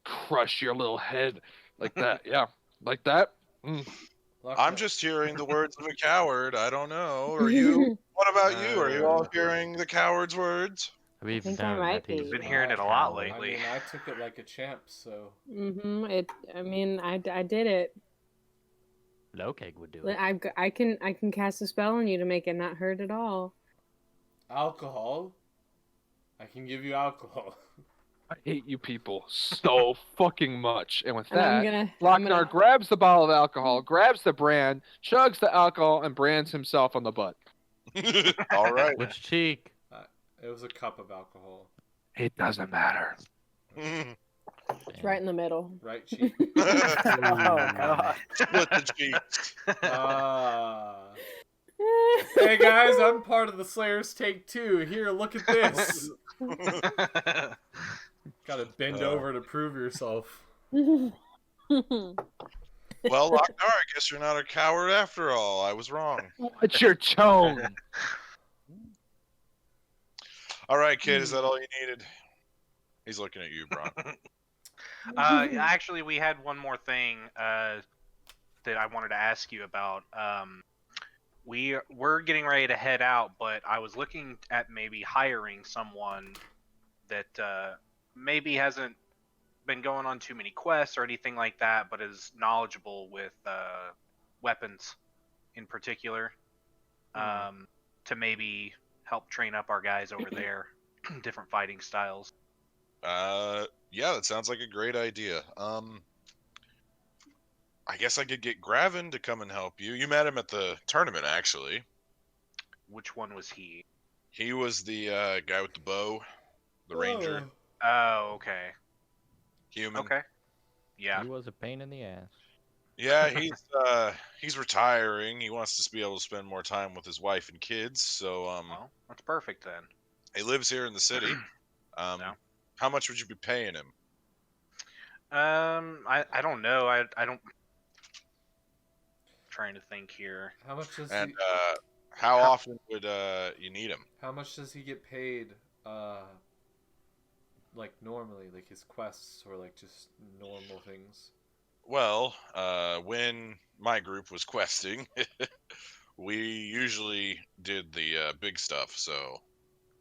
crush your little head like that. Yeah, like that. I'm just hearing the words of a coward. I don't know. Are you? What about you? Are you all hearing the coward's words? We've think I known might that he's be. Been hearing it a lot I lately. mean, I took it like a champ, so. I did it. Low keg would do it. I can cast a spell on you to make it not hurt at all. Alcohol? I can give you alcohol. I hate you people so fucking much. And with And I'm that, gonna- I'm Lochnar gonna- grabs the bottle of alcohol, grabs the brand, chugs the alcohol, and brands himself on the butt. All right. Which cheek? It was a cup of alcohol. It doesn't matter. It's right in the middle. Right cheek. Oh god. Split the cheeks. Hey guys, I'm part of the Slayers Take 2. Here, look at this. Gotta bend over to prove yourself. Well, Lochnар, I guess you're not a coward after all. I was wrong. What's your tone? All right, kid, is that all you needed? He's looking at you, Bron. Actually, we had one more thing that I wanted to ask you about. We're getting ready to head out, but I was looking at maybe hiring someone that maybe hasn't been going on too many quests or anything like that, but is knowledgeable with weapons in particular, to maybe help train up our guys over there, different fighting styles. Yeah, that sounds like a great idea. I guess I could get Gravin to come and help you. You met him at the tournament, actually. Which one was he? He was the guy with the bow, the ranger. Oh, okay. Human. Okay. Yeah. He was a pain in the ass. Yeah, he's retiring. He wants to be able to spend more time with his wife and kids. So Well, that's perfect then. he lives here in the city. No. How much would you be paying him? I don't know. I don't. Trying to think here. How much does And he? how often would you need him? How much does he get paid? Like normally, like his quests or like just normal things. Well, when my group was questing, we usually did the big stuff, so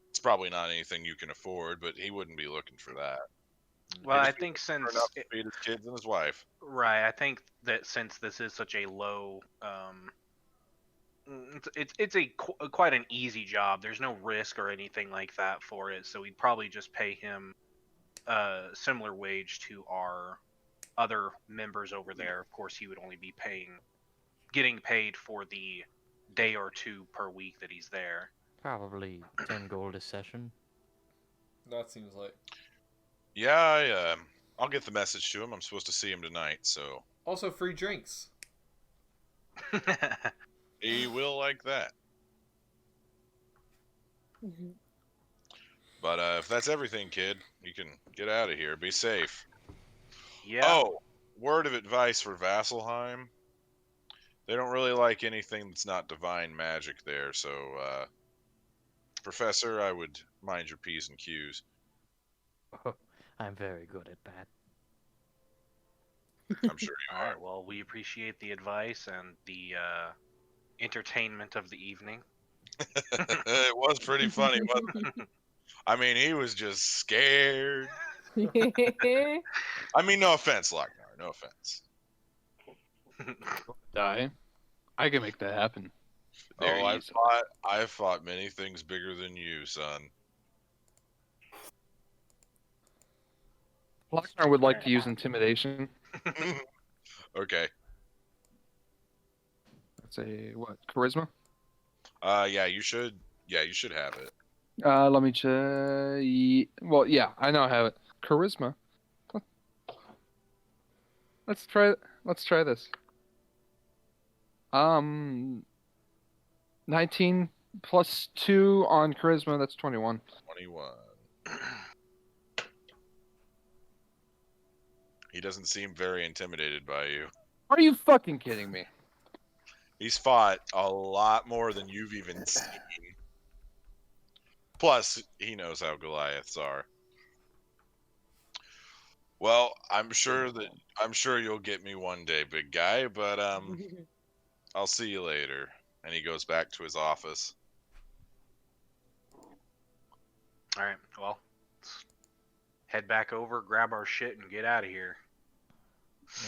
it's probably not anything you can afford, but he wouldn't be looking for that. Well, He I just think since enough to feed his kids and his wife. right, I think that since this is such a low, it's quite an easy job. There's no risk or anything like that for it, so we'd probably just pay him a similar wage to our other members over there. Of course, he would only be getting paid for the day or two per week that he's there. Probably 10 gold a session. That seems like. Yeah, I'll get the message to him. I'm supposed to see him tonight, so Also, free drinks. he will like that. But if that's everything, kid, you can get out of here. Be safe. Yeah. Oh, word of advice for Vasselheim. They don't really like anything that's not divine magic there, so, Professor, I would mind your P's and Q's. I'm very good at that. I'm sure you All are. right. Well, we appreciate the advice and the entertainment of the evening. It was pretty funny, wasn't it? I mean, he was just scared. I mean, no offense, Lochnar, no offense. Die. I can make that happen. Very Oh, easily. I've fought many things bigger than you, son. Lochnar would like to use intimidation. Okay. That's a what? Charisma? Yeah, you should have it. Let me check. Well, yeah, I know I have it. Charisma. Let's try this. 19 plus 2 on charisma. That's 21. 21. He doesn't seem very intimidated by you. Are you fucking kidding me? He's fought a lot more than you've even seen. Plus, he knows how Goliaths are. Well, I'm sure you'll get me one day, big guy, but I'll see you later. And he goes back to his office. All right. Well, let's head back over, grab our shit, and get out of here.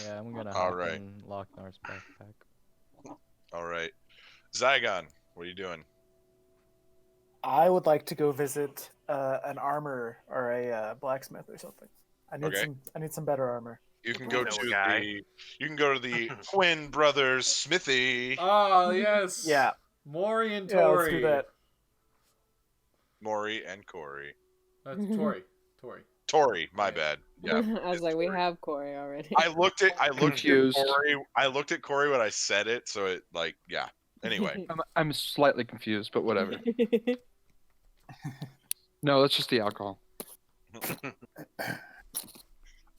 Yeah, I'm gonna All hop right. in Lochnar's backpack. All right. Zygon, what are you doing? I would like to go visit an armor or a blacksmith or something. I need some better armor. You can go know a to guy. the Twin Brothers Smithy. Oh yes. Yeah. Maury and Yeah, Tori. let's do that. Maury and Corey. That's Tori. Tori, my bad. Yeah. I was like, we have Corey already. I looked at Confused. Corey. I looked at Corey when I said it, so it yeah. Anyway, I'm slightly confused, but whatever. No, that's just the alcohol.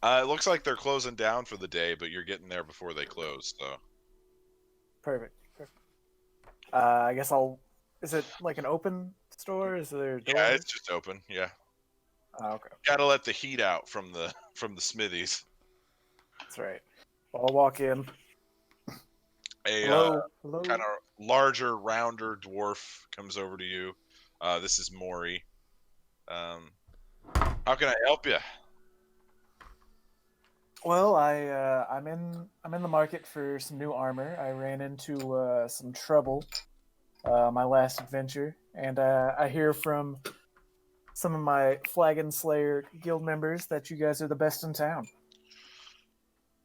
it looks like they're closing down for the day, but you're getting there before they close. So Perfect. I guess Is it like an open store? Is there? yeah, it's just open. Yeah, Oh, okay. gotta let the heat out from from the smithies. That's right. I'll walk in. A Hello. kind of larger, rounder dwarf comes over to you. This is Maury. How can I help you? Well, I'm in the market for some new armor. I ran into some trouble my last adventure, and I hear from some of my Flagon Slayer guild members that you guys are the best in town.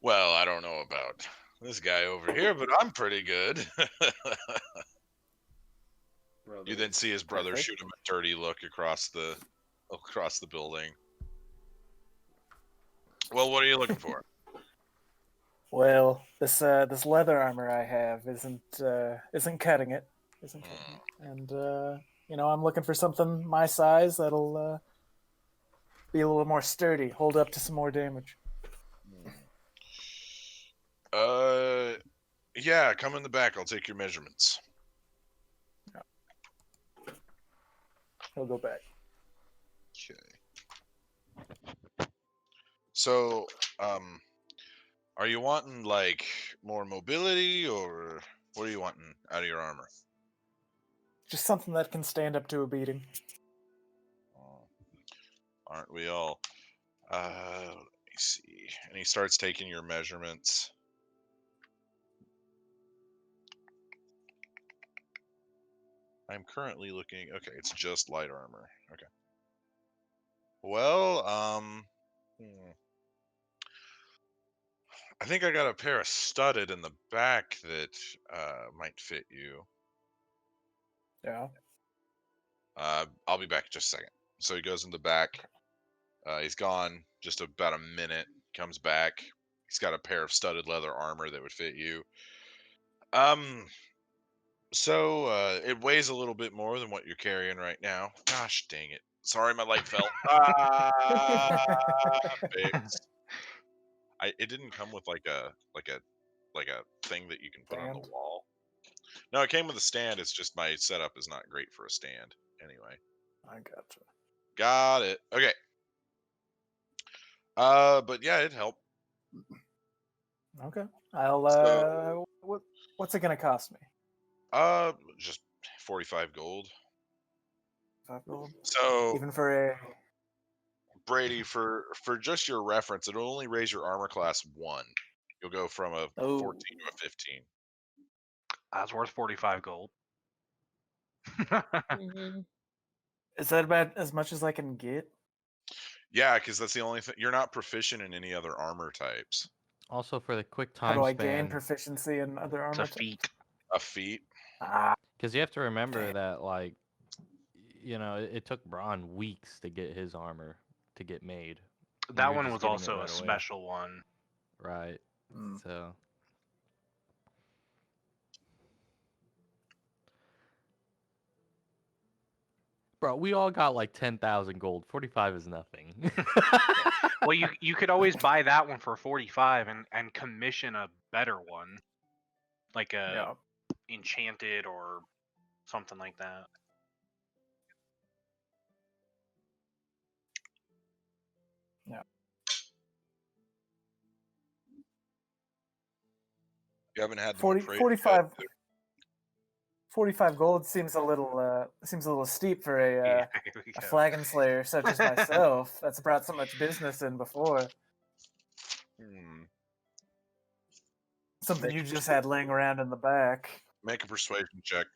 Well, I don't know about this guy over here, but I'm pretty good. You then see his brother shoot him a dirty look across the building. Well, what are you looking for? Well, this leather armor I have isn't cutting it. And I'm looking for something my size that'll be a little more sturdy, hold up to some more damage. Yeah, come in the back. I'll take your measurements. He'll go back. Okay. So, are you wanting like more mobility, or what are you wanting out of your armor? Just something that can stand up to a beating. Aren't we all? Let me see. And he starts taking your measurements. I'm currently looking. Okay, it's just light armor. Okay. Well, I think I got a pair of studded in the back that might fit you. Yeah. I'll be back in just a second. So he goes in the back. He's gone just about a minute. Comes back. He's got a pair of studded leather armor that would fit you. So it weighs a little bit more than what you're carrying right now. Gosh dang it! Sorry, my light fell. Fixed. It didn't come with like a thing that you can put on the wall. No, it came with a stand. It's just my setup is not great for a stand. Anyway. I gotcha. Got it. Okay. But yeah, it'd help. Okay. I'll what's it gonna cost me? Just 45 gold. 5 gold. So even for a Brady, for just your reference, it'll only raise your armor class 1. You'll go from a 14 to a 15. That's worth 45 gold. Is that about as much as I can get? Yeah, because that's the only thing. You're not proficient in any other armor types. Also, for the quick How time do I span, gain proficiency in other armor It's a feat. types? A feat. Because you have to remember that, like, it took Braun weeks to get his armor to get made. That one was also a special one. Right. So. Bro, we all got like 10,000 gold. 45 is nothing. Well, you could always buy that one for 45 and commission a better one, like a enchanted or something like that. Yeah. You haven't had 45 gold seems a little steep for a Flagon Slayer such as myself. That's brought so much business in before. Something you just had laying around in the back. Make a persuasion check.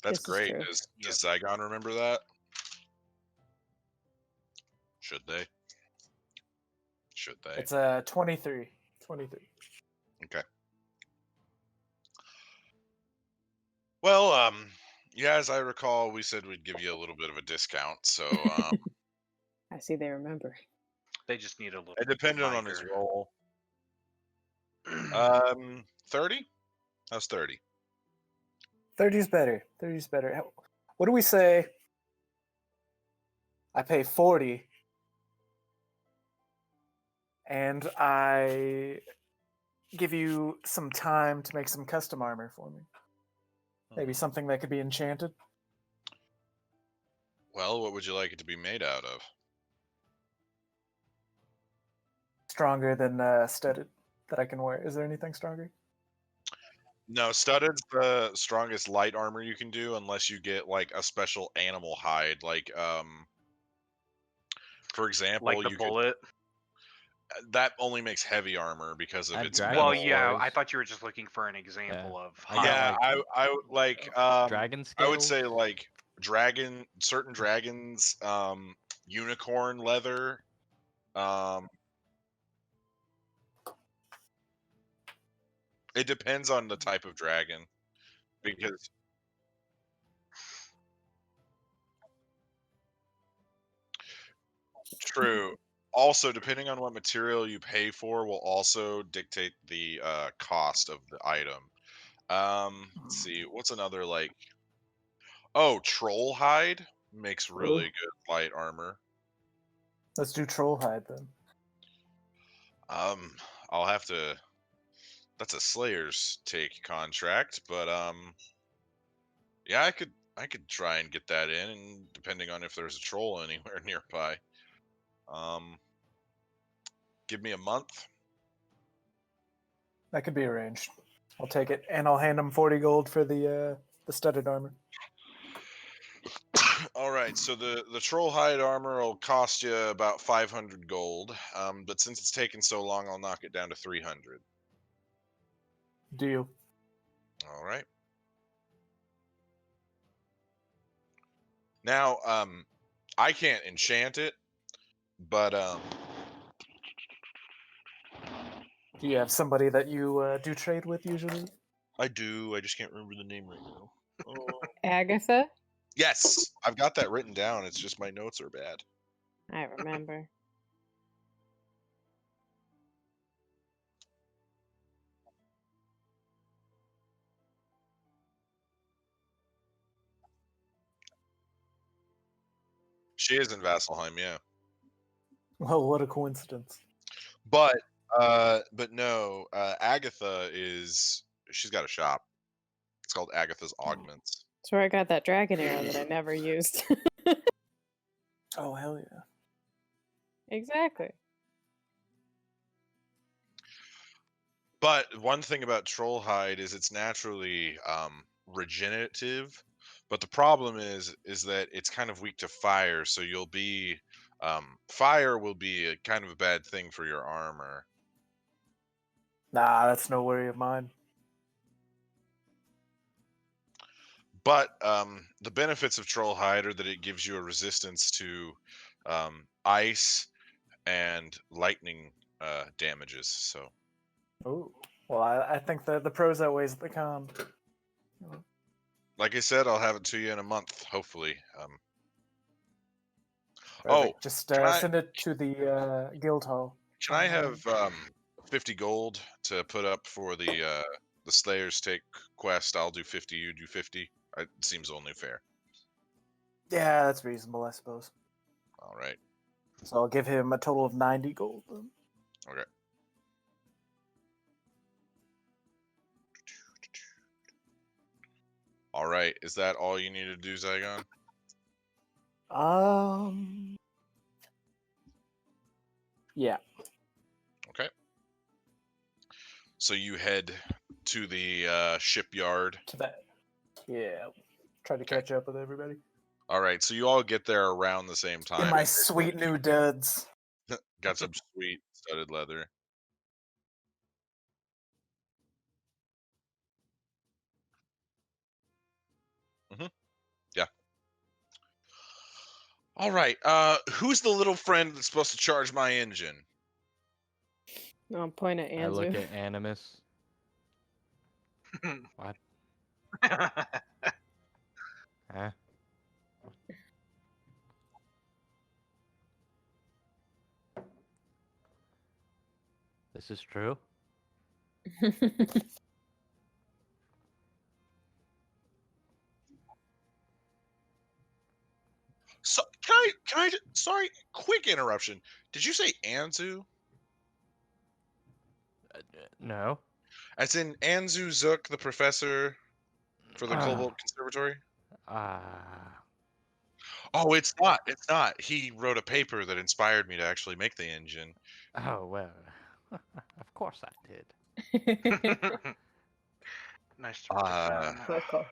That's great. Does Zygon remember that? Should they? It's 23. 23. Okay. Well, yeah, as I recall, we said we'd give you a little bit of a discount. So I see they remember. They just need a little. It depended on his role. 30? How's 30? 30's better. 30's better. What do we say? I pay 40 and I give you some time to make some custom armor for me. Maybe something that could be enchanted. Well, what would you like it to be made out of? Stronger than studded that I can wear. Is there anything stronger? No, studded's the strongest light armor you can do, unless you get like a special animal hide, like for example, Like the you bullet. that only makes heavy armor because of Add its dragon metal. Well, yeah, I spores. thought you were just looking for an example of I got, Yeah, like, I like dragon I would scales. say like certain dragons, unicorn leather, it depends on the type of dragon, because true. Also, depending on what material you pay for, will also dictate the cost of the item. Let's see, what's another like? Oh, troll hide makes really good light armor. Let's do troll hide then. I'll have to. That's a Slayer's take contract, but yeah, I could try and get that in, and depending on if there's a troll anywhere nearby. Give me a month. That could be arranged. I'll take it, and I'll hand him 40 gold for the studded armor. All right, so the troll hide armor will cost you about 500 gold, but since it's taken so long, I'll knock it down to 300. Deal. All right. Now, I can't enchant it, but Do you have somebody that you do trade with usually? I do. I just can't remember the name right now. Oh. Agatha? Yes, I've got that written down. It's just my notes are bad. I remember. She is in Vasselheim, yeah. Well, what a coincidence. But no, Agatha she's got a shop. It's called Agatha's Augments. That's where I got that dragon arrow that I never used. Oh, hell yeah. Exactly. But one thing about troll hide is it's naturally regenerative, but the problem is that it's kind of weak to fire, so you'll be fire will be a kind of a bad thing for your armor. Nah, that's no worry of mine. But the benefits of troll hide are that it gives you a resistance to ice and lightning damages. So, Oh, well, I think the pros outweighs the con. like I said, I'll have it to you in a month, hopefully. Perfect. Just can I- send it to the guild hall. Can I have 50 gold to put up for the Slayer's Take quest? I'll do 50, you do 50. It seems only fair. Yeah, that's reasonable, I suppose. All right. So I'll give him a total of 90 gold then. Okay. All right. Is that all you need to do, Zygon? Yeah. Okay. So you head to the shipyard. To that. Yeah. Try to catch up with everybody. All right. So you all get there around the same time. In my sweet new duds. Got some sweet studded leather. Yeah. All right. Who's the little friend that's supposed to charge my engine? I'll point at I look Anzu. at Animus. What? Huh? This is true? So sorry, quick interruption. Did you say Anzu? No. As in Anzu Zook, the professor for the Ah. Cobalt Conservatory? Ah. Oh, it's not. It's not. He wrote a paper that inspired me to actually make the engine. Oh, well. Of course I did. Nice to write it down.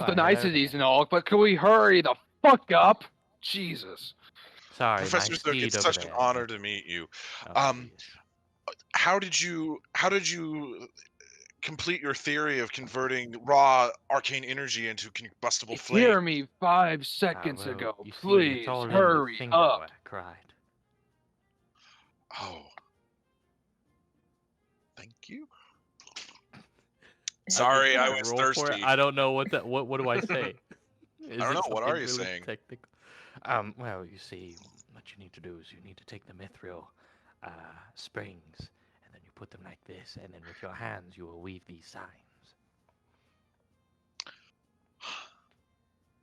The niceties and all, but can we hurry the fuck up? Jesus. Sorry, Professor my Zook, steed it's over such an there. honor to meet you. Oh, Um, How did you complete your theory of converting raw arcane energy into combustible flame? Hear me 5 seconds well, ago. you see, Please it's all in the hurry finger, up. I cried. Oh. Thank you. Sorry, I was Roll for it? thirsty. I don't know what that. What do I say? Is I don't it know. What are something you really saying? Technical? Well, you see, what you need to do is you need to take the mithril springs, and then you put them like this, and then with your hands you will weave these signs.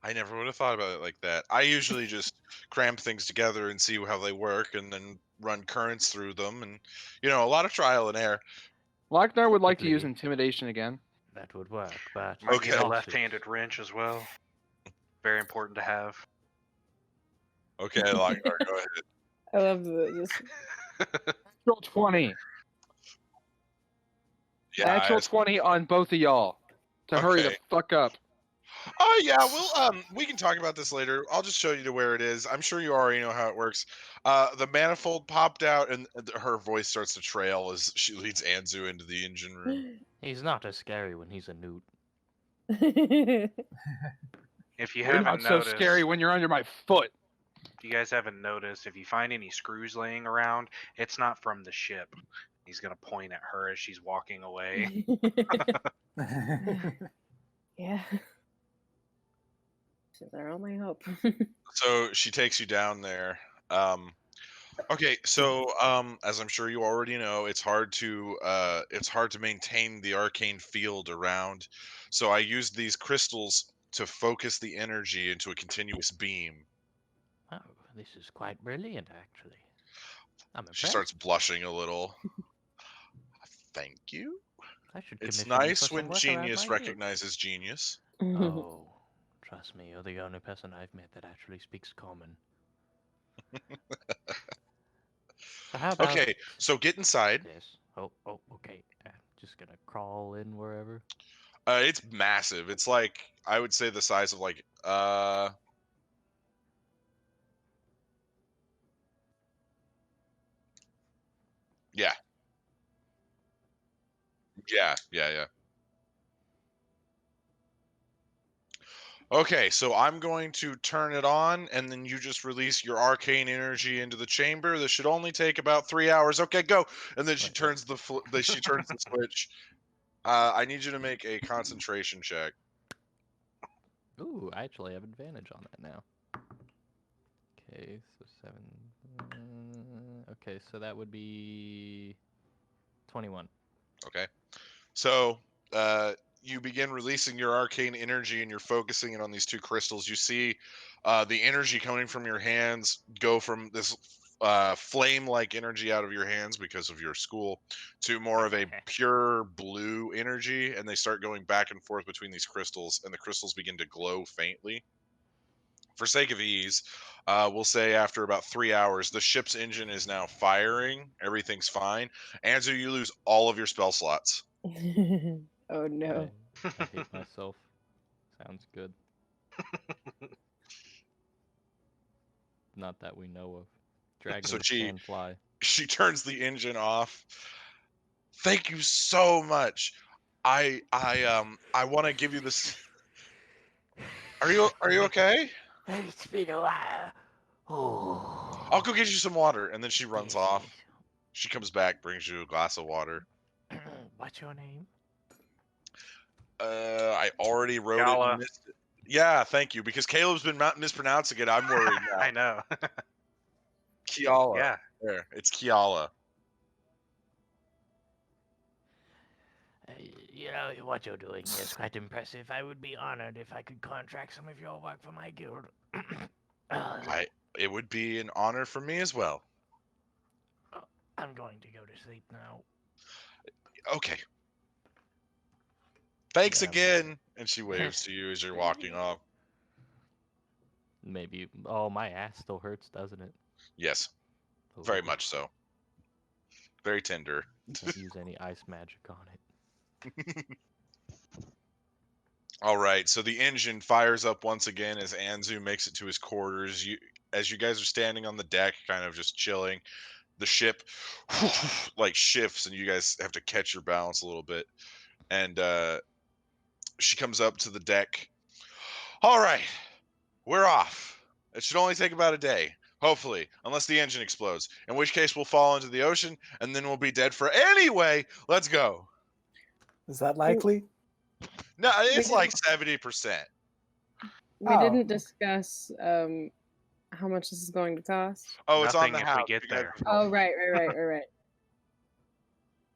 I never would have thought about it like that. I usually just cram things together and see how they work, and then run currents through them, and a lot of trial and error. Lochnar would like to use Typically- intimidation again. That would work, but Might need Okay. a left-handed wrench as well. Very important to have. Okay, Lochnar, go ahead. I love the just Natural 20. Yeah. Natural 20 on both of y'all. To hurry the Okay. fuck up. Oh yeah, we can talk about this later. I'll just show you to where it is. I'm sure you already know how it works. The manifold popped out, and her voice starts to trail as she leads Anzu into the engine room. he's not as scary when he's a newt. If you You're haven't not noticed, so scary when you're under my foot. if you guys haven't noticed, if you find any screws laying around, it's not from the ship. He's gonna point at her as she's walking away. yeah. She's our only hope. So she takes you down there. Okay, so as I'm sure you already know, it's hard to maintain the arcane field around. So I used these crystals to focus the energy into a continuous beam. Oh, this is quite brilliant, actually. I'm She impressed. starts blushing a little. Thank you. I should It's commission you nice for some when work around genius my guild. recognizes genius. Oh, trust me, you're the only person I've met that actually speaks common. So how about... Okay, so get inside. Yes. Oh, okay. I'm just gonna crawl in wherever. It's massive. It's like, I would say the size of like yeah. Yeah. Okay, so I'm going to turn it on, and then you just release your arcane energy into the chamber. This should only take about 3 hours. Okay, go. And then she Wait, turns the switch. I need you to make a concentration check. Ooh, I actually have advantage on that now. Okay, so 7. Okay, so that would be 21. Okay. So, you begin releasing your arcane energy, and you're focusing it on these two crystals. You see the energy coming from your hands go from this flame-like energy out of your hands because of your school to more of a pure blue energy, and they start going back and forth between these crystals, and the crystals begin to glow faintly. For sake of ease, we'll say after about 3 hours, the ship's engine is now firing. Everything's fine. Anzu, you lose all of your spell slots. Oh no. I hate myself. Sounds good. Not that we know of. Dragons can fly. She turns the engine off. Thank you so much. I want to give you this. Are you okay? It's been a while. Oh. I'll go get you some water. And then she runs off. She comes back, brings you a glass of water. What's your name? I already wrote Gala. it. Yeah, thank you. Because Caleb's been mispronouncing it. I'm worried now. I know. Kiala. Yeah. There, it's Kiala. You know, what you're doing is quite impressive. I would be honored if I could contract some of your work for my guild. It would be an honor for me as well. I'm going to go to sleep now. Okay. Thanks Yeah. again. And she waves to you as you're walking off. Maybe. Oh, my ass still hurts, doesn't it? Yes, very Ooh. much so. Very tender. Can't use any ice magic on it. All right, so the engine fires up once again as Anzu makes it to his quarters. As you guys are standing on the deck, kind of just chilling, the ship like shifts, and you guys have to catch your balance a little bit. And she comes up to the deck. All right, we're off. It should only take about a day, hopefully, unless the engine explodes. In which case, we'll fall into the ocean, and then we'll be dead for anyway. Let's go. Is that likely? No, it's like 70%. We Oh. didn't discuss how much this is going to cost. Oh, it's on Nothing the if house. we get You guys- there. Oh, right.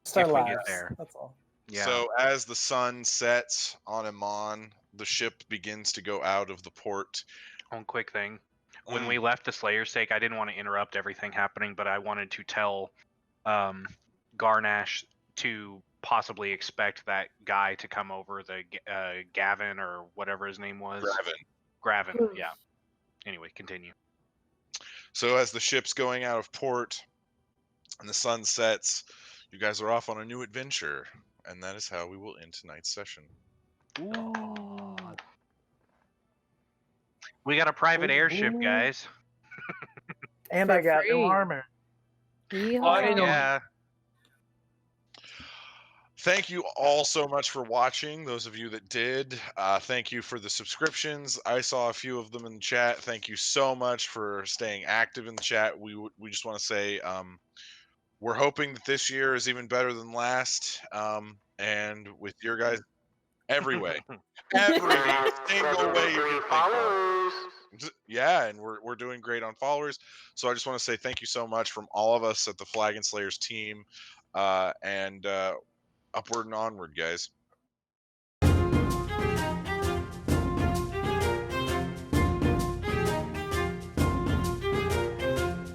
Just our If we get lives. there. That's all. Yeah. So as the sun sets on Emon, the ship begins to go out of the port. One quick thing. When Mm. we left the Slayer's Stake, I didn't want to interrupt everything happening, but I wanted to tell Garnash to possibly expect that guy to come over, the Gavin or whatever his name was. Gravin, yeah. Anyway, continue. So as the ship's going out of port and the sun sets, you guys are off on a new adventure. And that is how we will end tonight's session. We got a private airship, Ooh. guys. And For I got new free. armor. Yeehaw. Yeah. Thank you all so much for watching. Those of you that did, thank you for the subscriptions. I saw a few of them in the chat. Thank you so much for staying active in the chat. We just want to say we're hoping that this year is even better than last. And with your guys, every way, every single way you can think of. Followers. Yeah, and we're doing great on followers. So I just want to say thank you so much from all of us at the Flagon Slayers team, and upward and onward, guys.